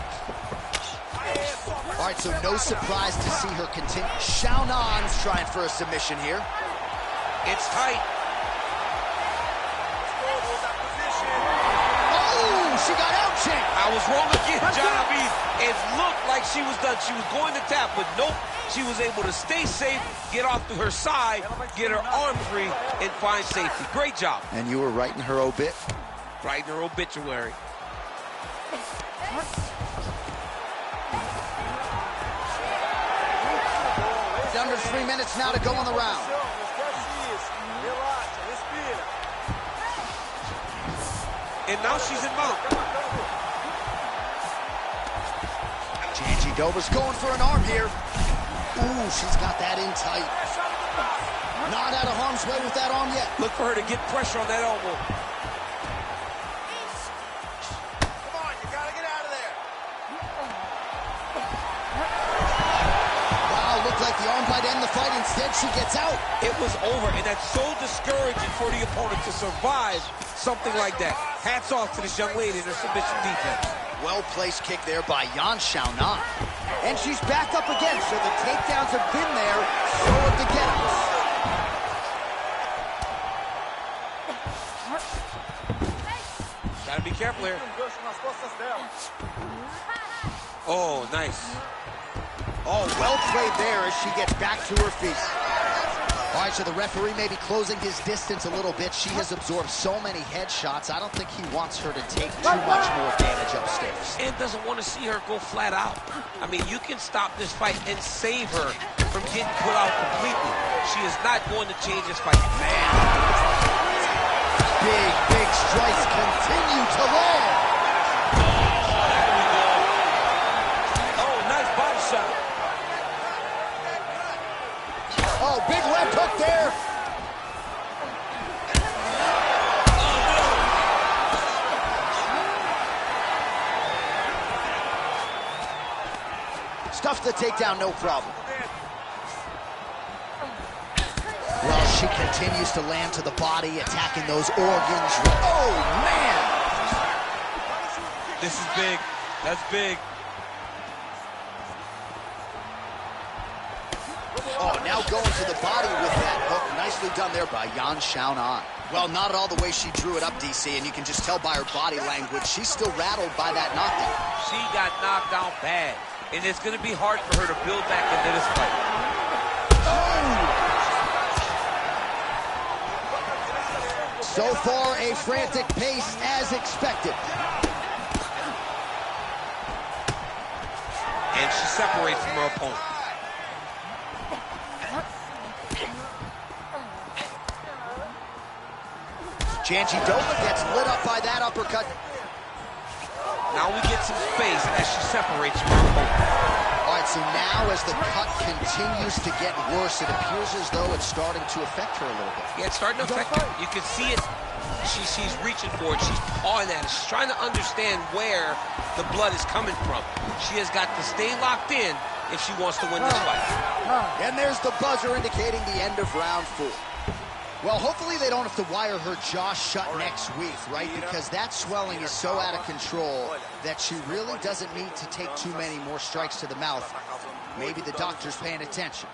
All right, so no surprise to see her continue. XIAONAN's trying for a submission here. It's tight. Oh, she got out-checked. I was wrong again, John. I mean, it looked like she was done. She was going to tap, but nope. She was able to stay safe, get off to her side, get her arm free, and find safety. Great job. And you were writing her obit? Writing her obituary. It's under 3 minutes now to go in the round. And now she's in mount. Jandiroba's going for an arm here. Ooh, she's got that in tight. Not out of harm's way with that arm yet. Look for her to get pressure on that elbow. Come on, you gotta get out of there. Wow, looked like the arm might end the fight. Instead, she gets out. It was over, and that's so discouraging for the opponent to survive something like that. Hats off to this young lady in her submission defense. Well-placed kick there by XIAONAN. And she's back up again, so the takedowns have been there, so have the get-ups. Gotta be careful here. Oh, nice. Oh, well played there as she gets back to her feet. All right, so the referee may be closing his distance a little bit. She has absorbed so many headshots. I don't think he wants her to take too much more damage upstairs. And doesn't want to see her go flat out. I mean, you can stop this fight and save her from getting put out completely. She is not going to change this fight. Man. Big strikes continue to land. Oh, nice body shot. Oh, big left hook there. Stuffed the takedown, no problem. Well, she continues to land to the body, attacking those organs. Oh, man! This is big. That's big. Oh, now going to the body with that hook. Nicely done there by XIAONAN. Well, not at all the way she drew it up, DC, and you can just tell by her body language, she's still rattled by that knockdown. She got knocked out bad, and it's going to be hard for her to build back into this fight. So far, a frantic pace as expected. And she separates from her opponent. Jandiroba gets lit up by that uppercut. Now we get some space as she separates from her opponent. All right, so now as the cut continues to get worse, it appears as though it's starting to affect her a little bit. Yeah, it's starting to affect her. You can see it. She's reaching for it. She's pawing at it. She's trying to understand where the blood is coming from. She has got to stay locked in if she wants to win this fight. And there's the buzzer indicating the end of round 4. Well, hopefully they don't have to wire her jaw shut next week, right? Because that swelling is so out of control that she really doesn't need to take too many more strikes to the mouth. Maybe the doctor's paying attention.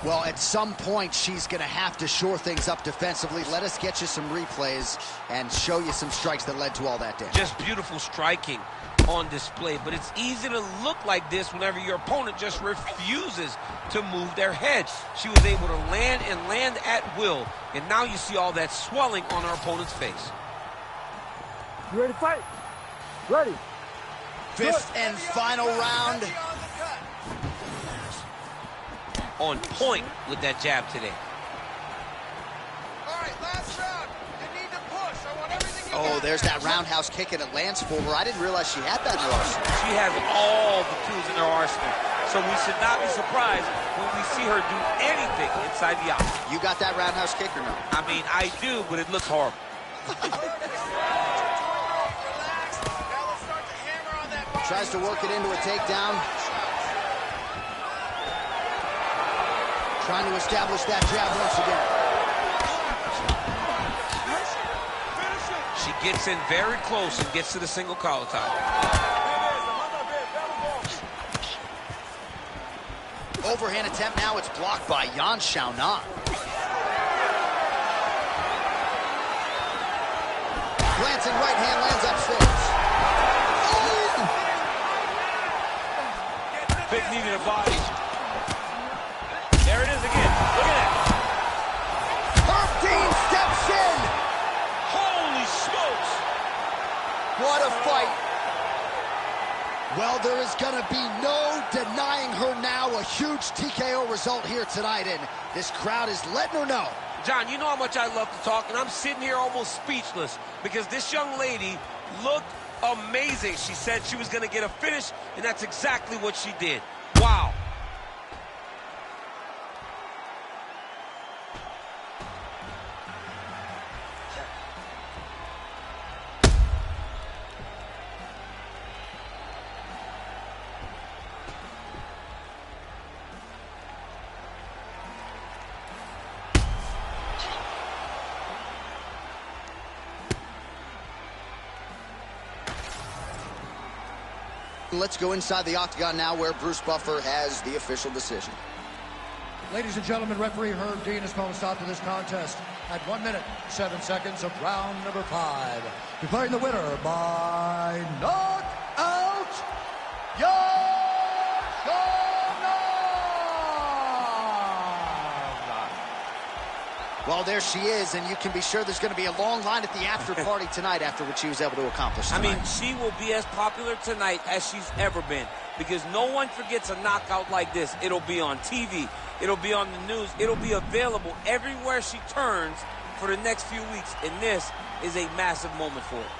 Well, at some point, she's going to have to shore things up defensively. Let us get you some replays and show you some strikes that led to all that damage. Just beautiful striking on display, but it's easy to look like this whenever your opponent just refuses to move their head. She was able to land and land at will, and now you see all that swelling on her opponent's face. You ready to fight? Ready. Fifth and final round. On point with that jab today. All right, last round. You need to push. I want everything you Oh, got. there's that roundhouse kick and it lands for her. I didn't realize she had that in her arsenal. She has all the tools in her arsenal. So we should not be surprised when we see her do anything inside the octagon. You got that roundhouse kick or no? I mean, I do, but it looks horrible. Relax. Now let's start to hammer on that body. Tries to work it into a takedown. Trying to establish that jab once again. She gets in very close and gets to the single collar tie. Overhand attempt now. It's blocked by XIAONAN. Glancing right hand lands upstairs. Oh! Big knee to the body. There it is again. Look at it. Herb Dean steps in. Holy smokes. What a fight. Well, there is going to be no denying her now. A huge TKO result here tonight, and this crowd is letting her know. John, you know how much I love to talk, and I'm sitting here almost speechless because this young lady looked amazing. She said she was going to get a finish, and that's exactly what she did. Wow. Let's go inside the octagon now where Bruce Buffer has the official decision. Ladies and gentlemen, referee Herb Dean has called a stop to this contest at 1 minute, 7 seconds of round number 5. Declaring the winner by knockout, XIAONAN. Well, there she is, and you can be sure there's going to be a long line at the after party tonight after what she was able to accomplish tonight. I mean, she will be as popular tonight as she's ever been because no one forgets a knockout like this. It'll be on TV. It'll be on the news. It'll be available everywhere she turns for the next few weeks, and this is a massive moment for her.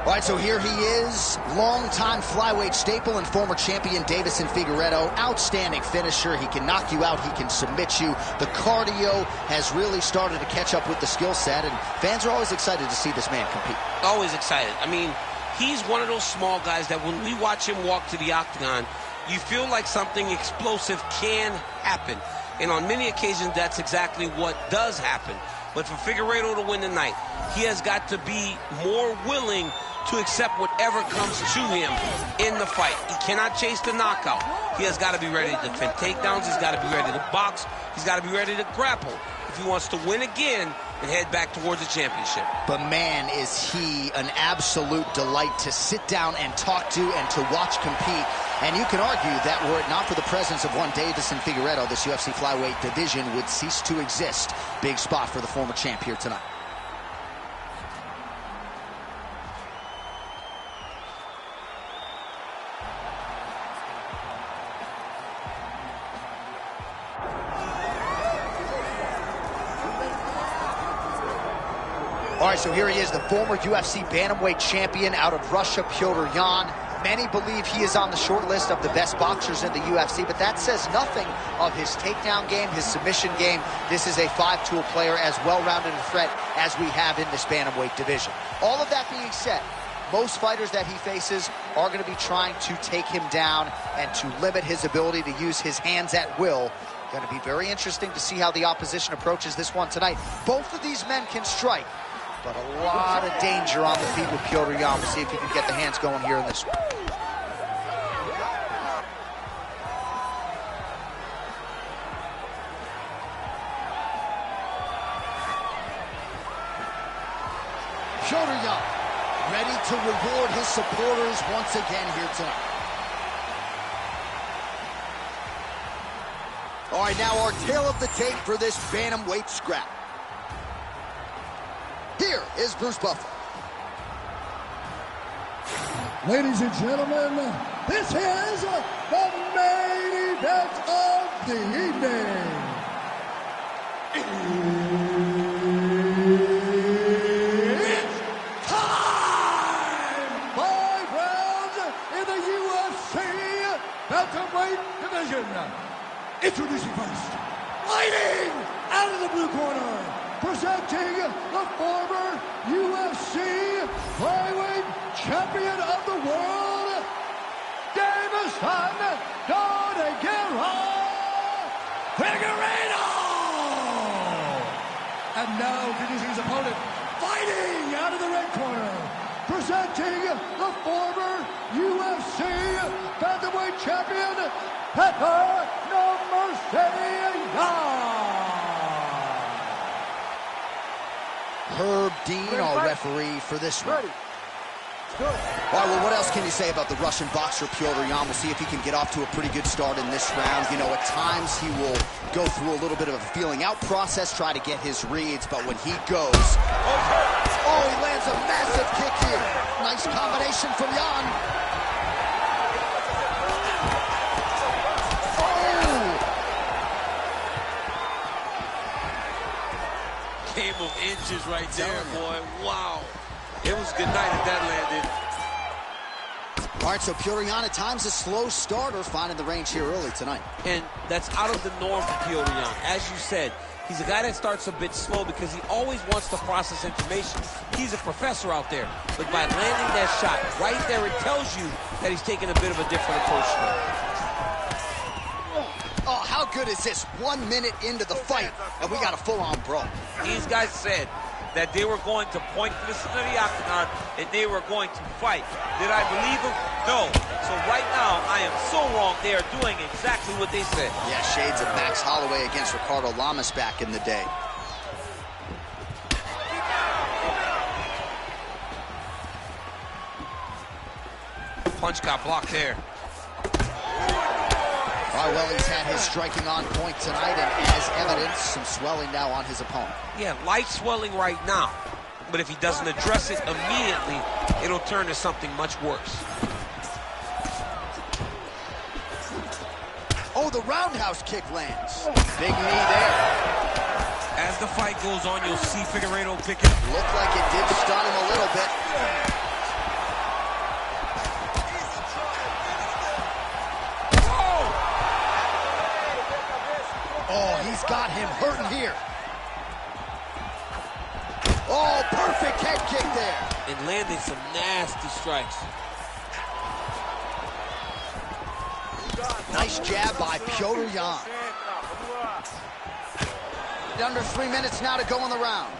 All right, so here he is, longtime flyweight staple and former champion Davison Figueiredo. Outstanding finisher. He can knock you out. He can submit you. The cardio has really started to catch up with the skill set, and fans are always excited to see this man compete. Always excited. I mean, he's one of those small guys that when we watch him walk to the octagon, you feel like something explosive can happen. And on many occasions, that's exactly what does happen. But for Figueiredo to win tonight, he has got to be more willing to accept whatever comes to him in the fight. He cannot chase the knockout. He has got to be ready to defend takedowns. He's got to be ready to box. He's got to be ready to grapple if he wants to win again and head back towards the championship. But man, is he an absolute delight to sit down and talk to and to watch compete. And you can argue that were it not for the presence of one Davison Figueiredo, this UFC flyweight division would cease to exist. Big spot for the former champ here tonight. All right, so here he is, the former UFC bantamweight champion out of Russia, Petr Yan. Many believe he is on the short list of the best boxers in the UFC, but that says nothing of his takedown game, his submission game. This is a five-tool player, as well-rounded a threat as we have in this bantamweight division. All of that being said, Most fighters that he faces are going to be trying to take him down and to limit his ability to use his hands at will. Going to be very interesting to see how the opposition approaches this one tonight. Both of these men can strike, but a lot of danger on the feet with Petr Yan. We'll see if he can get the hands going here in this one. Petr Yan, ready to reward his supporters once again here tonight. All right, now our tale of the tape for this bantamweight scrap. Here is Bruce Buffer. Ladies and gentlemen, this is the main event of the evening. It's time! 5 rounds in the UFC bantamweight division. Introducing first, fighting out of the blue corner, presenting the former UFC flyweight champion of the world, Davison Figueiredo! And now introducing his opponent, fighting out of the red corner, presenting the former UFC bantamweight champion, Petr Herb Dean, our referee for this one. All right, well, what else can you say about the Russian boxer Petr Yan? We'll see if he can get off to a pretty good start in this round. You know, at times he will go through a little bit of a feeling out process, try to get his reads, but when he goes... Oh, he lands a massive kick here. Nice combination from Yan. Game of inches right there, boy. Wow. It was good night if that landed. All right, so Petr Yan at times a slow starter, finding the range here early tonight. And that's out of the norm for Petr Yan. As you said, he's a guy that starts a bit slow because he always wants to process information. He's a professor out there. But by landing that shot right there, it tells you that he's taking a bit of a different approach to it. Oh, how good is this? 1 minute into the fight, and we got a full-on brawl. These guys said that they were going to point this into the octagon and they were going to fight. Did I believe them? No. So right now, I am so wrong. They are doing exactly what they said. Yeah, shades of Max Holloway against Ricardo Lamas back in the day. Punch got blocked there. All right, well, he's had his striking on point tonight, and as evidence, some swelling now on his opponent. Yeah, light swelling right now. But if he doesn't address it immediately, it'll turn to something much worse. Oh, the roundhouse kick lands. Big knee there. As the fight goes on, you'll see Figueiredo picking. Looked like it did stun him a little bit. Oh, he's got him hurting here. Oh, perfect head kick there. And landing some nasty strikes. Nice jab by Petr Yan. Under 3 minutes now to go in the round.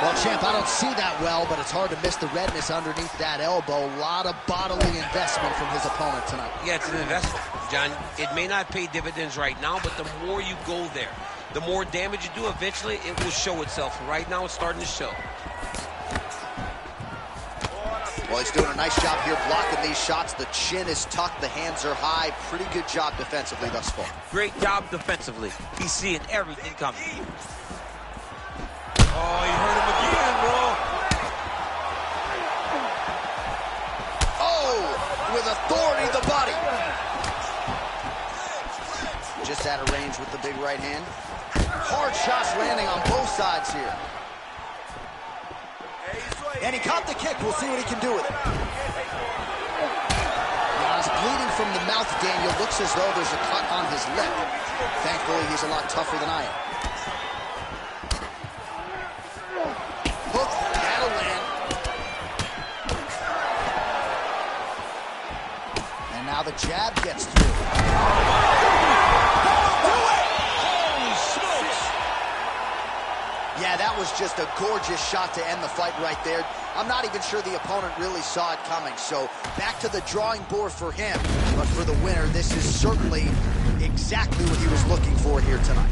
Well, champ, I don't see that well, but it's hard to miss the redness underneath that elbow. A lot of bodily investment from his opponent tonight. Yeah, it's an investment, John. It may not pay dividends right now, but the more you go there, the more damage you do, eventually it will show itself. Right now, it's starting to show. Well, he's doing a nice job here blocking these shots. The chin is tucked, the hands are high. Pretty good job defensively thus far. Great job defensively. He's seeing everything coming. Oh, you hurt him again, bro. Oh, with authority, the body. Just out of range with the big right hand. Hard shots landing on both sides here. And he caught the kick. We'll see what he can do with it. Now he's bleeding from the mouth, Daniel. Looks as though there's a cut on his lip. Thankfully, he's a lot tougher than I am. Hook now the jab gets through. Holy smokes! Yeah, that was just a gorgeous shot to end the fight right there. I'm not even sure the opponent really saw it coming. So back to the drawing board for him. But for the winner, this is certainly exactly what he was looking for here tonight.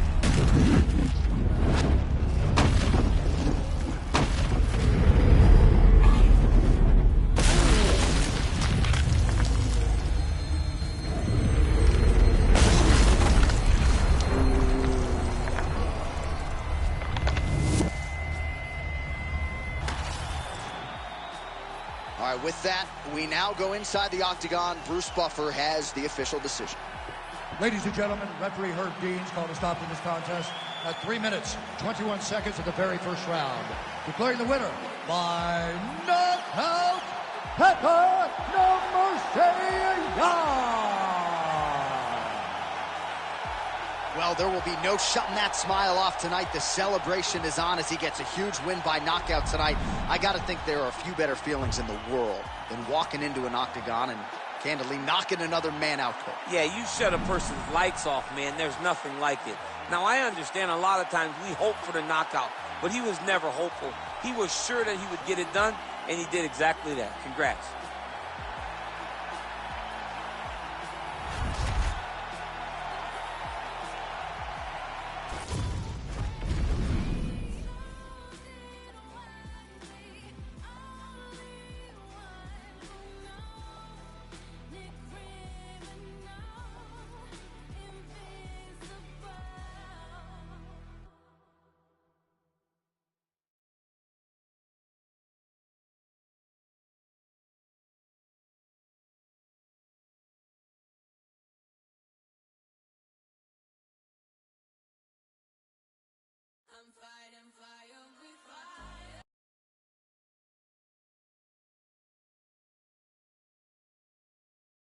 All right, with that, we now go inside the octagon. Bruce Buffer has the official decision. Ladies and gentlemen, referee Herb Dean's called a stop to this contest at 3 minutes, 21 seconds of the very first round. Declaring the winner by knockout, Pepper No Mercy. Well, there will be no shutting that smile off tonight. The celebration is on as he gets a huge win by knockout tonight. I got to think there are a few better feelings in the world than walking into an octagon and candidly knocking another man out cold. Yeah, you shut a person's lights off, man. There's nothing like it. Now, I understand a lot of times we hope for the knockout, but he was never hopeful. He was sure that he would get it done, and he did exactly that. Congrats.